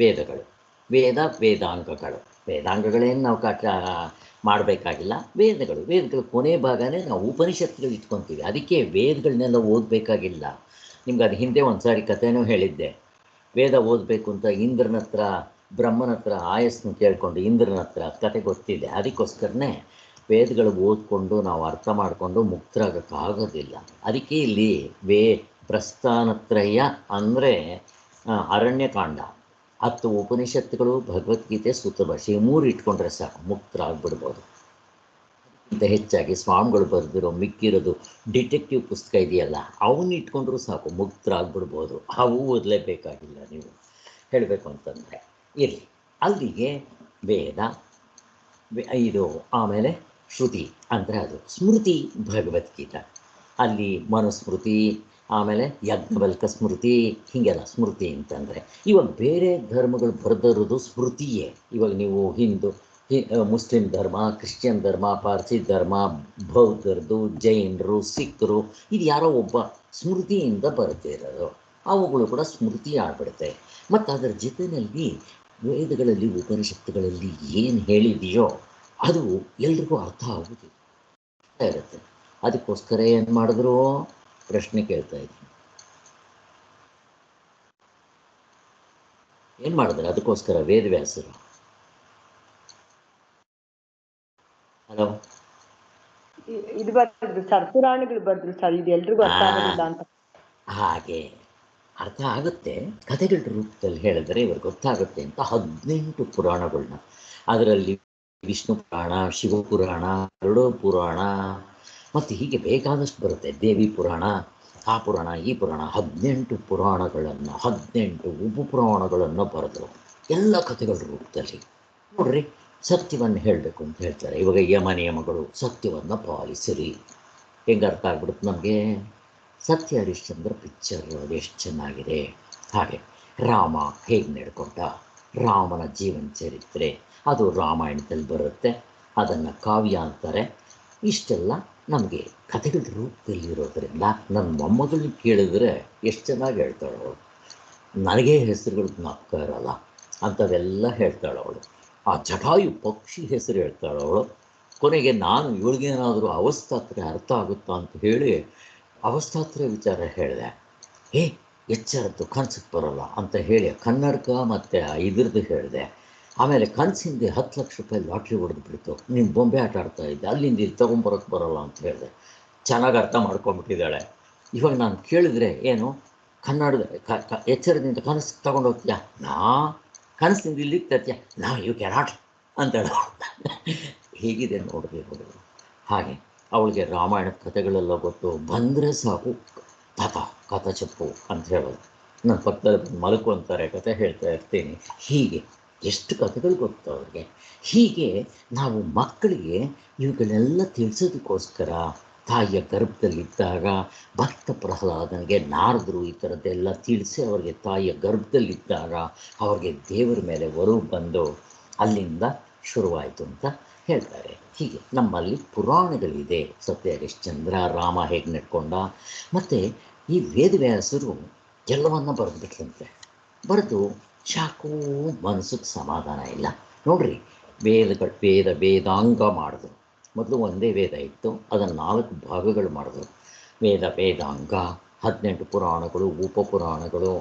ವೇದಗಳು, ವೇದಾಂಗಗಳು. ವೇದಾಂಗಗಳೇನು ನಾವು ಮಾಡಬೇಕಾಗಿಲ್ಲ. ವೇದಗಳು ಕೊನೆ ಭಾಗನೇ ನಾವು ಉಪನಿಷತ್ತುಗಳು ಇಟ್ಕೊತೀವಿ. ಅದಕ್ಕೆ ವೇದಗಳನ್ನೆಲ್ಲ ಓದಬೇಕಾಗಿಲ್ಲ. ನಿಮ್ಗೆ ಅದು ಹಿಂದೆ ಒಂದು ಸಾರಿ ಕಥೆನೂ ಹೇಳಿದ್ದೆ. ವೇದ ಓದಬೇಕು ಅಂತ ಇಂದ್ರನ ಹತ್ರ, ಬ್ರಹ್ಮನ ಹತ್ರ ಆಯಸ್ಸನ್ನು ಕೇಳಿಕೊಂಡು ಇಂದ್ರನ ಹತ್ರ ಕತೆ ಗೊತ್ತಿದೆ. ಅದಕ್ಕೋಸ್ಕರನೇ ವೇದಗಳು ಓದ್ಕೊಂಡು ನಾವು ಅರ್ಥ ಮಾಡಿಕೊಂಡು ಮುಕ್ತರಾಗೋಕ್ಕಾಗೋದಿಲ್ಲ. ಅದಕ್ಕೆ ಇಲ್ಲಿ ಪ್ರಸ್ಥಾನತ್ರಯ ಅಂದರೆ ಅರಣ್ಯಕಾಂಡ, 10 ಉಪನಿಷತ್ತುಗಳು, ಭಗವದ್ಗೀತೆ, ಸೂತ್ರಭಾಷೆ, 3 ಇಟ್ಕೊಂಡ್ರೆ ಸಾಕು, ಮುಕ್ತರಾಗ್ಬಿಡ್ಬೋದು. ಇಂತ ಹೆಚ್ಚಾಗಿ ಸ್ವಾಮಿಗಳು ಬರೆದಿರೋ ಮಿಕ್ಕಿರೋದು ಡಿಟೆಕ್ಟಿವ್ ಪುಸ್ತಕ ಇದೆಯಲ್ಲ, ಅವನ್ನ ಇಟ್ಕೊಂಡ್ರೂ ಸಾಕು, ಮುಕ್ತರಾಗ್ಬಿಡ್ಬೋದು. ಅವು ಓದಲೇಬೇಕಾಗಿಲ್ಲ ನೀವು ಹೇಳಬೇಕು ಅಂತಂದರೆ. ಇರಲಿ, ಅಲ್ಲಿಗೆ ವೇದ ಇದು. ಆಮೇಲೆ ಶ್ರುತಿ ಅಂದರೆ ಅದು. ಸ್ಮೃತಿ ಭಗವದ್ಗೀತಾ, ಅಲ್ಲಿ ಮನುಸ್ಮೃತಿ, ಆಮೇಲೆ ಯಜ್ಞವಲ್ಕ ಸ್ಮೃತಿ, ಹೀಗೆಲ್ಲ ಸ್ಮೃತಿ ಅಂತಂದರೆ. ಇವಾಗ ಬೇರೆ ಧರ್ಮಗಳು ಬರೆದಿರೋದು ಸ್ಮೃತಿಯೇ. ಇವಾಗ ನೀವು ಮುಸ್ಲಿಂ ಧರ್ಮ, ಕ್ರಿಶ್ಚಿಯನ್ ಧರ್ಮ, ಪಾರ್ಸಿ ಧರ್ಮ, ಬೌದ್ಧರದು, ಜೈನರು, ಸಿಖ್ರು, ಇದು ಯಾರೋ ಒಬ್ಬ ಸ್ಮೃತಿಯಿಂದ ಬರ್ತಿರೋದು. ಅವುಗಳು ಕೂಡ ಸ್ಮೃತಿ ಆಗ್ಬಿಡುತ್ತೆ. ಮತ್ತು ಅದರ ಜೊತೆಯಲ್ಲಿ ವೇದಗಳಲ್ಲಿ, ಉಪನಿಷತ್ತುಗಳಲ್ಲಿ ಏನು ಹೇಳಿದೆಯೋ ಅದು ಎಲ್ರಿಗೂ ಅರ್ಥ ಆಗೋದಿಲ್ಲ ಇರುತ್ತೆ. ಅದಕ್ಕೋಸ್ಕರ ಏನು ಮಾಡಿದ್ರು? ಪ್ರಶ್ನೆ ಕೇಳ್ತಾ ಇದ್ದೀನಿ. ಏನು ಮಾಡಿದ್ರೆ ಅದಕ್ಕೋಸ್ಕರ ವೇದವ್ಯಾಸರು? ಹಲೋ, ಇದು ಬರ್ದ್ರು ಸರ್, ಪುರಾಣಗಳು ಬರ್ದ್ರು ಸರ್, ಇದು ಎಲ್ರಿಗೂ ಅರ್ಥ ಆಗೋದಿಲ್ಲ ಅಂತ. ಹಾಗೆ ಅರ್ಥ ಆಗುತ್ತೆ, ಕಥೆಗಳ ರೂಪದಲ್ಲಿ ಹೇಳಿದ್ರೆ ಇವ್ರಿಗೆ ಗೊತ್ತಾಗುತ್ತೆ ಅಂತ 18 ಪುರಾಣಗಳನ್ನ, ಅದರಲ್ಲಿ ವಿಷ್ಣು ಪುರಾಣ, ಶಿವಪುರಾಣ, ಗರುಡ ಪುರಾಣ, ಮತ್ತು ಹೀಗೆ ಬೇಕಾದಷ್ಟು ಬರುತ್ತೆ, ದೇವಿ ಪುರಾಣ, ಆ ಪುರಾಣ ಈ ಪುರಾಣ, 18 ಪುರಾಣಗಳನ್ನು 18 ಉಪಪುರಾಣಗಳನ್ನು ಬರೆದರು, ಎಲ್ಲ ಕಥೆಗಳ ರೂಪದಲ್ಲಿ. ನೋಡ್ರಿ, ಸತ್ಯವನ್ನು ಹೇಳಬೇಕು ಅಂತ ಹೇಳ್ತಾರೆ. ಇವಾಗ ಯಮ ನಿಯಮಗಳು, ಸತ್ಯವನ್ನು ಪಾಲಿಸಿರಿ, ಹೆಂಗೆ ಅರ್ಥ ಆಗ್ಬಿಡುತ್ತೆ ನಮಗೆ? ಸತ್ಯ ಹರಿಶ್ಚಂದ್ರ ಪಿಕ್ಚರ್ ಅದು ಎಷ್ಟು ಚೆನ್ನಾಗಿದೆ. ಹಾಗೆ ರಾಮ ಹೇಗೆ ನಡ್ಕೊಂಡ, ರಾಮನ ಜೀವನ ಚರಿತ್ರೆ ಅದು ರಾಮಾಯಣದಲ್ಲಿ ಬರುತ್ತೆ, ಅದನ್ನು ಕಾವ್ಯ ಅಂತಾರೆ. ಇಷ್ಟೆಲ್ಲ ನಮಗೆ ಕಥೆಗಳ ರೂಪದಲ್ಲಿರೋದ್ರಿಂದ ನನ್ನ ಮೊಮ್ಮಗಳನ್ನ ಕೇಳಿದ್ರೆ ಎಷ್ಟು ಚೆನ್ನಾಗಿ ಹೇಳ್ತಾಳೆ ಅವಳು. ನನಗೇ ಹೆಸರುಗಳು ಜ್ಞಾಪಕ ಇರೋಲ್ಲ, ಅಂಥವೆಲ್ಲ ಹೇಳ್ತಾಳೆ ಅವಳು. ಆ ಜಟಾಯು ಪಕ್ಷಿ ಹೆಸರು ಹೇಳ್ತಾಳೆ ಅವಳು. ಕೊನೆಗೆ ನಾನು ಇವಳಿಗೇನಾದರೂ ಅವಸ್ಥಾತ್ರೆ ಅರ್ಥ ಆಗುತ್ತಾ ಅಂತ ಹೇಳಿ ಅವಸ್ಥಾತ್ರೆ ವಿಚಾರ ಹೇಳಿದೆ. ಎಚ್ಚರದ್ದು ಕನ್ಸಿಗೆ ಬರೋಲ್ಲ ಅಂತ ಹೇಳಿ ಕನ್ನಡಕ ಮತ್ತು ಇದ್ರದ್ದು ಹೇಳಿದೆ. ಆಮೇಲೆ ಕನಸಿಂದೆ 10 ಲಕ್ಷ ರೂಪಾಯಿ ಲಾಟ್ರಿ ಹೊಡೆದು ಬಿಡ್ತು, ನೀನು ಬೊಂಬೆ ಆಟ ಆಡ್ತಾ ಇದ್ದೆ, ಅಲ್ಲಿಂದ ಇಲ್ಲಿ ತೊಗೊಂಬರೋಕ್ಕೆ ಬರೋಲ್ಲ ಅಂತ ಹೇಳಿದೆ. ಚೆನ್ನಾಗಿ ಅರ್ಥ ಮಾಡ್ಕೊಂಬಿಟ್ಟಿದ್ದಾಳೆ. ಇವಾಗ ನಾನು ಕೇಳಿದ್ರೆ ಏನು, ಕನ್ನಡದ ಎಚ್ಚರದಿಂದ ಕನಸು ತೊಗೊಂಡೋಗ್ತೀಯಾ, ನಾ ಕನಸಿಂದ ಇಲ್ಲಿಗೆ ತರ್ತೀಯ, ನಾ ಯು ಕ್ಯಾನಾಟ್ ಅಂತೇಳ. ಹೇಗಿದೆ ನೋಡಿದೆ ಹುಡುಗರು. ಹಾಗೆ ಅವಳಿಗೆ ರಾಮಾಯಣದ ಕಥೆಗಳೆಲ್ಲ ಗೊತ್ತು, ಬಂದರೆ ಸಾಕು ತಾತ ಕಥ చెప్పು ಅಂತ ಹೇಳೋದು. ನನ್ನ ಪಕ್ಕದಲ್ಲಿ ಮಲಕು ಅಂತಾರೆ, ಕತೆ ಹೇಳ್ತಾ ಇರ್ತೀನಿ. ಹೀಗೆ ಎಷ್ಟು ಕಥೆಗಳು ಗೊತ್ತು ಅವ್ರಿಗೆ. ಹೀಗೆ ನಾವು ಮಕ್ಕಳಿಗೆ ಇವುಗಳನ್ನೆಲ್ಲ ತಿಳಿಸೋದಕ್ಕೋಸ್ಕರ ತಾಯಿಯ ಗರ್ಭದಲ್ಲಿದ್ದಾಗ ಭಕ್ತ ಪ್ರಹ್ಲಾದನಿಗೆ ನಾರದರು ಈ ಥರದ್ದೆಲ್ಲ ತಿಳಿಸಿ ಅವರಿಗೆ ತಾಯಿಯ ಗರ್ಭದಲ್ಲಿದ್ದಾಗ ಅವ್ರಿಗೆ ದೇವರ ಮೇಲೆ ಒಲವು ಬಂದು ಅಲ್ಲಿಂದ ಶುರುವಾಯಿತು ಅಂತ ಹೇಳ್ತಾರೆ. ಹೀಗೆ ನಮ್ಮಲ್ಲಿ ಪುರಾಣಗಳಿದೆ. ಸತ್ಯ ಹರಿಶ್ಚಂದ್ರ, ರಾಮ ಹೇಗೆ ನಡ್ಕೊಂಡ, ಮತ್ತು ಈ ವೇದವ್ಯಾಸರು ಎಲ್ಲವನ್ನ ಬರೆದ್ಬಿಟ್ರಂತೆ. ಬರೆದು ಶಾಕೋ ಮನಸ್ಸಿಗೆ ಸಮಾಧಾನ ಇಲ್ಲ. ನೋಡ್ರಿ, ವೇದಾಂಗ ಮಾಡಿದ್ರು. ಮೊದಲು ಒಂದೇ ವೇದ ಇತ್ತು, ಅದನ್ನು 4 ಭಾಗಗಳು ಮಾಡಿದ್ರು. ವೇದಾಂಗ, 18 ಪುರಾಣಗಳು, ಉಪಪುರಾಣಗಳು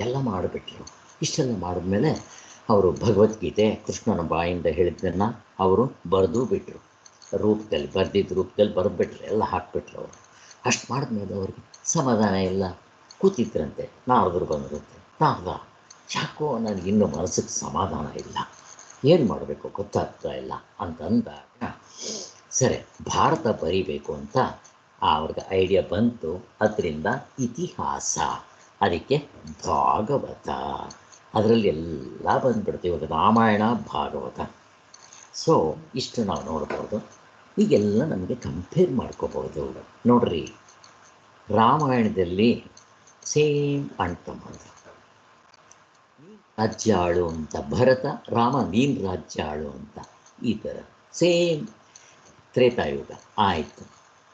ಎಲ್ಲ ಮಾಡಿಬಿಟ್ರು. ಇಷ್ಟೆಲ್ಲ ಮಾಡಿದ್ಮೇಲೆ ಅವರು ಭಗವದ್ಗೀತೆ ಕೃಷ್ಣನ ಬಾಯಿಂದ ಹೇಳಿದ್ದನ್ನು ಅವರು ಬರೆದು ಬಿಟ್ಟರು. ಬರೆದಿದ್ದ ರೂಪದಲ್ಲಿ ಬರೆದ್ಬಿಟ್ರು, ಎಲ್ಲ ಹಾಕ್ಬಿಟ್ರು ಅವರು. ಅಷ್ಟು ಮಾಡಿದ್ಮೇಲೆ ಅವ್ರಿಗೆ ಸಮಾಧಾನ ಇಲ್ಲ, ಕೂತಿದ್ರಂತೆ. ನಾರದರು ಬಂದಿರುತ್ತೆ. ನಾರದ, ಯಾಕೋ ನನಗಿನ್ನೂ ಮನಸ್ಸಿಗೆ ಸಮಾಧಾನ ಇಲ್ಲ, ಏನು ಮಾಡಬೇಕು ಗೊತ್ತಾಗ್ತಾ ಇಲ್ಲ ಅಂತಂದಾಗ, ಸರಿ ಭಾರತ ಬರೀಬೇಕು ಅಂತ ಅವ್ರಿಗೆ ಐಡಿಯಾ ಬಂತು. ಅದರಿಂದ ಇತಿಹಾಸ, ಅದಕ್ಕೆ ಭಾಗವತ, ಅದರಲ್ಲಿ ಎಲ್ಲ ಬಂದುಬಿಡ್ತೀವಿ. ಇವಾಗ ರಾಮಾಯಣ, ಭಾಗವತ. ಸೊ ಇಷ್ಟು ನಾವು ನೋಡ್ಬೋದು. ಈಗೆಲ್ಲ ನಮಗೆ ಕಂಪೇರ್ ಮಾಡ್ಕೋಬೋದು. ನೋಡ್ರಿ, ರಾಮಾಯಣದಲ್ಲಿ ಸೇಮ್ ಅಣ್ತಮ್ಮ, ರಾಜ್ಯ ಆಳು ಅಂತ ಭರತ, ರಾಮ ನೀನು ರಾಜ್ಯ ಆಳು ಅಂತ, ಈ ಥರ ಸೇಮ್. ತ್ರೇತಾಯುಗ ಆಯಿತು,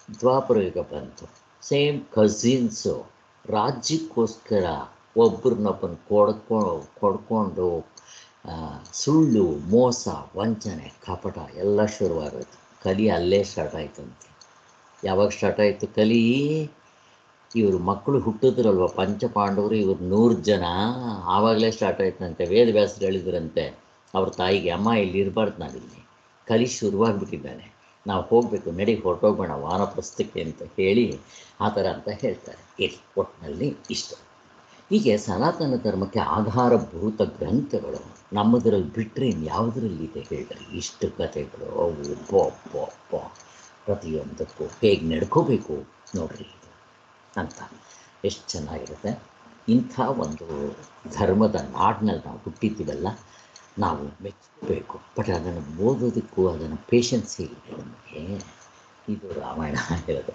ದ್ವಾಪರಯುಗ ಬಂತು, ಸೇಮ್ ಕಝಿನ್ಸು. ರಾಜ್ಯಕ್ಕೋಸ್ಕರ ಒಬ್ರನ್ನೊಬ್ಬನ ಕೊಡ್ಕೊಂಡು ಸುಳ್ಳು, ಮೋಸ, ವಂಚನೆ, ಕಪಟ ಎಲ್ಲ ಶುರುವಾಗೋಯ್ತು. ಕಲಿ ಅಲ್ಲೇ ಸ್ಟಾರ್ಟ್ ಆಯ್ತಂತೆ. ಯಾವಾಗ ಸ್ಟಾರ್ಟ್ ಆಯಿತು ಕಲಿ? ಇವರು ಮಕ್ಕಳು ಹುಟ್ಟಿದ್ರಲ್ವ ಪಂಚಪಾಂಡವರು, ಇವ್ರು 100 ಜನ, ಆವಾಗಲೇ ಸ್ಟಾರ್ಟ್ ಆಯ್ತಂತೆ. ವೇದವ್ಯಾಸರು ಹೇಳಿದ್ರಂತೆ ಅವ್ರ ತಾಯಿಗೆ, ಅಮ್ಮ ಇಲ್ಲಿ ಇರಬಾರ್ದು, ನಾವಿಲ್ಲಿ ಕಲಿ ಶುರುವಾಗಿಬಿಟ್ಟಿದ್ದಾನೆ, ನಾವು ಹೋಗಬೇಕು, ನಡಿ ಹೊರಟೋಗೋಣ ವಾನಪ್ರಸ್ಥಕ್ಕೆ ಅಂತ ಹೇಳಿ ಆ ಥರ ಅಂತ ಹೇಳ್ತಾರೆ. ಒಟ್ಟಿನಲ್ಲಿ ಇಷ್ಟು. ಹೀಗೆ ಸನಾತನ ಧರ್ಮಕ್ಕೆ ಆಧಾರಭೂತ ಗ್ರಂಥಗಳು ನಮ್ಮದರಲ್ಲಿ ಬಿಟ್ಟರೆ ಇನ್ಯಾವುದರಲ್ಲಿದೆ ಹೇಳ್ರಿ? ಇಷ್ಟು ಕಥೆಗಳು, ಅವು ಪ್ರತಿಯೊಂದಕ್ಕೂ ಹೇಗೆ ನಡ್ಕೋಬೇಕು ನೋಡ್ರಿ ಅಂತ ಎಷ್ಟು ಚೆನ್ನಾಗಿರುತ್ತೆ. ಇಂಥ ಒಂದು ಧರ್ಮದ ನಾಡಿನಲ್ಲಿ ನಾವು ಹುಟ್ಟಿದ್ದೀವಲ್ಲ, ನಾವು ಮೆಚ್ಚಬೇಕು. ಬಟ್ ಅದನ್ನು ಓದೋದಕ್ಕೂ ಅದನ್ನು ಪೇಷನ್ಸ್ ಇಲ್ಲ ನಮಗೆ. ಇದು ರಾಮಾಯಣ ಹೇಳೋದು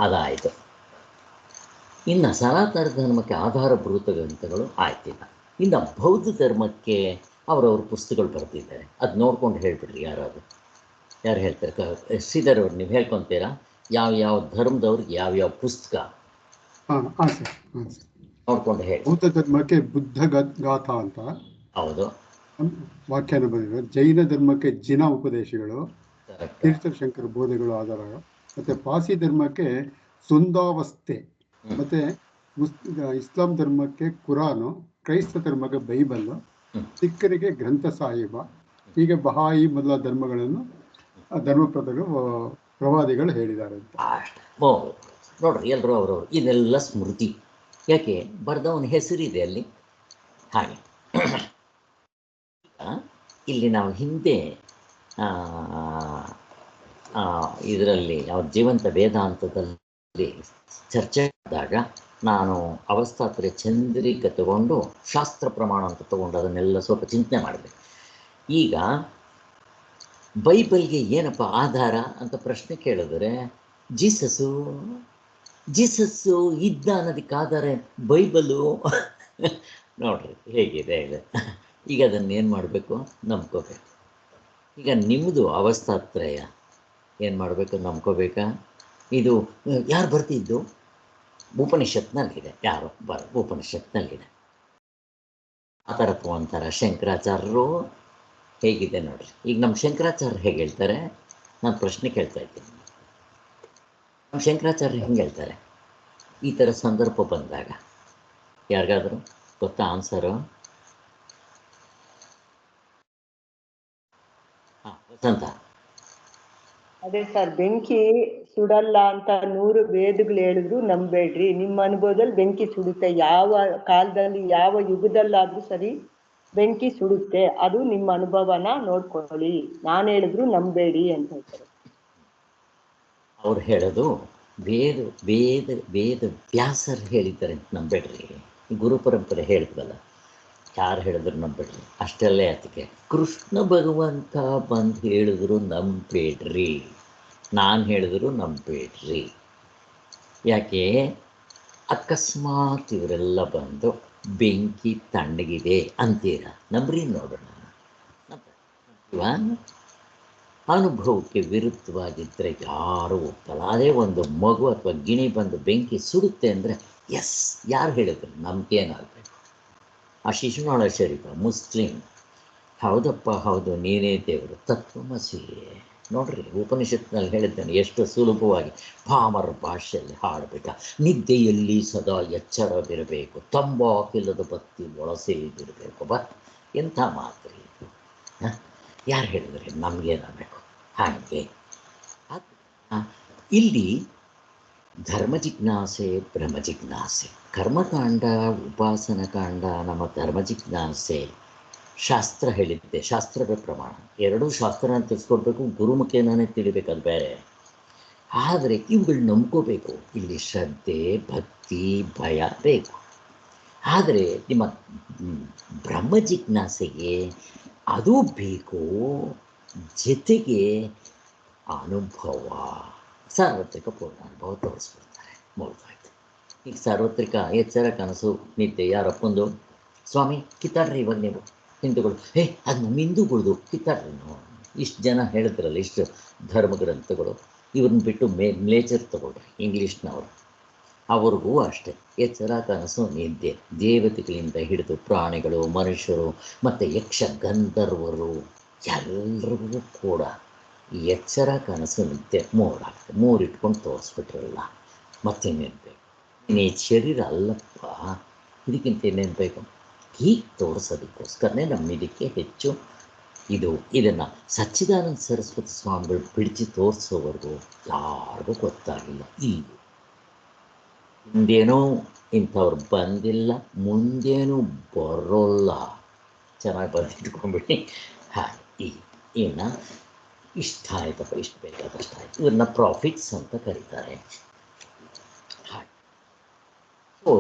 ಅದಾಯಿತು. ಇನ್ನು ಸನಾತನ ಧರ್ಮಕ್ಕೆ ಆಧಾರಭೂತ ಗ್ರಂಥಗಳು ಆಯ್ತಿಲ್ಲ. ಇನ್ನು ಬೌದ್ಧ ಧರ್ಮಕ್ಕೆ ಅವರವ್ರ ಪುಸ್ತಕಗಳು ಬರೆದಿದ್ದಾರೆ. ಅದು ನೋಡ್ಕೊಂಡು ಹೇಳ್ಬಿಡ್ರಿ ಯಾರು ಹೇಳ್ತಾರೆ? ಶ್ರೀಧರ್ ಅವ್ರು ನೀವು ಹೇಳ್ಕೊತೀರಾ ಯಾವ ಧರ್ಮದವ್ರಿಗೆ ಯಾವ್ಯಾವ ಪುಸ್ತಕ ನೋಡ್ಕೊಂಡು ಹೇಳಿ. ಬೌದ್ಧ ಧರ್ಮಕ್ಕೆ ಬುದ್ಧ ಗಾಥಾ ಅಂತ ಹೌದು ವ್ಯಾಖ್ಯಾನ ಬಂದಿದೆ. ಜೈನ ಧರ್ಮಕ್ಕೆ ಜಿನ ಉಪದೇಶಗಳು, ತೀರ್ಥಶಂಕರ ಬೋಧೆಗಳು ಆಧಾರ. ಮತ್ತೆ ಪಾರ್ಸಿ ಧರ್ಮಕ್ಕೆ ಸುಂದಾವಸ್ಥೆ, ಮತ್ತೆ ಇಸ್ಲಾಂ ಧರ್ಮಕ್ಕೆ ಕುರಾನು, ಕ್ರೈಸ್ತ ಧರ್ಮಕ್ಕೆ ಬೈಬಲ್, ಸಿಖ್ಖರಿಗೆ ಗ್ರಂಥ ಸಾಹಿಬ, ಹೀಗೆ ಬಹಾಯಿ ಮೊದಲ ಧರ್ಮಗಳನ್ನು ಪ್ರವಾದಿಗಳು ಹೇಳಿದ್ದಾರೆ ಅಂತ. ಅಷ್ಟೇ. ನೋಡ್ರಿ ಎಲ್ಲರೂ ಅವರವರು ಇದೆಲ್ಲ ಸ್ಮೃತಿ. ಯಾಕೆ ಬರೆದವನ ಹೆಸರಿದೆ ಅಲ್ಲಿ. ಹಾಗೆ ಇಲ್ಲಿ ನಾವು ಹಿಂದೆ ಇದರಲ್ಲಿ ಯಾವ ಜೀವಂತ ವೇದಾಂತದಲ್ಲಿ ಚರ್ಚೆ ಮಾಡಿದಾಗ ನಾನು ಅವಸ್ಥಾತ್ರೆ ಚಂದ್ರಿಕೆ ತಗೊಂಡು ಶಾಸ್ತ್ರ ಪ್ರಮಾಣ ಅಂತ ತಗೊಂಡು ಅದನ್ನೆಲ್ಲ ಸ್ವಲ್ಪ ಚಿಂತನೆ ಮಾಡಿದೆ. ಈಗ ಬೈಬಲ್ಗೆ ಏನಪ್ಪ ಆಧಾರ ಅಂತ ಪ್ರಶ್ನೆ ಕೇಳಿದ್ರೆ ಜೀಸಸ್ಸು ಇದ್ದ ಅನ್ನೋದಕ್ಕೆ ಆಧಾರ ಬೈಬಲು. ನೋಡ್ರಿ ಹೇಗಿದೆ ಇದೆ. ಈಗ ಅದನ್ನೇನು ಮಾಡಬೇಕು, ನಂಬ್ಕೋಬೇಕು. ಈಗ ನಿಮ್ಮದು ಅವಸ್ಥಾತ್ರಯ ಏನು ಮಾಡಬೇಕು, ನಂಬ್ಕೋಬೇಕಾ? ಇದು ಯಾರು ಬರ್ತಿದ್ದು? ಉಪನಿಷತ್ನಲ್ಲಿದೆ. ಯಾರು ಉಪನಿಷತ್ನಲ್ಲಿದೆ. ಆ ಥರ ತಗೊಂತಾರ ಶಂಕರಾಚಾರ್ಯರು. ಹೇಗಿದೆ ನೋಡ್ರಿ. ಈಗ ನಮ್ಮ ಶಂಕರಾಚಾರ್ಯರು ಹೇಗೆ ಹೇಳ್ತಾರೆ, ನಾನು ಪ್ರಶ್ನೆ ಕೇಳ್ತಾ ಇದ್ದೀನಿ. ನಮ್ಮ ಶಂಕರಾಚಾರ್ಯರು ಹೆಂಗೆ ಹೇಳ್ತಾರೆ ಈ ಥರ ಸಂದರ್ಭ ಬಂದಾಗ? ಯಾರಿಗಾದರೂ ಗೊತ್ತಾ ಆನ್ಸರು? ವಸಂತ. ಅದೇ ಸರ್, ಬೆಂಕಿ ಸುಡಲ್ಲ ಅಂತ 100 ವೇದಗಳು ಹೇಳಿದ್ರು ನಂಬೇಡ್ರಿ. ನಿಮ್ಮ ಅನುಭವದಲ್ಲಿ ಬೆಂಕಿ ಸುಡುತ್ತೆ. ಯಾವ ಕಾಲದಲ್ಲಿ ಯಾವ ಯುಗದಲ್ಲಾದ್ರೂ ಸರಿ ಬೆಂಕಿ ಸುಡುತ್ತೆ. ಅದು ನಿಮ್ಮ ಅನುಭವನ ನೋಡ್ಕೊಳ್ಳಿ, ನಾನು ಹೇಳಿದ್ರು ನಂಬೇಡಿ ಅಂತ ಹೇಳ್ತಾರೆ. ಅವ್ರು ಹೇಳೋದು ವೇದ ವೇದ ವೇದ ವ್ಯಾಸರು ಹೇಳಿದ್ದಾರೆ ಅಂತ ನಂಬೇಡ್ರಿ. ಗುರು ಪರಂಪರೆ ಹೇಳಿದ್ವಲ್ಲ, ಯಾರು ಹೇಳಿದ್ರು ನಂಬೇಡ್ರಿ. ಅಷ್ಟೆಲ್ಲೇ ಅದಕ್ಕೆ ಕೃಷ್ಣ ಭಗವಂತ ಬಂದು ಹೇಳಿದ್ರು ನಂಬೇಡ್ರಿ, ನಾನು ಹೇಳಿದ್ರು ನಂಬೇಡ್ರಿ. ಯಾಕೆ? ಅಕಸ್ಮಾತ್ ಇವರೆಲ್ಲ ಬಂದು ಬೆಂಕಿ ತಣ್ಣಗಿದೆ ಅಂತೀರ, ನಂಬ್ರಿ ನೋಡೋಣ. ಅನುಭವಕ್ಕೆ ವಿರುದ್ಧವಾಗಿದ್ದರೆ ಯಾರೂ ಒಪ್ಪಲ್ಲ. ಅದೇ ಒಂದು ಮಗು ಅಥವಾ ಗಿಣಿ ಬಂದು ಬೆಂಕಿ ಸುಡುತ್ತೆ ಅಂದರೆ ಎಸ್, ಯಾರು ಹೇಳಿದ್ರು ನಮ್ಗೆ ಏನಾಗಬೇಕು? ಆ ಶಿಶುನಾಳ ಶರೀಫ ಮುಸ್ಲಿಂ, ಹೌದಪ್ಪ ಹೌದು ನೀನೇ ದೇವರು, ತತ್ವಮಸಿ. ನೋಡ್ರಿ ಉಪನಿಷತ್ನಲ್ಲಿ ಹೇಳಿದ್ದಾನೆ ಎಷ್ಟು ಸುಲಭವಾಗಿ ಪಾಮರ ಭಾಷೆಯಲ್ಲಿ ಹಾಡಬೇಕಾ. ನಿದ್ದೆಯಲ್ಲಿ ಸದಾ ಎಚ್ಚರವಿರಬೇಕು, ತಂಬಾಕಿಲ್ಲದ ಬತ್ತಿ ಒಳಸೇದಿರಬೇಕು. ಎಂಥ ಮಾತು ಇದು. ಯಾರು ಹೇಳಿದರೆ ನಮಗೇನಾಗಬೇಕು? ಹಾಗೆ ಇಲ್ಲಿ ಧರ್ಮ ಜಿಜ್ಞಾಸೆ, ಬ್ರಹ್ಮ ಜಿಜ್ಞಾಸೆ, ಕರ್ಮಕಾಂಡ, ಉಪಾಸನ ಕಾಂಡ, ನಮ್ಮ ಧರ್ಮ ಜಿಜ್ಞಾಸೆ ಶಾಸ್ತ್ರ ಹೇಳಿದ್ದೆ. ಶಾಸ್ತ್ರದ ಪ್ರಮಾಣ ಎರಡೂ ಶಾಸ್ತ್ರನ ತಿಳಿಸ್ಕೊಡ್ಬೇಕು, ಗುರುಮುಖೇನೇ ತಿಳಿಬೇಕು, ಅದು ಬೇರೆ. ಆದರೆ ಇವುಗಳು ನಂಬ್ಕೋಬೇಕು. ಇಲ್ಲಿ ಶ್ರದ್ಧೆ, ಭಕ್ತಿ, ಭಯ ಬೇಕು. ಆದರೆ ನಿಮ್ಮ ಬ್ರಹ್ಮ ಜಿಜ್ಞಾಸೆಗೆ ಅದು ಬೇಕು, ಜೊತೆಗೆ ಅನುಭವ, ಸಾರ್ವತ್ರಿಕ ಪೂರ್ಣ ಅನುಭವ ತೋರಿಸ್ಬಿಡ್ತಾರೆ. ಮುಗಿದೋಯ್ತು. ಈಗ ಸಾರ್ವತ್ರಿಕ ಎಚ್ಚರ, ಕನಸು, ನಿದ್ದೆ ಯಾರಪ್ಪಂದು? ಸ್ವಾಮಿ ಕಿತ್ತಾಡ್ರಿ ಇವಾಗ ನೀವು ಹಿಂದೂಗಳು. ಅದು ನಮ್ಮ ಹಿಂದೂಗಳ್ದು ಕಿತ್ತಾಡ್ರಿ. ಇಷ್ಟು ಜನ ಹೇಳಿದ್ರಲ್ಲ, ಇಷ್ಟು ಧರ್ಮಗ್ರಂಥಗಳು, ಇವ್ರನ್ನ ಬಿಟ್ಟು ನೇಚರ್ ತಗೊಳ್ರಿ ಇಂಗ್ಲೀಷ್ನವರು. ಅವ್ರಿಗೂ ಅಷ್ಟೇ ಎಚ್ಚರ, ಕನಸು, ನಿದ್ದೆ. ದೇವತೆಗಳಿಂದ ಹಿಡಿದು ಪ್ರಾಣಿಗಳು, ಮನುಷ್ಯರು ಮತ್ತು ಯಕ್ಷ ಗಂಧರ್ವರು ಎಲ್ರಿಗೂ ಕೂಡ ಎಚ್ಚರ, ಕನಸು, ನಿದ್ದೆ ಮೂರಾಗ್ತದೆ. ಮೂರು ಇಟ್ಕೊಂಡು ತೋರಿಸ್ಬಿಟ್ರಲ್ಲ, ಮತ್ತೇನೇನು ಬೇಕು? ನೀ ಶರೀರ ಅಲ್ಲಪ್ಪ, ಇದಕ್ಕಿಂತ ಏನೇನು ಬೇಕು? ಹೀಗೆ ತೋರಿಸೋದಕ್ಕೋಸ್ಕರನೇ ನಮ್ಮ ಇದಕ್ಕೆ ಹೆಚ್ಚು ಇದನ್ನು ಸಚ್ಚಿದಾನಂದ ಸರಸ್ವತಿ ಸ್ವಾಮಿಗಳು ಬಿಡಿಸಿ ತೋರಿಸೋವರೆಗೂ ಯಾರಿಗೂ ಗೊತ್ತಾಗಿಲ್ಲ. ಹಿಂದೇನೂ ಇಂಥವ್ರು ಬಂದಿಲ್ಲ, ಮುಂದೇನೂ ಬರೋಲ್ಲ. ಚೆನ್ನಾಗಿ ಬಂದಿಟ್ಕೊಂಡ್ಬಿಡಿ. ಹಾಗೆ ಇನ್ನು ಇಷ್ಟ ಆಯ್ತಪ್ಪ, ಇಷ್ಟು ಬೇಕಾದಷ್ಟು ಆಯಿತು. ಇವ್ರನ್ನ ಪ್ರಾಫಿಟ್ಸ್ ಅಂತ ಕರೀತಾರೆ. ಹಾಗೆ ಸೊ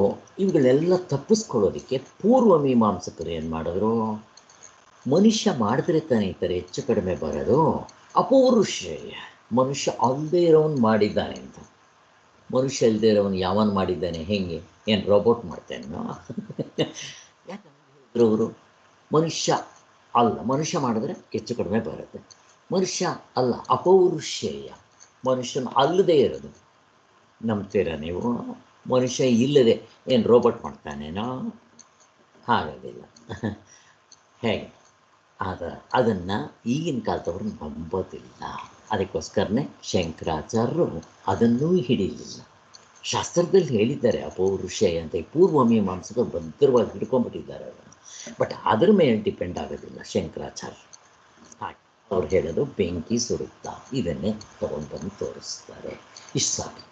ಇವುಗಳೆಲ್ಲ ತಪ್ಪಿಸ್ಕೊಳ್ಳೋದಕ್ಕೆ ಪೂರ್ವ ಮೀಮಾಂಸಕರು ಏನು ಮಾಡಿದ್ರು? ಮನುಷ್ಯ ಮಾಡಿದ್ರೆ ತಾನೇ ಈ ಥರ ಹೆಚ್ಚು ಕಡಿಮೆ ಬರೋದು. ಅಪೌರುಷೇಯ, ಮನುಷ್ಯ ಅಲ್ಲದೆ ಇರೋನು ಮಾಡಿದ್ದಾನೆ ಅಂತ. ಮನುಷ್ಯ ಇಲ್ಲದೆ ಇರೋನು ಯಾವನು ಮಾಡಿದ್ದಾನೆ? ಹೆಂಗೆ? ಏನು ರೋಬೋಟ್ ಮಾಡ್ತೇನೋ? ಯಾಕಂದ್ರೆ ಅವರು ಮನುಷ್ಯ ಅಲ್ಲ, ಮನುಷ್ಯ ಮಾಡಿದ್ರೆ ಹೆಚ್ಚು ಕಡಿಮೆ ಬರುತ್ತೆ. ಮನುಷ್ಯ ಅಲ್ಲ, ಅಪೌರುಷೇಯ, ಮನುಷ್ಯನ ಅಲ್ಲದೆ ಇರೋದು. ನಂಬ್ತೀರಾ ನೀವು? ಮನುಷ್ಯ ಇಲ್ಲದೆ ಏನು ರೋಬೋಟ್ ಮಾಡ್ತಾನೇನೋ? ಹಾಗಾಗಿಲ್ಲ. ಹೇಗೆ? ಅದನ್ನು ಈಗಿನ ಕಾಲದವ್ರು ನಂಬೋದಿಲ್ಲ. ಅದಕ್ಕೋಸ್ಕರನೇ ಶಂಕರಾಚಾರ್ಯರು ಅದನ್ನೂ ಹಿಡಿಯಲಿಲ್ಲ. ಶಾಸ್ತ್ರದಲ್ಲಿ ಹೇಳಿದ್ದಾರೆ ಅಪೌರುಷೇಯ ಅಂತ. ಪೂರ್ವ ಮೀಮಾಂಸಕರು ಭದ್ರವಾಗಿ ಹಿಡ್ಕೊಂಡ್ಬಿಟ್ಟಿದ್ದಾರೆ ಅದನ್ನು. ಬಟ್ ಅದ್ರ ಮೇಲೆ ಡಿಪೆಂಡ್ ಆಗೋದಿಲ್ಲ ಶಂಕರಾಚಾರ್ಯ. ಹಾಗೆ ಅವ್ರು ಹೇಳೋದು ಬೆಂಕಿ ಸುಡುತ್ತಾ ಇದನ್ನೇ ತಗೊಂಡ್ಬಂದು ತೋರಿಸ್ತಾರೆ. ಇಷ್ಟು ಸಾಕು.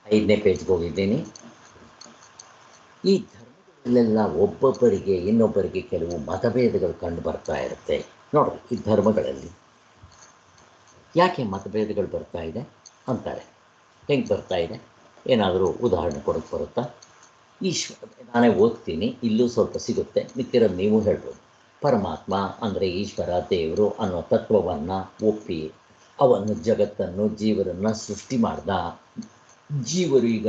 ಐದನೇ ಪೇಜ್ಗೆ ಹೋಗಿದ್ದೀನಿ. ಈ ಧರ್ಮಗಳಲ್ಲೆಲ್ಲ ಒಬ್ಬೊಬ್ಬರಿಗೆ ಇನ್ನೊಬ್ಬರಿಗೆ ಕೆಲವು ಮತಭೇದಗಳು ಕಂಡು ಬರ್ತಾ ಇರುತ್ತೆ. ನೋಡ್ರಿ, ಈ ಧರ್ಮಗಳಲ್ಲಿ ಯಾಕೆ ಮತಭೇದಗಳು ಬರ್ತಾ ಇದೆ ಅಂತಾರೆ. ಹೆಂಗೆ ಬರ್ತಾ ಇದೆ? ಏನಾದರೂ ಉದಾಹರಣೆ ಕೊಡೋಕ್ಕೆ ಬರುತ್ತಾ? ನಾನೇ ಓದ್ತೀನಿ, ಇಲ್ಲೂ ಸ್ವಲ್ಪ ಸಿಗುತ್ತೆ, ಮಿಕ್ಕಿರೋದು ನೀವು ಹೇಳ್ಬೋದು. ಪರಮಾತ್ಮ ಅಂದರೆ ಈಶ್ವರ, ದೇವರು ಅನ್ನೋ ತತ್ವವನ್ನು ಒಪ್ಪಿ ಅವನು ಜಗತ್ತನ್ನು ಜೀವರನ್ನು ಸೃಷ್ಟಿ ಮಾಡ್ದ. ಜೀವರು ಈಗ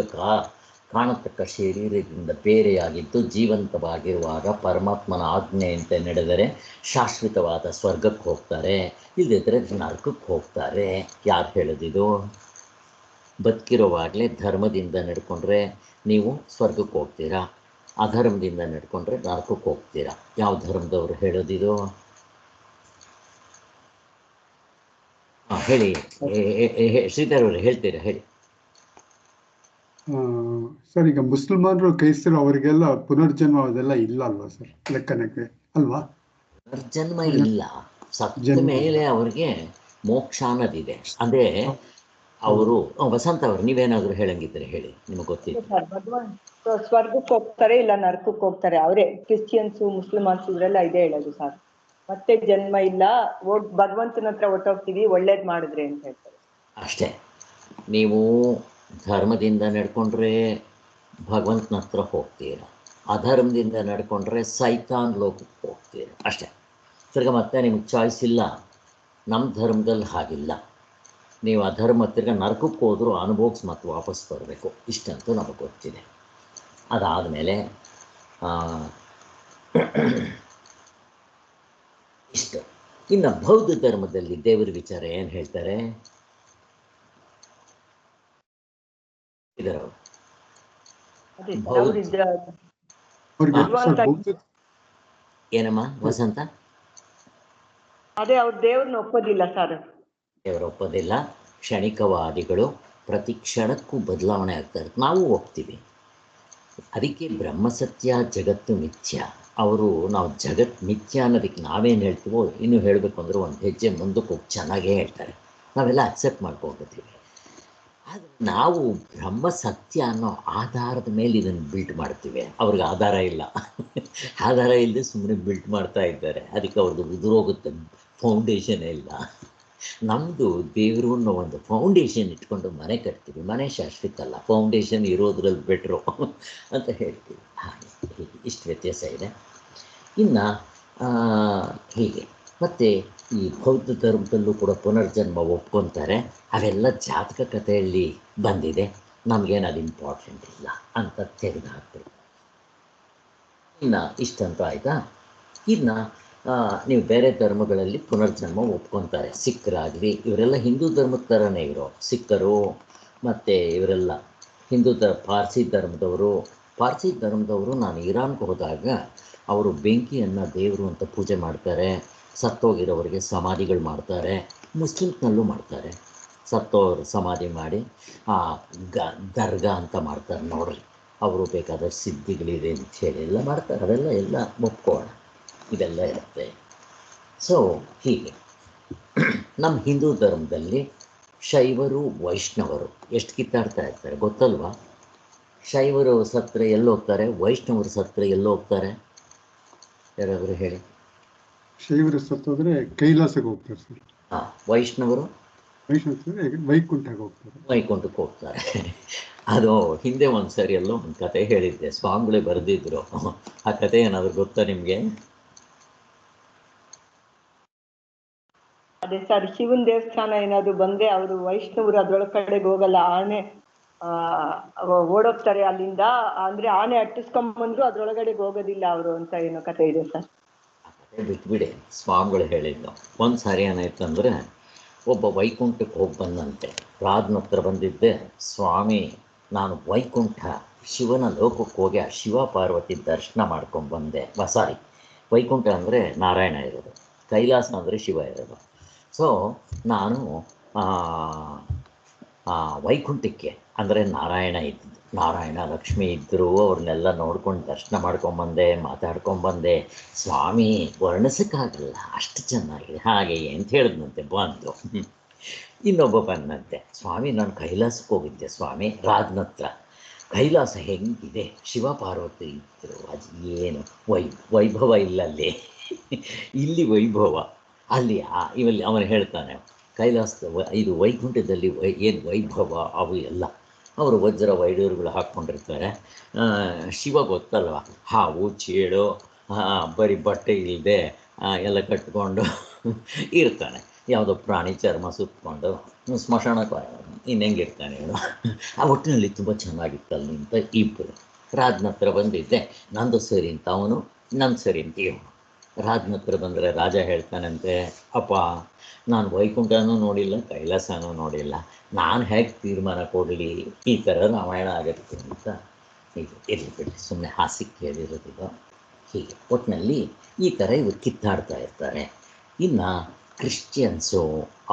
ಕಾಣತಕ್ಕ ಶರೀರದಿಂದ ಬೇರೆಯಾಗಿದ್ದು ಜೀವಂತವಾಗಿರುವಾಗ ಪರಮಾತ್ಮನ ಆಜ್ಞೆಯಂತೆ ನಡೆದರೆ ಶಾಶ್ವತವಾದ ಸ್ವರ್ಗಕ್ಕೆ ಹೋಗ್ತಾರೆ, ಇಲ್ಲದಿದ್ದರೆ ನರಕಕ್ಕೆ ಹೋಗ್ತಾರೆ. ಯಾರು ಹೇಳೋದಿದು? ಬದುಕಿರೋವಾಗಲೇ ಧರ್ಮದಿಂದ ನಡ್ಕೊಂಡ್ರೆ ನೀವು ಸ್ವರ್ಗಕ್ಕೆ ಹೋಗ್ತೀರಾ, ಅಧರ್ಮದಿಂದ ನಡ್ಕೊಂಡ್ರೆ ನರಕಕ್ಕೆ ಹೋಗ್ತೀರಾ. ಯಾವ ಧರ್ಮದವರು ಹೇಳೋದಿದು? ಹೇಳಿ ಶ್ರೀಧರ್ ಅವರು ಹೇಳ್ತೀರಾ? ಹೇಳಿ ಸರ್. ಈಗ ಮುಸಲ್ಮಾನರು, ಕ್ರೈಸ್ತರು ಅವರಿಗೆಲ್ಲ ಪುನರ್ಜನ್ಮ ಅದೆಲ್ಲ ಇಲ್ಲ ಅಲ್ವಾ ಸರ್, ಲೆಕ್ಕನಕ್ಕೆ ಅಲ್ವಾ? ಪುನರ್ಜನ್ಮ ಇಲ್ಲ. ಸತ್ತ ಮೇಲೆ ಅವ್ರಿಗೆ ಮೋಕ್ಷ ಅನ್ನೋದಿದೆ. ಅಂದರೆ ಅವರು ವಸಂತ ಅವರು ನೀವೇನಾದರೂ ಹೇಳಂಗಿದ್ರೆ ಹೇಳಿ, ನಿಮಗೆ ಗೊತ್ತಿತ್ತು. ಸ್ವರ್ಗಕ್ಕೆ ಹೋಗ್ತಾರೆ, ಇಲ್ಲ ನರಕಕ್ಕೆ ಹೋಗ್ತಾರೆ. ಅವರೇ ಕ್ರಿಶ್ಚಿಯನ್ಸು, ಮುಸ್ಲಿಮಾನ್ಸ್ ಇವರೆಲ್ಲ ಇದೇ ಹೇಳೋದು ಸರ್. ಮತ್ತೆ ಜನ್ಮ ಇಲ್ಲ, ಭಗವಂತನ ಹತ್ರ ಹೊಟ್ಟೋಗ್ತೀವಿ, ಒಳ್ಳೇದು ಮಾಡಿದ್ರೆ ಅಂತ ಹೇಳ್ತಾರೆ ಅಷ್ಟೇ. ನೀವು ಧರ್ಮದಿಂದ ನಡ್ಕೊಂಡ್ರೆ ಭಗವಂತನ ಹತ್ರ ಹೋಗ್ತೀರ, ಅಧರ್ಮದಿಂದ ನಡ್ಕೊಂಡ್ರೆ ಸೈತಾನ್ ಲೋಕಕ್ಕೆ ಹೋಗ್ತೀರ. ಅಷ್ಟೇ. ತಿರ್ಗ ಮತ್ತೆ ನಿಮ್ಗೆ ಚಾಯ್ಸ್ ಇಲ್ಲ. ನಮ್ಮ ಧರ್ಮದಲ್ಲಿ ಹಾಗಿಲ್ಲ. ನೀವು ಅಧರ್ಮ ತಿರ್ಗ ನರಕಕ್ಕೆ ಹೋದರೂ ಅನುಭವಿಸಿ ಮತ್ತೆ ವಾಪಸ್ ಬರಬೇಕು. ಇಷ್ಟಂತೂ ನಮಗೆ ಗೊತ್ತಿದೆ. ಅದಾದಮೇಲೆ ಇಷ್ಟು. ಇನ್ನು ಬೌದ್ಧ ಧರ್ಮದಲ್ಲಿ ದೇವರ ವಿಚಾರ ಏನು ಹೇಳ್ತಾರೆ? ಏನಮ್ಮ ವಸಂತ? ಅದೇ ಅವ್ರ ದೇವ್ರನ್ನ ಒಪ್ಪೋದಿಲ್ಲ ಸರ್. ದೇವರು ಒಪ್ಪೋದಿಲ್ಲ. ಕ್ಷಣಿಕವಾದಿಗಳು ಪ್ರತಿ ಕ್ಷಣಕ್ಕೂ ಬದಲಾವಣೆ ಆಗ್ತಾರೆ. ನಾವು ಒಪ್ತೀವಿ. ಅದಕ್ಕೆ ಬ್ರಹ್ಮಸತ್ಯ, ಜಗತ್ತು ಮಿಥ್ಯ. ಅವರು ನಾವು ಜಗತ್ ಮಿಥ್ಯ ಅನ್ನೋದಕ್ಕೆ ನಾವೇನು ಹೇಳ್ತೀವೋ, ಇನ್ನೂ ಹೇಳಬೇಕು ಅಂದರೆ ಒಂದು ಹೆಜ್ಜೆ ಮುಂದಕ್ಕೆ ಹೋಗಿ ಚೆನ್ನಾಗೇ ಹೇಳ್ತಾರೆ. ನಾವೆಲ್ಲ ಅಕ್ಸೆಪ್ಟ್ ಮಾಡ್ಕೊಳ್ತೀವಿ. ಆದರೆ ನಾವು ಬ್ರಹ್ಮ ಸತ್ಯ ಅನ್ನೋ ಆಧಾರದ ಮೇಲೆ ಇದನ್ನು ಬಿಲ್ಟ್ ಮಾಡ್ತೀವಿ. ಅವ್ರಿಗೆ ಆಧಾರ ಇಲ್ಲ. ಆಧಾರ ಇಲ್ಲದೆ ಸುಮ್ಮನೆ ಬಿಲ್ಟ್ ಮಾಡ್ತಾ ಇದ್ದಾರೆ. ಅದಕ್ಕೆ ಅವ್ರದ್ದು ಉದುರೋಗುತ್ತೆ, ಫೌಂಡೇಶನ್ ಇಲ್ಲ. ನಮ್ಮದು ದೇವರು ಅನ್ನೋ ಒಂದು ಫೌಂಡೇಶನ್ ಇಟ್ಕೊಂಡು ಮನೆ ಕಟ್ತೀವಿ. ಮನೆ ಶಾಶ್ವತ ಅಲ್ಲ, ಫೌಂಡೇಶನ್ ಇರೋದ್ರಲ್ಲಿ ಬೆಟ್ರು ಅಂತ ಹೇಳ್ತೀವಿ. ಹಾಗೆ ಇಷ್ಟು ವ್ಯತ್ಯಾಸ ಇದೆ. ಇನ್ನು ಹೀಗೆ ಮತ್ತು ಈ ಬೌದ್ಧ ಧರ್ಮದಲ್ಲೂ ಕೂಡ ಪುನರ್ಜನ್ಮ ಒಪ್ಕೊತಾರೆ. ಅವೆಲ್ಲ ಜಾತಕ ಕಥೆಯಲ್ಲಿ ಬಂದಿದೆ, ನಮಗೇನು ಅದು ಇಂಪಾರ್ಟೆಂಟ್ ಇಲ್ಲ ಅಂತ ತೆಗೆದು ಹಾಕ್ಬೇಕು. ಇನ್ನು ಇಷ್ಟಂತೂ ಆಯಿತಾ? ಇನ್ನು ನೀವು ಬೇರೆ ಧರ್ಮಗಳಲ್ಲಿ ಪುನರ್ಜನ್ಮ ಒಪ್ಕೊತಾರೆ. ಸಿಖ್ಖರಾಗಲಿ, ಇವರೆಲ್ಲ ಹಿಂದೂ ಧರ್ಮದ ಥರನೇ ಇರೋ ಸಿಖ್ಖರು. ಮತ್ತು ಇವರೆಲ್ಲ ಹಿಂದೂ ಪಾರ್ಸಿ ಧರ್ಮದವರು ನಾನು ಇರಾನ್ಗೆ ಹೋದಾಗ ಅವರು ಬೆಂಕಿಯನ್ನು ದೇವರು ಅಂತ ಪೂಜೆ ಮಾಡ್ತಾರೆ. ಸತ್ತೋಗಿರೋರಿಗೆ ಸಮಾಧಿಗಳು ಮಾಡ್ತಾರೆ. ಮುಸ್ಲಿಮ್ಸ್ನಲ್ಲೂ ಮಾಡ್ತಾರೆ. ಸತ್ತೋರು ಸಮಾಧಿ ಮಾಡಿ ದರ್ಗಾ ಅಂತ ಮಾಡ್ತಾರೆ. ನೋಡ್ರಿ, ಅವರು ಬೇಕಾದ ಸಿದ್ಧಿಗಳಿದೆ ಅಂತ ಹೇಳಿ ಎಲ್ಲ ಮಾಡ್ತಾರೆ. ಅವೆಲ್ಲ ಎಲ್ಲ ಒಪ್ಕೋಣ, ಇದೆಲ್ಲ ಇರುತ್ತೆ. ಸೊ ಹೀಗೆ ನಮ್ಮ ಹಿಂದೂ ಧರ್ಮದಲ್ಲಿ ಶೈವರು, ವೈಷ್ಣವರು ಎಷ್ಟು ಕಿತ್ತಾಡ್ತಾ ಇರ್ತಾರೆ ಗೊತ್ತಲ್ವಾ? ಶೈವರು ಸತ್ತರೆ ಎಲ್ಲೋಗ್ತಾರೆ, ವೈಷ್ಣವರು ಸತ್ತರೆ ಎಲ್ಲೋಗ್ತಾರೆ? ಯಾರಾದರೂ ಹೇಳಿ. ಶೈವರು ಸತ್ತೋದ್ರೆ ಕೈಲಾಸಕ್ಕೆ ಹೋಗ್ತಾರೆ ಸರ್. ವೈಷ್ಣವರು ವೈಕುಂಠಕ್ಕೆ ಹೋಗ್ತಾರೆ. ವೈಕುಂಠಕ್ಕೆ ಹೋಗ್ತಾರೆ. ಅದು ಹಿಂದೆ ಒಂದು ಸರಿ ಎಲ್ಲೋ ಒಂದು ಕತೆ ಹೇಳಿದ್ದೆ, ಸ್ವಾಮಿಗಳೇ ಬರೆದಿದ್ರು. ಆ ಕತೆ ಏನಾದರೂ ಗೊತ್ತಾ ನಿಮಗೆ? ಅದೇ ಸರ್, ಶಿವನ್ ದೇವಸ್ಥಾನ ಏನಾದ್ರು ಬಂದ್ರೆ ಅವರು ವೈಷ್ಣವರು ಅದ್ರೊಳಗಡೆಗೆ ಹೋಗಲ್ಲ. ಆನೆ ಓಡೋಗ್ತಾರೆ ಅಲ್ಲಿಂದ. ಅಂದ್ರೆ ಆನೆ ಅಟ್ಟಿಸ್ಕೊಂಡ್ಬಂದ್ರು ಅದ್ರೊಳಗಡೆಗೆ ಹೋಗೋದಿಲ್ಲ ಅವರು ಅಂತ ಏನೋ ಕತೆ ಇದೆ ಸರ್. ಆ ಕತೆ ಬಿಟ್ಬಿಡಿ, ಸ್ವಾಮಿಗಳು ಹೇಳಿದ್ದು. ಒಂದು ಸಾರಿ ಏನಾಯ್ತು ಅಂದರೆ, ಒಬ್ಬ ವೈಕುಂಠಕ್ಕೆ ಹೋಗಿ ಬಂದಂತೆ. ರಾಜನ ಹತ್ರ ಬಂದಿದ್ದೆ, ಸ್ವಾಮಿ ನಾನು ವೈಕುಂಠ ಶಿವನ ಲೋಕಕ್ಕೆ ಹೋಗಿ ಆ ಶಿವ ಪಾರ್ವತಿ ದರ್ಶನ ಮಾಡ್ಕೊಂಡು ಬಂದೆ. ಸಾರಿ, ವೈಕುಂಠ ಅಂದರೆ ನಾರಾಯಣ ಇರೋದು, ಕೈಲಾಸ ಅಂದರೆ ಶಿವ ಇರೋದು. ಸೊ ನಾನು ವೈಕುಂಠಕ್ಕೆ, ಅಂದರೆ ನಾರಾಯಣ ಇದ್ದಿದ್ದು. ನಾರಾಯಣ ಲಕ್ಷ್ಮಿ ಇದ್ದರು, ಅವ್ರನ್ನೆಲ್ಲ ನೋಡ್ಕೊಂಡು ದರ್ಶನ ಮಾಡ್ಕೊಂಬಂದೆ, ಮಾತಾಡ್ಕೊಂಬಂದೆ. ಸ್ವಾಮಿ ವರ್ಣಿಸೋಕ್ಕಾಗಲ್ಲ, ಅಷ್ಟು ಚೆನ್ನಾಗಿದೆ ಹಾಗೆ ಅಂತ ಹೇಳಿದ್ನಂತೆ. ಬಂದು ಇನ್ನೊಬ್ಬ ಬಂದಂತೆ, ಸ್ವಾಮಿ ನಾನು ಕೈಲಾಸಕ್ಕೆ ಹೋಗಿದ್ದೆ ಸ್ವಾಮಿ, ರಾಜನ ಹತ್ರ. ಕೈಲಾಸ ಹೆಂಗಿದೆ, ಶಿವ ಪಾರ್ವತಿ ಇದ್ದರು, ಅದು ಏನು ವೈಭವ ಇಲ್ಲ ಅಲ್ಲಿ. ಇಲ್ಲಿ ವೈಭವ, ಅಲ್ಲಿ ಇವಲ್ಲಿ ಅವನು ಹೇಳ್ತಾನೆ ಕೈಲಾಸದ ಇದು ವೈಕುಂಠದಲ್ಲಿ ಏನು ವೈಭವ ಅವು ಎಲ್ಲ. ಅವರು ವಜ್ರ ವೈಡೂರುಗಳು ಹಾಕ್ಕೊಂಡಿರ್ತಾರೆ. ಶಿವ ಗೊತ್ತಲ್ವ, ಹಾವು ಚೇಳು ಬರೀ ಬಟ್ಟೆ ಇಲ್ಲದೆ ಎಲ್ಲ ಕಟ್ಕೊಂಡು ಇರ್ತಾನೆ. ಯಾವುದೋ ಪ್ರಾಣಿ ಚರ್ಮ ಸುತ್ತಕೊಂಡು ಸ್ಮಶಾನಕ್ಕೆ ಇನ್ನೆಂಗಿರ್ತಾನೆ ಹೇಳು. ಆ ಒಟ್ಟಿನಲ್ಲಿ ತುಂಬ ಚೆನ್ನಾಗಿತ್ತಲ್ಲಿ ಅಂತ ಇಬ್ಬರು. ರಾಜನ ಹತ್ರ ಬಂದಿದ್ದೆ, ನಂದು ಸರಿ ಅಂತ ಅವನು, ನಂದು ಸರಿ ಅಂತ ಇವನು. ರಾಜನ ಹತ್ರ ಬಂದರೆ ರಾಜ ಹೇಳ್ತಾನಂತೆ, ಅಪ್ಪ ನಾನು ವೈಕುಂಠನೂ ನೋಡಿಲ್ಲ, ಕೈಲಾಸನೂ ನೋಡಿಲ್ಲ, ನಾನು ಹೇಗೆ ತೀರ್ಮಾನ ಕೊಡಲಿ, ಈ ಥರ ರಾಮಾಯಣ ಆಗತ್ತೆ ಅಂತ. ಇದು ಇರಲಿ ಬಿಡಿ, ಸುಮ್ಮನೆ ಹಾಸ್ಯಕ್ಕೆ ಹೇಳಿರೋದಿಲ್ಲ. ಹೀಗೆ ಒಟ್ಟಿನಲ್ಲಿ ಈ ಥರ ಇವರು ಕಿತ್ತಾಡ್ತಾ ಇರ್ತಾರೆ. ಇನ್ನು ಕ್ರಿಶ್ಚಿಯನ್ಸು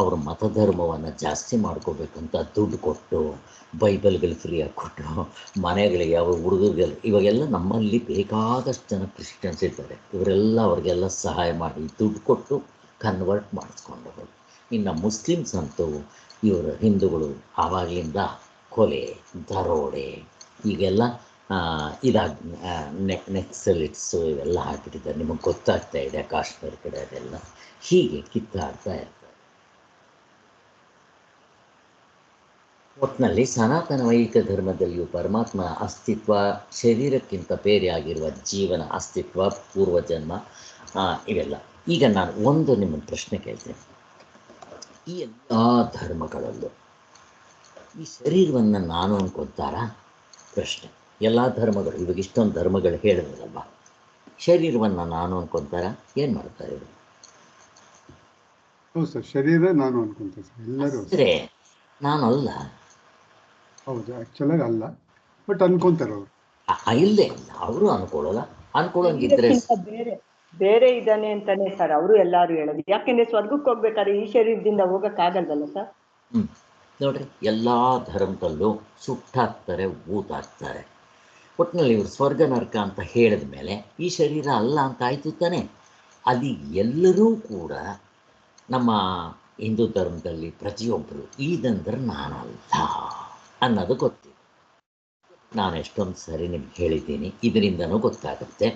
ಅವ್ರ ಮತಧರ್ಮವನ್ನು ಜಾಸ್ತಿ ಮಾಡ್ಕೋಬೇಕಂತ ದುಡ್ಡು ಕೊಟ್ಟು, ಬೈಬಲ್ಗಳು ಫ್ರೀಯಾಗಿ ಕೊಟ್ಟು, ಮನೆಗಳಿಗೆ ಅವ್ರ ಹುಡುಗರಿಗೆಲ್ಲ, ಇವಾಗೆಲ್ಲ ನಮ್ಮಲ್ಲಿ ಬೇಕಾದಷ್ಟು ಜನ ಕ್ರಿಶ್ಚಿಯನ್ಸ್ ಇರ್ತಾರೆ. ಇವರೆಲ್ಲ ಅವ್ರಿಗೆಲ್ಲ ಸಹಾಯ ಮಾಡಿ ದುಡ್ಡು ಕೊಟ್ಟು ಕನ್ವರ್ಟ್ ಮಾಡಿಸ್ಕೊಂಡವರು. ಇನ್ನು ಮುಸ್ಲಿಮ್ಸ್ ಅಂತೂ ಇವರು ಹಿಂದೂಗಳು ಆವಾಗಲಿಂದ ಕೊಲೆ, ದರೋಡೆ, ಈಗೆಲ್ಲ ಇದಾಗಿ ನೆಕ್ಸಲಿಟ್ಸು ಇವೆಲ್ಲ ಹಾಕಿಟ್ಟಿದ್ದಾರೆ. ನಿಮಗೆ ಗೊತ್ತಾಗ್ತಾ ಇದೆ ಕಾಶ್ಮೀರ ಕಡೆ ಅದೆಲ್ಲ. ಹೀಗೆ ಕಿತ್ತಾಡ್ತಾ ಇರ್ತಾರೆ. ಒಟ್ಟಿನಲ್ಲಿ ಸನಾತನ ವೈದಿಕ ಧರ್ಮದಲ್ಲಿಯೂ ಪರಮಾತ್ಮನ ಅಸ್ತಿತ್ವ, ಶರೀರಕ್ಕಿಂತ ಬೇರೆಯಾಗಿರುವ ಜೀವನ ಅಸ್ತಿತ್ವ, ಪೂರ್ವಜನ್ಮ, ಇವೆಲ್ಲ. ಈಗ ನಾನು ಒಂದು ನಿಮ್ಮನ್ನು ಪ್ರಶ್ನೆ ಕೇಳ್ತೇನೆ. ಈ ಎಲ್ಲ ಧರ್ಮಗಳಲ್ಲೂ ಈ ಶರೀರವನ್ನು ನಾನು ಅನ್ಕೊತಾರಾ? ಪ್ರಶ್ನೆ. ಎಲ್ಲ ಧರ್ಮಗಳು, ಇವಾಗ ಇಷ್ಟೊಂದು ಧರ್ಮಗಳು ಹೇಳಿದ್ರಲ್ವ, ಶರೀರವನ್ನು ನಾನು ಅನ್ಕೊತಾರಾ? ಏನು ಮಾಡ್ತಾರೆ ಇವರು? ಹೌದು ಸರ್, ಶರೀರ ನಾನು ಅನ್ಕೊಂತೀನಿ ಸರ್, ಎಲ್ಲರೂ. ಅಂದರೆ ನಾನಲ್ಲ. ಹೌದು, ಆ್ಯಕ್ಚುಲಾಗಿ ಅಲ್ಲ, ಬಟ್ ಅನ್ಕೊಂತಾರೆ ಅವರು. ಇಲ್ಲೇ ಅವರು ಅನ್ಕೊಳ್ಳಲ್ಲ. ಅನ್ಕೊಳ್ಳೋಂಗಿದ್ರೆ ಬೇರೆ ಬೇರೆ ಇದ್ದಾನೆ ಅಂತಾನೆ ಸರ್ ಅವರು ಎಲ್ಲಾರು ಹೇಳೋದು. ಯಾಕೆಂದ್ರೆ ಸ್ವರ್ಗಕ್ಕೆ ಹೋಗ್ಬೇಕಾದ್ರೆ ಈ ಶರೀರದಿಂದ ಹೋಗಕ್ಕಾಗಲ್ವಲ್ಲ ಸರ್. ನೋಡ್ರಿ, ಎಲ್ಲ ಧರ್ಮದಲ್ಲೂ ಸುಟ್ಟಾಕ್ತಾರೆ, ಊತಾಕ್ತಾರೆ. ಒಟ್ಟಿನಲ್ಲಿ ಇವರು ಸ್ವರ್ಗ ನರಕ ಅಂತ ಹೇಳಿದ ಮೇಲೆ ಈ ಶರೀರ ಅಲ್ಲ ಅಂತ ಆಯ್ತು ತಾನೆ. ಅಲ್ಲಿ ಎಲ್ಲರೂ ಕೂಡ ನಮ್ಮ ಹಿಂದೂ ಧರ್ಮದಲ್ಲಿ ಪ್ರತಿಯೊಬ್ಬರು ಇದಂದ್ರೆ ನಾನಲ್ಲ ಅನ್ನೋದು ಗೊತ್ತಿದೆ. ನಾನು ಎಷ್ಟೊಂದು ಸರಿ ನಿಮ್ಗೆ ಹೇಳಿದ್ದೀನಿ, ಇದರಿಂದನೂ ಗೊತ್ತಾಗುತ್ತೆ.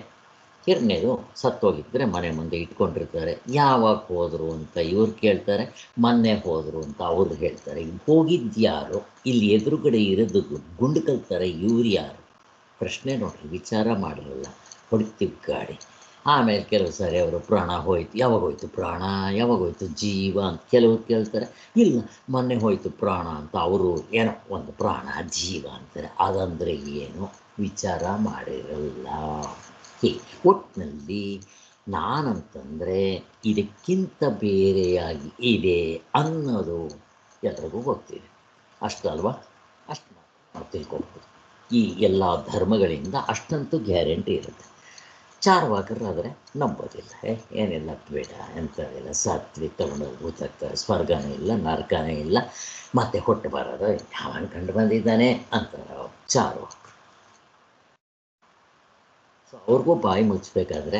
ಎರಡನೇದು, ಸತ್ತೋಗಿದ್ದರೆ ಮನೆ ಮುಂದೆ ಇಟ್ಕೊಂಡಿರ್ತಾರೆ, ಯಾವಾಗ ಹೋದರು ಅಂತ ಇವ್ರು ಕೇಳ್ತಾರೆ, ಮೊನ್ನೆ ಹೋದರು ಅಂತ ಅವ್ರು ಹೇಳ್ತಾರೆ. ಹೋಗಿದ್ಯಾರು? ಇಲ್ಲಿ ಎದುರುಗಡೆ ಇರೋದು ಗುಂಡ್ಕಲ್ ಥರ ಇವ್ರು ಯಾರು? ಪ್ರಶ್ನೆ ನೋಡ್ರಿ, ವಿಚಾರ ಮಾಡಿರಲ್ಲ, ಹೊಡಿತೀವಿ ಗಾಡಿ. ಆಮೇಲೆ ಕೆಲವು ಸಾರಿ ಅವರು ಪ್ರಾಣ ಹೋಯ್ತು, ಯಾವಾಗ ಹೋಯ್ತು ಪ್ರಾಣ, ಯಾವಾಗ ಹೋಯ್ತು ಜೀವ ಅಂತ ಕೆಲವರು ಕೇಳ್ತಾರೆ. ಇಲ್ಲ, ಮೊನ್ನೆ ಹೋಯ್ತು ಪ್ರಾಣ ಅಂತ ಅವರು ಏನೋ ಒಂದು ಪ್ರಾಣ ಜೀವ ಅಂತಾರೆ. ಅದಂದರೆ ಏನು ವಿಚಾರ ಮಾಡಿರಲ್ಲ. ಹೀಗೆ ಒಟ್ಟಿನಲ್ಲಿ ನಾನಂತಂದರೆ ಇದಕ್ಕಿಂತ ಬೇರೆಯಾಗಿ ಇದೆ ಅನ್ನೋದು ಎಲ್ರಿಗೂ ಗೊತ್ತಿದೆ. ಅಷ್ಟಲ್ವಾ? ಅಷ್ಟು ನಾವು ತಿಳ್ಕೊಳ್ಬೋದು. ಈ ಎಲ್ಲ ಧರ್ಮಗಳಿಂದ ಅಷ್ಟಂತೂ ಗ್ಯಾರಂಟಿ ಇರುತ್ತೆ. ಚಾರ್ವಾಕರಾದರೆ ನಂಬೋದಿಲ್ಲ, ಏನೆಲ್ಲ ಬೇಡ ಎಂಥದಿಲ್ಲ, ಸಾತ್ವಿ ತಗೊಂಡೋಗಿ ಗೊತ್ತಾಗ್ತಾರೆ, ಸ್ವರ್ಗನೂ ಇಲ್ಲ, ನರಕನೇ ಇಲ್ಲ, ಮತ್ತೆ ಹೊಟ್ಟು ಬರೋದು ಯಾವನ್ ಕಂಡು ಬಂದಿದ್ದಾನೆ ಅಂತಾರೆ ಅವ್ರು ಚಾರ್ವಾಕರು. ಸೊ ಅವ್ರಿಗೂ ಬಾಯಿ ಮುಚ್ಚಬೇಕಾದ್ರೆ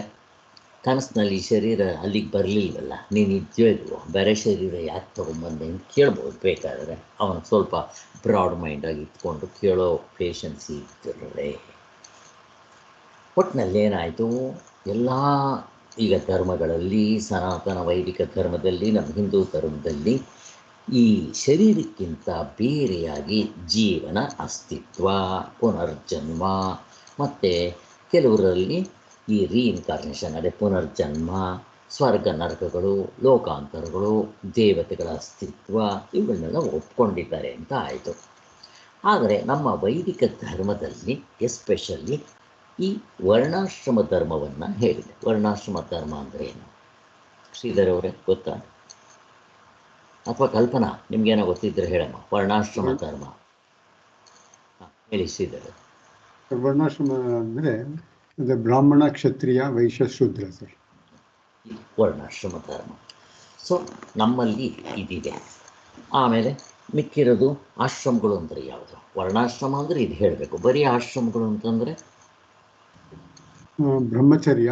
ಕನಸಿನಲ್ಲಿ ಈ ಶರೀರ ಅಲ್ಲಿಗೆ ಬರಲಿಲ್ವಲ್ಲ, ನೀನು ಇದ್ಯೋ ಬೇರೆ ಶರೀರ ಯಾಕೆ ತೊಗೊಂಬಂದೆ ಅಂತ ಕೇಳ್ಬೋದು ಬೇಕಾದರೆ. ಅವನು ಸ್ವಲ್ಪ ಬ್ರಾಡ್ ಮೈಂಡಾಗಿ ಇಟ್ಕೊಂಡು ಕೇಳೋ ಪೇಷನ್ಸ್ ಇದ್ದರೆ. ಒಟ್ಟಿನಲ್ಲಿ ಏನಾಯಿತು, ಎಲ್ಲ ಈಗ ಧರ್ಮಗಳಲ್ಲಿ, ಸನಾತನ ವೈದಿಕ ಧರ್ಮದಲ್ಲಿ, ನಮ್ಮ ಹಿಂದೂ ಧರ್ಮದಲ್ಲಿ ಈ ಶರೀರಕ್ಕಿಂತ ಬೇರೆಯಾಗಿ ಜೀವನ, ಅಸ್ತಿತ್ವ, ಪುನರ್ಜನ್ಮ, ಮತ್ತು ಕೆಲವರಲ್ಲಿ ಈ ರೀಇನ್ಕಾರ್ನೇಷನ್, ಅದೇ ಪುನರ್ಜನ್ಮ, ಸ್ವರ್ಗ ನರಕಗಳು, ಲೋಕಾಂತರಗಳು, ದೇವತೆಗಳ ಅಸ್ತಿತ್ವ, ಇವುಗಳನ್ನೆಲ್ಲ ಒಪ್ಕೊಂಡಿದ್ದಾರೆ ಅಂತ ಆಯಿತು. ಆದರೆ ನಮ್ಮ ವೈದಿಕ ಧರ್ಮದಲ್ಲಿ ಎಸ್ಪೆಷಲಿ ಈ ವರ್ಣಾಶ್ರಮ ಧರ್ಮವನ್ನು ಹೇಳಿದೆ. ವರ್ಣಾಶ್ರಮ ಧರ್ಮ ಅಂದರೆ ಏನು? ಶ್ರೀಧರ್ ಅವರೇ ಗೊತ್ತಾ? ಅಥವಾ ಕಲ್ಪನಾ, ನಿಮ್ಗೇನೋ ಗೊತ್ತಿದ್ದರೆ ಹೇಳಮ್ಮ. ವರ್ಣಾಶ್ರಮ ಧರ್ಮ ಹೇಳಿ ಶ್ರೀಧರ್. ವರ್ಣಾಶ್ರಮ ಅಂದರೆ ಬ್ರಾಹ್ಮಣ, ಕ್ಷತ್ರಿಯ, ವೈಶ್ಯ, ಶೂದ್ರ ಸರ್. ವರ್ಣಾಶ್ರಮ ಧರ್ಮ. ಸೊ ನಮ್ಮಲ್ಲಿ ಇದಿದೆ. ಆಮೇಲೆ ಮಿಕ್ಕಿರೋದು ಆಶ್ರಮಗಳು ಅಂದರೆ ಯಾವುದು? ವರ್ಣಾಶ್ರಮ ಅಂದರೆ ಇದು ಹೇಳಬೇಕು. ಬರೀ ಆಶ್ರಮಗಳು ಅಂತಂದರೆ ಬ್ರಹ್ಮಚರ್ಯ,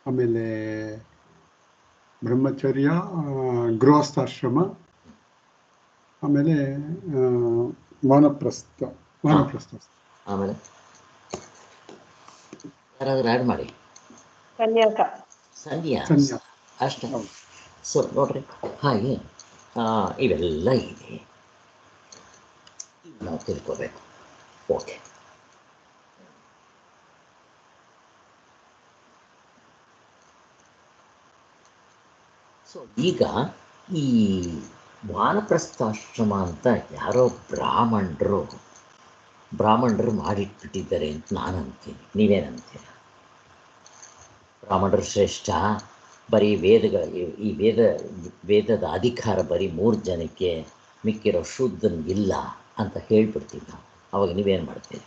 ಆಮೇಲೆ ಬ್ರಹ್ಮಚರ್ಯ, ಗೃಹಸ್ಥಾಶ್ರಮ, ಆಮೇಲೆ ವಾನಪ್ರಸ್ಥ. ಆಮೇಲೆ ಯಾರಾದರೂ ಆ್ಯಡ್ ಮಾಡಿ. ಸನ್ಯಾಸ. ಸನ್ಯಾಸ ಅಷ್ಟೇ. ಸೊ ನೋಡ್ರಿ, ಹಾಗೆ ಇವೆಲ್ಲ ಇದೆ, ನಾವು ತಿಳ್ಕೋಬೇಕು. ಓಕೆ, ಸೊ ಈಗ ಈ ವಾನಪ್ರಸ್ಥಾಶ್ರಮ ಅಂತ ಯಾರೋ ಬ್ರಾಹ್ಮಣರು ಮಾಡಿಟ್ಬಿಟ್ಟಿದ್ದಾರೆ ಅಂತ ನಾನು ಅಂತೀನಿ. ನೀವೇನಂತೀರ? ಬ್ರಾಹ್ಮಣರು ಶ್ರೇಷ್ಠ, ಬರೀ ಈ ವೇದದ ಅಧಿಕಾರ ಬರೀ 3 ಜನಕ್ಕೆ, ಮಿಕ್ಕಿರೋ ಶೂದ್ರನಿಗಿಲ್ಲ ಅಂತ ಹೇಳ್ಬಿಡ್ತೀವಿ ನಾವು. ಅವಾಗ ನೀವೇನು ಮಾಡ್ತೀರಿ?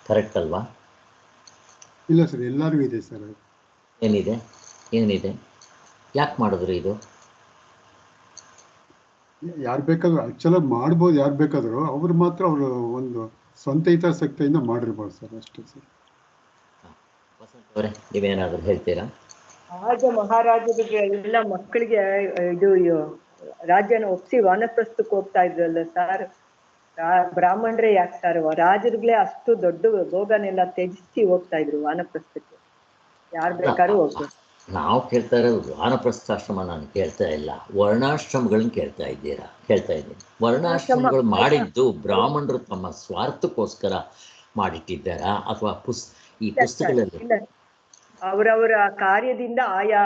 ಕರೆಕ್ಟ್ ಅಲ್ವಾ? ಇಲ್ಲ ಸರ್, ಎಲ್ಲರಿಗೂ ಇದೆ ಸರ್. ಏನಿದೆ? ಯಾಕೆ ಮಾಡಿದ್ರು ಇದು? ಯಾರು ಬೇಕಾದ್ರೂ ಆಕ್ಚುಲಾಗಿ ಮಾಡ್ಬೋದು, ಯಾರು ಬೇಕಾದ್ರು. ಅವ್ರು ಮಾತ್ರ ಅವರು ಒಂದು ಸ್ವಂತ ಹಿತಾಸಕ್ತಿಯಿಂದ ಮಾಡಿರ್ಬೋದು ಸರ್, ಅಷ್ಟೇ ಸರ್. ವಸಂತ ಅವರೇ, ನೀವೇನಾದರೂ ಹೇಳ್ತೀರಾ? ರಾಜ ಮಹಾರಾಜರಿಗೆಲ್ಲ ಮಕ್ಕಳಿಗೆ ಇದು ರಾಜ್ಯನ ಒಪ್ಸಿ ವಾನಪ್ರಸ್ಥಕ್ಕೆ ಹೋಗ್ತಾ ಇದ್ರಲ್ಲ ಸರ್. ಬ್ರಾಹ್ಮಣರೇ ಯಾಕೆ ಸರ್? ರಾಜರುಗಳೇ ಅಷ್ಟು ದೊಡ್ಡ ಭೋಗನೆಲ್ಲ ತ್ಯಜಿಸಿ ಹೋಗ್ತಾ ಇದ್ರು ವಾನಪ್ರಸ್ಥಕ್ಕೆ. ಯಾರು ಬೇಕಾದ್ರೂ ಹೋಗ್ಬೋದು. ನಾವು ಕೇಳ್ತಾ ಇರೋದು ವಾನಪ್ರಸ್ಥಾಶ್ರಮ, ನಾನು ಕೇಳ್ತಾ ಇಲ್ಲ, ವರ್ಣಾಶ್ರಮಗಳನ್ನ ಕೇಳ್ತಾ ಇದ್ದೀನಿ. ವರ್ಣಾಶ್ರಮಗಳು ಮಾಡಿದ್ದು ಬ್ರಾಹ್ಮಣರು ತಮ್ಮ ಸ್ವಾರ್ಥಕ್ಕೋಸ್ಕರ ಮಾಡಿಟ್ಟಿದ್ದಾರಾ, ಅಥವಾ ಈ ಪುಸ್ತಕಗಳಲ್ಲಿ ಅವರವರ ಕಾರ್ಯದಿಂದ ಆಯಾ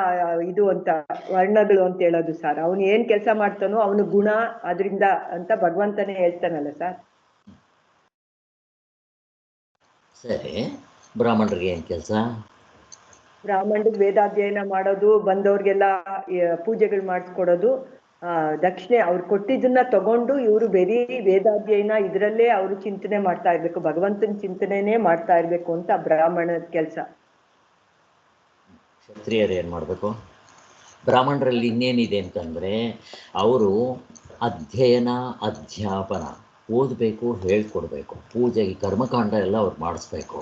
ಇದು ಅಂತ ವರ್ಣಗಳು ಅಂತ ಹೇಳೋದು ಸರ್. ಅವನು ಏನ್ ಕೆಲಸ ಮಾಡ್ತಾನೋ ಅವನು ಗುಣ ಅದರಿಂದ ಅಂತ ಭಗವಂತನೇ ಹೇಳ್ತಾನಲ್ಲ ಸರ್. ಸರಿ, ಬ್ರಾಹ್ಮಣರಿಗೆ ಏನು ಕೆಲಸ? ಬ್ರಾಹ್ಮಣರಿಗೆ ವೇದಾಧ್ಯಯನ ಮಾಡೋದು, ಬಂದವ್ರಿಗೆಲ್ಲ ಪೂಜೆಗಳು ಮಾಡಿಸ್ಕೊಡೋದು, ದಕ್ಷಿಣೆ ಅವ್ರು ಕೊಟ್ಟಿದ್ದನ್ನ ತಗೊಂಡು ಇವರು ಬರೀ ವೇದಾಧ್ಯಯನ ಇದರಲ್ಲೇ ಅವರು ಚಿಂತನೆ ಮಾಡ್ತಾ ಇರ್ಬೇಕು, ಭಗವಂತನ ಚಿಂತನೆನೇ ಮಾಡ್ತಾ ಇರ್ಬೇಕು ಅಂತ ಬ್ರಾಹ್ಮಣದ ಕೆಲಸ. ಕ್ಷತ್ರಿಯರು ಏನು ಮಾಡಬೇಕು? ಬ್ರಾಹ್ಮಣರಲ್ಲಿ ಇನ್ನೇನಿದೆ ಅಂತಂದರೆ, ಅವರು ಅಧ್ಯಯನ ಅಧ್ಯಾಪನ ಓದಬೇಕು, ಹೇಳ್ಕೊಡ್ಬೇಕು. ಪೂಜೆ, ಈ ಕರ್ಮಕಾಂಡ ಎಲ್ಲ ಅವ್ರು ಮಾಡಿಸ್ಬೇಕು.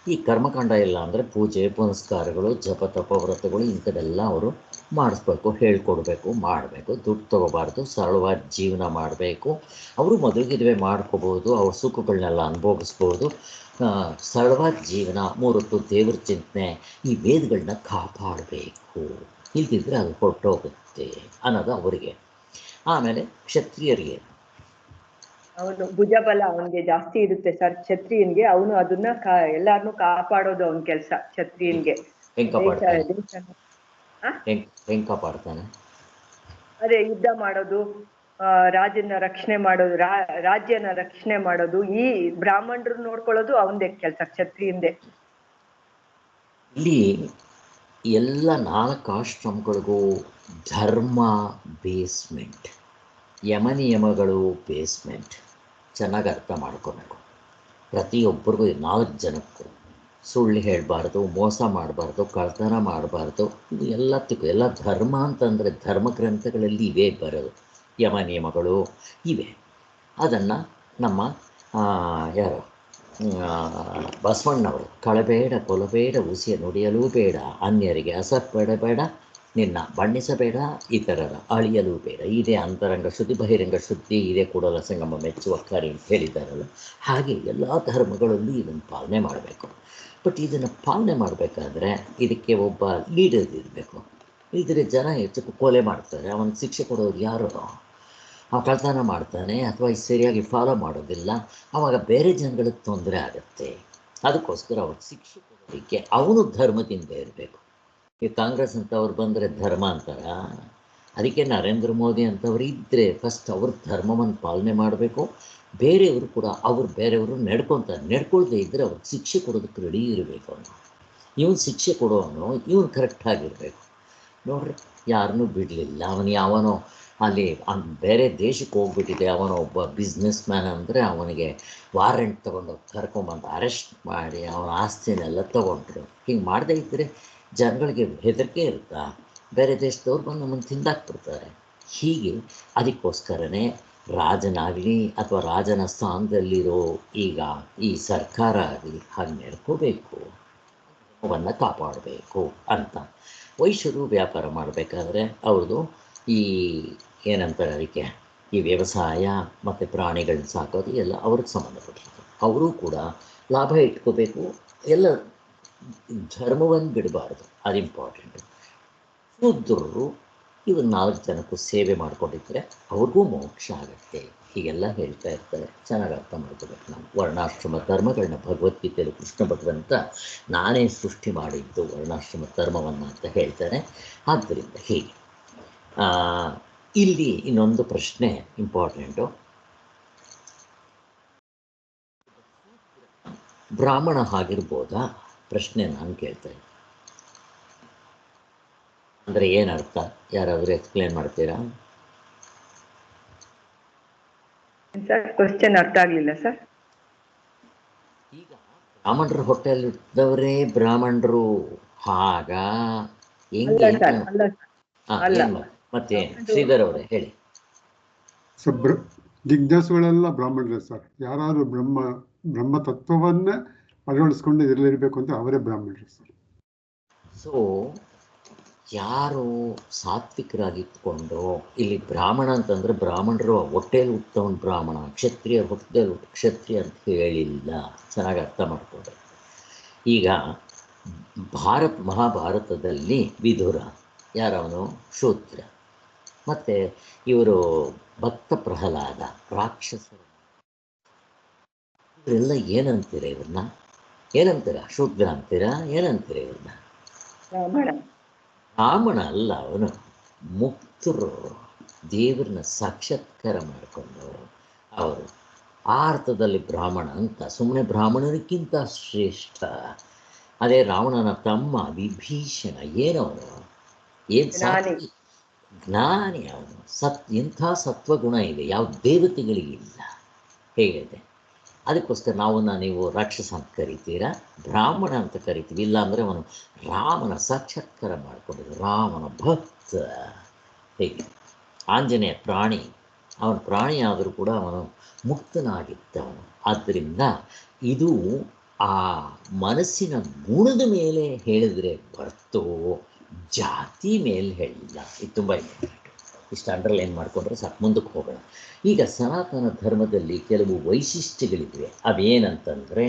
ಈ ಕರ್ಮಕಾಂಡ ಎಲ್ಲ ಅಂದರೆ ಪೂಜೆ ಪುನಸ್ಕಾರಗಳು, ಜಪ ತಪ ವ್ರತಗಳು, ಇಂಥದ್ದೆಲ್ಲ ಅವರು ಮಾಡಿಸ್ಬೇಕು, ಹೇಳ್ಕೊಡ್ಬೇಕು, ಮಾಡಬೇಕು. ದುಡ್ಡು ತೊಗೋಬಾರ್ದು, ಸರಳವಾದ ಜೀವನ ಮಾಡಬೇಕು. ಅವರು ಮದುವೆ ಮಾಡ್ಕೋಬೋದು, ಅವ್ರ ಸುಖಗಳನ್ನೆಲ್ಲ ಅನುಭವಿಸ್ಬೋದು. ಸರಳವಾದ ಜೀವನ, 3 ಹೊತ್ತು ದೇವ್ರ ಚಿಂತನೆ, ಈ ವೇದಗಳನ್ನ ಕಾಪಾಡಬೇಕು. ಇಲ್ದಿದ್ರೆ ಅದು ಹೊರಟೋಗುತ್ತೆ ಅನ್ನೋದು ಅವರಿಗೆ. ಆಮೇಲೆ ಕ್ಷತ್ರಿಯರಿಗೆ ಅವನು ಭುಜಬಲ ಅವನಿಗೆ ಜಾಸ್ತಿ ಇರುತ್ತೆ ಸರ್, ಕ್ಷತ್ರಿಯನ್ಗೆ. ಅವನು ಅದನ್ನ ಎಲ್ಲಾರನ್ನು ಕಾಪಾಡೋದು ಅವನ ಕೆಲಸ ಕ್ಷತ್ರಿಯನ್ಗೆ. ಹೆಂಗ್ ಕಾಪಾಡ್ತಾನೆ? ಅದೇ ಯುದ್ಧ ಮಾಡೋದು, ರಾಜನ ರಕ್ಷಣೆ ಮಾಡೋದು, ರಾಜ್ಯನ ರಕ್ಷಣೆ ಮಾಡೋದು, ಈ ಬ್ರಾಹ್ಮಣರು ನೋಡ್ಕೊಳ್ಳೋದು ಅವನದೇ ಕೆಲಸ, ಕ್ಷತ್ರಿಯಂದೇ. ಇಲ್ಲಿ ಎಲ್ಲ 4 ಆಶ್ರಮಗಳಿಗೂ ಧರ್ಮ ಬೇಸ್ಮೆಂಟ್, ಯಮನಿಯಮಗಳು ಬೇಸ್ಮೆಂಟ್. ಚೆನ್ನಾಗಿ ಅರ್ಥ ಮಾಡ್ಕೋಬೇಕು. ಪ್ರತಿಯೊಬ್ಬರಿಗೂ 4 ಜನಕ್ಕೂ ಸುಳ್ಳು ಹೇಳಬಾರ್ದು, ಮೋಸ ಮಾಡಬಾರ್ದು, ಕಳ್ತನ ಮಾಡಬಾರ್ದು. ಇದು ಎಲ್ಲ ಧರ್ಮ ಅಂತಂದರೆ ಧರ್ಮಗ್ರಂಥಗಳಲ್ಲಿ ಇವೇ ಬರೋದು, ಯಮನಿಯಮಗಳು ಇವೆ. ಅದನ್ನು ನಮ್ಮ ಯಾರು ಬಸವಣ್ಣವರು, ಕಳಬೇಡ ಕೊಲಬೇಡ ಉಸಿಯ ನುಡಿಯಲೂ ಬೇಡ, ಅನ್ಯರಿಗೆ ಅಸಹ್ಯಪಡಬೇಡ, ನಿನ್ನ ಬಣ್ಣಿಸಬೇಡ, ಇತರರ ಅಳಿಯಲೂ ಬೇಡ. ಇದೇ ಅಂತರಂಗ ಶುದ್ಧಿ, ಬಹಿರಂಗ ಶುದ್ಧಿ, ಇದೇ ಕೂಡಲ ಸಂಗಮ ಮೆಚ್ಚುವ ಕಾರ್ಯ ಅಂತ ಹೇಳಿದ್ದಾರಲ್ಲ. ಹಾಗೆ ಎಲ್ಲ ಧರ್ಮಗಳಲ್ಲೂ ಇದನ್ನು ಪಾಲನೆ ಮಾಡಬೇಕು. ಬಟ್ ಇದನ್ನು ಪಾಲನೆ ಮಾಡಬೇಕಾದ್ರೆ ಇದಕ್ಕೆ ಒಬ್ಬ ಲೀಡರ್ ಇರಬೇಕು. ಇದ್ರೆ ಜನ ಹೆಚ್ಚು ಕೊಲೆ ಮಾಡ್ತಾರೆ, ಅವನಿಗೆ ಶಿಕ್ಷೆ ಕೊಡೋರು ಯಾರು? ಅವ ಕಳ್ತನ ಮಾಡ್ತಾನೆ ಅಥವಾ ಸರಿಯಾಗಿ ಫಾಲೋ ಮಾಡೋದಿಲ್ಲ, ಆವಾಗ ಬೇರೆ ಜನಗಳಿಗೆ ತೊಂದರೆ ಆಗುತ್ತೆ. ಅದಕ್ಕೋಸ್ಕರ ಅವ್ರಿಗೆ ಶಿಕ್ಷೆ ಕೊಡೋದಕ್ಕೆ ಅವನು ಧರ್ಮದಿಂದ ಇರಬೇಕು. ಈ ಕಾಂಗ್ರೆಸ್ ಅಂತವ್ರು ಬಂದರೆ ಧರ್ಮ ಅಂತಾರ? ಅದಕ್ಕೆ ನರೇಂದ್ರ ಮೋದಿ ಅಂತವ್ರು ಇದ್ದರೆ ಫಸ್ಟ್ ಅವ್ರ ಧರ್ಮವನ್ನು ಪಾಲನೆ ಮಾಡಬೇಕು. ಬೇರೆಯವರು ಕೂಡ ಬೇರೆಯವರು ನಡ್ಕೊಳ್ದೇ ಇದ್ದರೆ ಅವ್ರಿಗೆ ಶಿಕ್ಷೆ ಕೊಡೋದಕ್ಕೆ ರೆಡಿ ಇರಬೇಕು. ಇವನು ಶಿಕ್ಷೆ ಕೊಡೋನು ಇವನು ಕರೆಕ್ಟಾಗಿರಬೇಕು. ನೋಡ್ರಿ, ಯಾರನ್ನೂ ಬಿಡಲಿಲ್ಲ. ಯಾವನೋ ಅಲ್ಲಿ ಬೇರೆ ದೇಶಕ್ಕೆ ಹೋಗ್ಬಿಟ್ಟಿದೆ, ಅವನ ಒಬ್ಬ ಬಿಸ್ನೆಸ್ ಮ್ಯಾನ್ ಅಂದರೆ ಅವನಿಗೆ ವಾರೆಂಟ್ ತೊಗೊಂಡೋಗಿ ಕರ್ಕೊಂಬಂದು ಅರೆಸ್ಟ್ ಮಾಡಿ ಅವನ ಆಸ್ತಿನೆಲ್ಲ ತೊಗೊಂಡ್ರು. ಹಿಂಗೆ ಮಾಡದೇ ಇದ್ದರೆ ಜನಗಳಿಗೆ ಹೆದರಿಕೆ ಇರುತ್ತಾ? ಬೇರೆ ದೇಶದವ್ರು ಬಂದು ನಮ್ಮನ್ನು ತಿಂದಾಕ್ಬಿಡ್ತಾರೆ. ಹೀಗೆ ಅದಕ್ಕೋಸ್ಕರನೇ ರಾಜನಾಗಲಿ ಅಥವಾ ರಾಜನ ಸ್ಥಾನದಲ್ಲಿರೋ ಈಗ ಈ ಸರ್ಕಾರ ಆಗಲಿ ಹಾಗೆ ನಡ್ಕೋಬೇಕು, ಧರ್ಮವನ್ನು ಕಾಪಾಡಬೇಕು ಅಂತ. ವೈಶ್ಯರು ವ್ಯಾಪಾರ ಮಾಡಬೇಕಾದ್ರೆ ಅವ್ರದ್ದು ಈ ಏನಂತಾರೆ ಅದಕ್ಕೆ, ಈ ವ್ಯವಸಾಯ ಮತ್ತು ಪ್ರಾಣಿಗಳನ್ನ ಸಾಕೋದು ಎಲ್ಲ ಅವ್ರಿಗೆ ಸಂಬಂಧಪಟ್ಟಿರ್ತದೆ. ಅವರು ಕೂಡ ಲಾಭ ಇಟ್ಕೋಬೇಕು, ಎಲ್ಲ ಧರ್ಮವನ್ನು ಬಿಡಬಾರ್ದು, ಅದು ಇಂಪಾರ್ಟೆಂಟು. ಶೂದ್ರರು ಇವರು 4 ಜನಕ್ಕೂ ಸೇವೆ ಮಾಡಿಕೊಂಡಿದ್ರೆ ಅವ್ರಿಗೂ ಮೋಕ್ಷ ಆಗುತ್ತೆ. ಹೀಗೆಲ್ಲ ಹೇಳ್ತಾ ಇರ್ತಾರೆ. ಚೆನ್ನಾಗಿ ಅರ್ಥ ಮಾಡ್ಕೋಬೇಕು ನಾವು. ವರ್ಣಾಶ್ರಮ ಧರ್ಮಗಳನ್ನ ಭಗವದ್ಗೀತೆಯಲ್ಲಿ ಕೃಷ್ಣ ಭಗವಂತ ನಾನೇ ಸೃಷ್ಟಿ ಮಾಡಿದ್ದು ವರ್ಣಾಶ್ರಮ ಧರ್ಮವನ್ನು ಅಂತ ಹೇಳ್ತಾರೆ. ಆದ್ದರಿಂದ ಹೀಗೆ ಇಲ್ಲಿ ಇನ್ನೊಂದು ಪ್ರಶ್ನೆ ಇಂಪಾರ್ಟೆಂಟು. ಬ್ರಾಹ್ಮಣ ಆಗಿರ್ಬೋದಾ ಪ್ರಶ್ನೆ ನಾನು ಕೇಳ್ತಾ ಇದ್ದೆ. ಅಂದರೆ ಏನರ್ಥ, ಯಾರಾದರೂ ಎಕ್ಸ್ಪ್ಲೇನ್ ಮಾಡ್ತೀರಾ? ಸರ್ ಕ್ವಶನ್ ಅರ್ಥ ಆಗ್ಲಿಲ್ಲ ಸರ್. ಈಗ ಬ್ರಾಹ್ಮಣರ ಹೊಟ್ಟೆಯಲ್ಲಿ ಇದ್ದವರೇ ಬ್ರಾಹ್ಮಣರು, ಹಾಗ ಹೆಂಗೆ? ಅಲ್ಲ ಸರ್, ಅಲ್ಲ ಹಾಂ, ಅಲ್ಲ. ಏನು ಮತ್ತೇನು? ಶ್ರೀಧರ್ ಅವರೇ ಹೇಳಿ. ಸರ್ ಜಿಜ್ಞಾಸುಗಳೆಲ್ಲ ಬ್ರಾಹ್ಮಣರೇ ಸರ್. ಯಾರು ಬ್ರಹ್ಮ ತತ್ವವನ್ನೇ ಅಳವಡಿಸ್ಕೊಂಡು ಇರಲಿರಬೇಕು ಅಂತ ಅವರೇ ಬ್ರಾಹ್ಮಣರು ಸರ್. ಸೊ ಯಾರು ಸಾತ್ವಿಕರಾಗಿತ್ಕೊಂಡು, ಇಲ್ಲಿ ಬ್ರಾಹ್ಮಣ ಅಂತಂದರೆ ಬ್ರಾಹ್ಮಣರು ಹೊಟ್ಟೆಯಲ್ಲಿ ಹುಟ್ಟವನು ಬ್ರಾಹ್ಮಣ, ಕ್ಷತ್ರಿಯ ಹೊಟ್ಟೆಯಲ್ಲಿ ಹುಟ್ಟು ಕ್ಷತ್ರಿಯ ಅಂತ ಹೇಳಿಲ್ಲ. ಚೆನ್ನಾಗಿ ಅರ್ಥ ಮಾಡ್ಕೊಂಡ್ರೆ, ಈಗ ಮಹಾಭಾರತದಲ್ಲಿ ವಿದುರ ಯಾರವನು? ಶೂದ್ರ. ಮತ್ತು ಇವರು ಭಕ್ತ ಪ್ರಹ್ಲಾದ ರಾಕ್ಷಸರು. ಇವರೆಲ್ಲ ಏನಂತೀರ? ಇವ್ರನ್ನ ಏನಂತೀರ? ಶೂದ್ರ ಅಂತೀರಾ? ಏನಂತೀರ ಇವ್ರನ್ನ? ಬ್ರಾಹ್ಮಣ ಅಲ್ಲ, ಅವನು ಮುಕ್ತರು, ದೇವರನ್ನ ಸಾಕ್ಷಾತ್ಕಾರ ಮಾಡಿಕೊಂಡವರು ಅವರು. ಆ ಅರ್ಥದಲ್ಲಿ ಬ್ರಾಹ್ಮಣ ಅಂತ. ಸುಮ್ಮನೆ ಬ್ರಾಹ್ಮಣರಿಗಿಂತ ಶ್ರೇಷ್ಠ. ಅದೇ ರಾವಣನ ತಮ್ಮ ವಿಭೀಷಣ, ಏನವನು? ಏನು ಜ್ಞಾನಿ ಅವನು. ಎಂಥ ಸತ್ವಗುಣ ಇದೆ, ಯಾವ ದೇವತೆಗಳಿಗಿಲ್ಲ ಹೇಳಿದೆ. ಅದಕ್ಕೋಸ್ಕರ ನೀವು ರಾಕ್ಷಸ ಅಂತ ಕರಿತೀರಾ, ಬ್ರಾಹ್ಮಣ ಅಂತ ಕರಿತೀವಿ. ಇಲ್ಲಾಂದರೆ ಅವನು ರಾಮನ ಸಾಕ್ಷಾತ್ಕಾರ ಮಾಡಿಕೊಂಡಿದ್ದ ರಾಮನ ಭಕ್ತ. ಹೇಗೆ ಆಂಜನೇಯ ಪ್ರಾಣಿ, ಅವನ ಪ್ರಾಣಿ ಆದರೂ ಕೂಡ ಅವನು ಮುಕ್ತನಾಗಿದ್ದವನು. ಆದ್ದರಿಂದ ಇದು ಆ ಮನಸ್ಸಿನ ಗುಣದ ಮೇಲೆ ಹೇಳಿದರೆ ಹೊರತು ಜಾತಿ ಮೇಲೆ ಹೇಳಿಲ್ಲ. ಇದು ತುಂಬ ಇಂಪಾರ್ಟೆಂಟ್. ಇಷ್ಟು ಅಂಡರ್ಲೈನ್ ಮಾಡಿಕೊಂಡ್ರೆ ಸಾಕು, ಮುಂದಕ್ಕೆ ಹೋಗೋಣ. ಈಗ ಸನಾತನ ಧರ್ಮದಲ್ಲಿ ಕೆಲವು ವೈಶಿಷ್ಟ್ಯಗಳಿವೆ. ಅವೇನಂತಂದರೆ,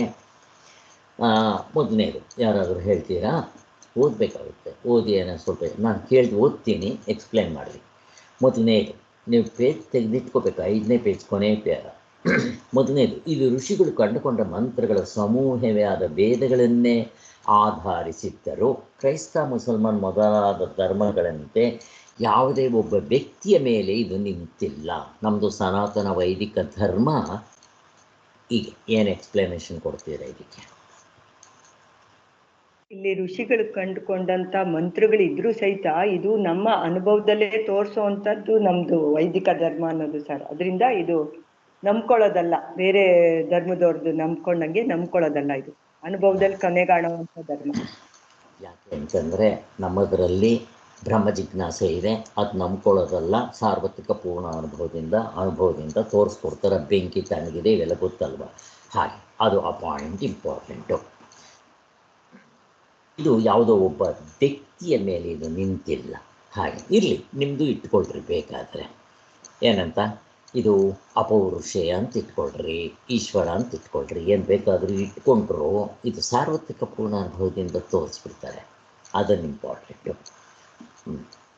ಮೊದಲನೇದು ಯಾರಾದರೂ ಹೇಳ್ತೀರಾ? ಓದಬೇಕಾಗುತ್ತೆ. ಓದಿ ಏನೋ ಸ್ವಲ್ಪ ನಾನು ಕೇಳಿದು ಓದ್ತೀನಿ, ಎಕ್ಸ್ಪ್ಲೇನ್ ಮಾಡಲಿ. ಮೊದಲನೇದು ನೀವು ಪೇಜ್ ತೆಗೆದಿಟ್ಕೋಬೇಕು, 5ನೇ ಪೇಜ್ ಕೊನೆ ಪೇರ. ಮೊದಲನೇದು, ಇದು ಋಷಿಗಳು ಕಂಡುಕೊಂಡ ಮಂತ್ರಗಳ ಸಮೂಹವೇ ಆದ ವೇದಗಳನ್ನೇ ಆಧರಿಸಿದ್ದರು. ಕ್ರೈಸ್ತ ಮುಸಲ್ಮಾನ್ ಮೊದಲಾದ ಧರ್ಮಗಳಂತೆ ಯಾವುದೇ ಒಬ್ಬ ವ್ಯಕ್ತಿಯ ಮೇಲೆ ಇದು ನಿಂತಿಲ್ಲ. ನಮ್ಮದು ಸನಾತನ ವೈದಿಕ ಧರ್ಮ. ಈಗ ಏನು ಎಕ್ಸ್ಪ್ಲನೇಷನ್ ಕೊಡ್ತೀರಾ ಇದಕ್ಕೆ? ಇಲ್ಲಿ ಋಷಿಗಳು ಕಂಡುಕೊಂಡಂತ ಮಂತ್ರಗಳಿದ್ರೂ ಸಹಿತ ಇದು ನಮ್ಮ ಅನುಭವದಲ್ಲೇ ತೋರಿಸುವಂಥದ್ದು ನಮ್ದು ವೈದಿಕ ಧರ್ಮ ಅನ್ನೋದು ಸರ್. ಅದರಿಂದ ಇದು ನಂಬ್ಕೊಳ್ಳೋದಲ್ಲ, ಬೇರೆ ಧರ್ಮದವ್ರದ್ದು ನಂಬ್ಕೊಳ್ಳೋದಲ್ಲ. ಇದು ಅನುಭವದಲ್ಲಿ ಕೊನೆಗಾಣುವಂಥ ಧರ್ಮ. ಯಾಕೆ ಅಂತಂದರೆ ನಮ್ಮದರಲ್ಲಿ ಬ್ರಹ್ಮ ಜಿಜ್ಞಾಸೆ ಇದೆ, ಅದು ನಂಬ್ಕೊಳ್ಳೋದಲ್ಲ. ಸಾರ್ವತ್ರಿಕ ಪೂರ್ಣ ಅನುಭವದಿಂದ ತೋರಿಸ್ಕೊಡ್ತಾರೆ. ಬೆಂಕಿ ತಣ್ಣಗಿದೆ, ಇವೆಲ್ಲ ಗೊತ್ತಲ್ವ? ಹಾಗೆ ಅದು ಆ ಪಾಯಿಂಟ್ ಇಂಪಾರ್ಟೆಂಟು. ಇದು ಯಾವುದೋ ಒಬ್ಬ ವ್ಯಕ್ತಿಯ ಮೇಲೆ ಇದು ನಿಂತಿಲ್ಲ. ಹಾಗೆ ಇರಲಿ, ನಿಮ್ಮದು ಇಟ್ಕೊಳ್ರಿ ಬೇಕಾದರೆ. ಏನಂತ? ಇದು ಅಪೌರುಷೇಯ ಅಂತ ಇಟ್ಕೊಳ್ರಿ, ಈಶ್ವರ ಅಂತ ಇಟ್ಕೊಳ್ರಿ, ಏನು ಬೇಕಾದರೂ ಇಟ್ಕೊಂಡ್ರು ಇದು ಸಾರ್ವತ್ರಿಕ ಪೂರ್ಣ ಅನುಭವದಿಂದ ತೋರಿಸ್ಬಿಡ್ತಾರೆ. ಅದನ್ನು ಇಂಪಾರ್ಟೆಂಟು.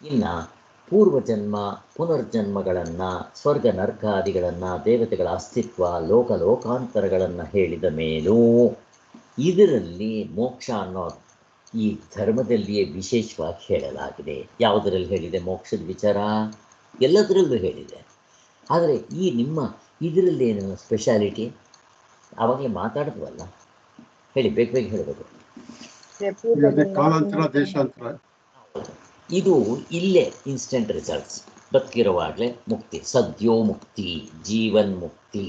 ಇನ್ನು ಪೂರ್ವಜನ್ಮ ಪುನರ್ಜನ್ಮಗಳನ್ನು, ಸ್ವರ್ಗ ನರ್ಕಾದಿಗಳನ್ನು, ದೇವತೆಗಳ ಅಸ್ತಿತ್ವ, ಲೋಕಾಂತರಗಳನ್ನು ಹೇಳಿದ ಮೇಲೂ ಇದರಲ್ಲಿ ಮೋಕ್ಷ ಅನ್ನೋ ಈ ಧರ್ಮದಲ್ಲಿಯೇ ವಿಶೇಷವಾಗಿ ಹೇಳಲಾಗಿದೆ. ಯಾವುದರಲ್ಲಿ ಹೇಳಿದೆ ಮೋಕ್ಷದ ವಿಚಾರ? ಎಲ್ಲದರಲ್ಲೂ ಹೇಳಿದೆ. ಆದರೆ ಈ ನಿಮ್ಮ ಇದರಲ್ಲೇನು ಸ್ಪೆಷಾಲಿಟಿ? ಆವಾಗಲೇ ಮಾತಾಡಿದ್ವಲ್ಲ, ಹೇಳಿ, ಬೇಗ ಹೇಳಬೇಕು. ಕಾಲಾಂತರ, ದೇಶಾಂತರ. ಇದು ಇಲ್ಲೇ ಇನ್ಸ್ಟೆಂಟ್ ರಿಸಲ್ಟ್ಸ್. ಬದುಕಿರುವಾಗಲೇ ಮುಕ್ತಿ, ಸದ್ಯೋ ಮುಕ್ತಿ, ಜೀವನ್ ಮುಕ್ತಿ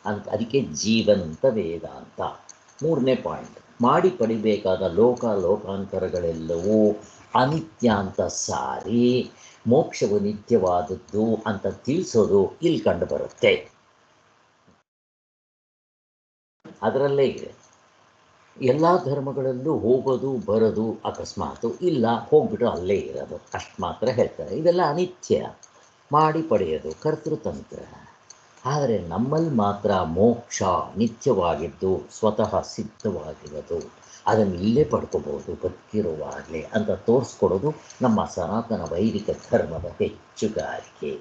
ಅಂತ. ಅದಕ್ಕೆ ಜೀವಂತ ವೇದಾಂತ. 3ನೇ ಪಾಯಿಂಟ್. ಮಾಡಿ ಪಡಿಬೇಕಾದ ಲೋಕಾಂತರಗಳೆಲ್ಲವೂ ಅನಿತ್ಯ ಅಂತ ಸಾರಿ ಮೋಕ್ಷವು ನಿತ್ಯವಾದದ್ದು ಅಂತ ತಿಳಿಸೋದು ಇಲ್ಲಿ ಕಂಡು ಬರುತ್ತೆ. ಅದರಲ್ಲೇ ಇದೆ. ಎಲ್ಲ ಧರ್ಮಗಳಲ್ಲೂ ಹೋಗೋದು ಬರೋದು ಅಕಸ್ಮಾತು, ಇಲ್ಲ ಹೋಗ್ಬಿಟ್ಟು ಅಲ್ಲೇ ಇರೋದು, ಅಷ್ಟು ಮಾತ್ರ ಹೇಳ್ತಾರೆ. ಇದೆಲ್ಲ ಅನಿತ್ಯ, ಮಾಡಿ ಪಡೆಯೋದು ಕರ್ತೃತಂತ್ರ. ಆದರೆ ನಮ್ಮಲ್ಲಿ ಮಾತ್ರ ಮೋಕ್ಷ ನಿತ್ಯವಾಗಿದ್ದು ಸ್ವತಃ ಸಿದ್ಧವಾಗಿರೋದು, ಅದನ್ನು ಇಲ್ಲೇ ಪಡ್ಕೋಬೋದು ಬದುಕಿರುವಾಗಲೇ ಅಂತ ತೋರಿಸ್ಕೊಡೋದು ನಮ್ಮ ಸನಾತನ ವೈದಿಕ ಧರ್ಮದ ಹೆಚ್ಚುಗಾರಿಕೆ.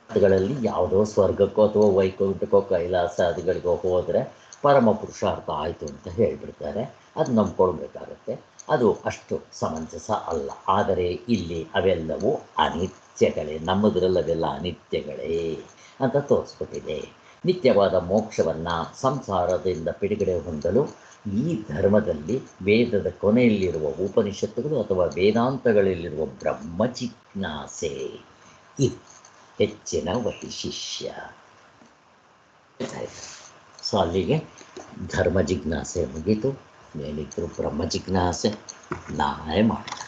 ಅದುಗಳಲ್ಲಿ ಯಾವುದೋ ಸ್ವರ್ಗಕ್ಕೋ ಅಥವಾ ವೈಕುಂಠಕ್ಕೋ ಕೈಲಾಸಾದಿಗಳಿಗೋ ಹೋದರೆ ಪರಮ ಪುರುಷಾರ್ಥ ಆಯಿತು ಅಂತ ಹೇಳಿಬಿಡ್ತಾರೆ. ಅದು ನಂಬ್ಕೊಳ್ಬೇಕಾಗತ್ತೆ. ಅದು ಅಷ್ಟು ಸಮಂಜಸ ಅಲ್ಲ. ಆದರೆ ಇಲ್ಲಿ ಅವೆಲ್ಲವೂ ಅನಿತ್ಯಗಳೇ, ನಮ್ಮದ್ರಲ್ಲಿ ಅವೆಲ್ಲ ಅನಿತ್ಯಗಳೇ ಅಂತ ತೋರಿಸ್ಕೊಟ್ಟಿದೆ. ನಿತ್ಯವಾದ ಮೋಕ್ಷವನ್ನು ಸಂಸಾರದಿಂದ ಬಿಡುಗಡೆ ಹೊಂದಲು ಈ ಧರ್ಮದಲ್ಲಿ ವೇದದ ಕೊನೆಯಲ್ಲಿರುವ ಉಪನಿಷತ್ತುಗಳು ಅಥವಾ ವೇದಾಂತಗಳಲ್ಲಿರುವ ಬ್ರಹ್ಮ ಜಿಜ್ಞಾಸೆ ಇದು ಹೆಚ್ಚಿನ ವೈಶಿಷ್ಯ. ಸೊ ಅಲ್ಲಿಗೆ ಧರ್ಮ ಜಿಜ್ಞಾಸೆ ಮುಗೀತು. ಮೇಲಿದ್ರು ಬ್ರಹ್ಮ ಜಿಜ್ಞಾಸೆ ನಾಳೆ ಮಾಡ್ತಾರೆ.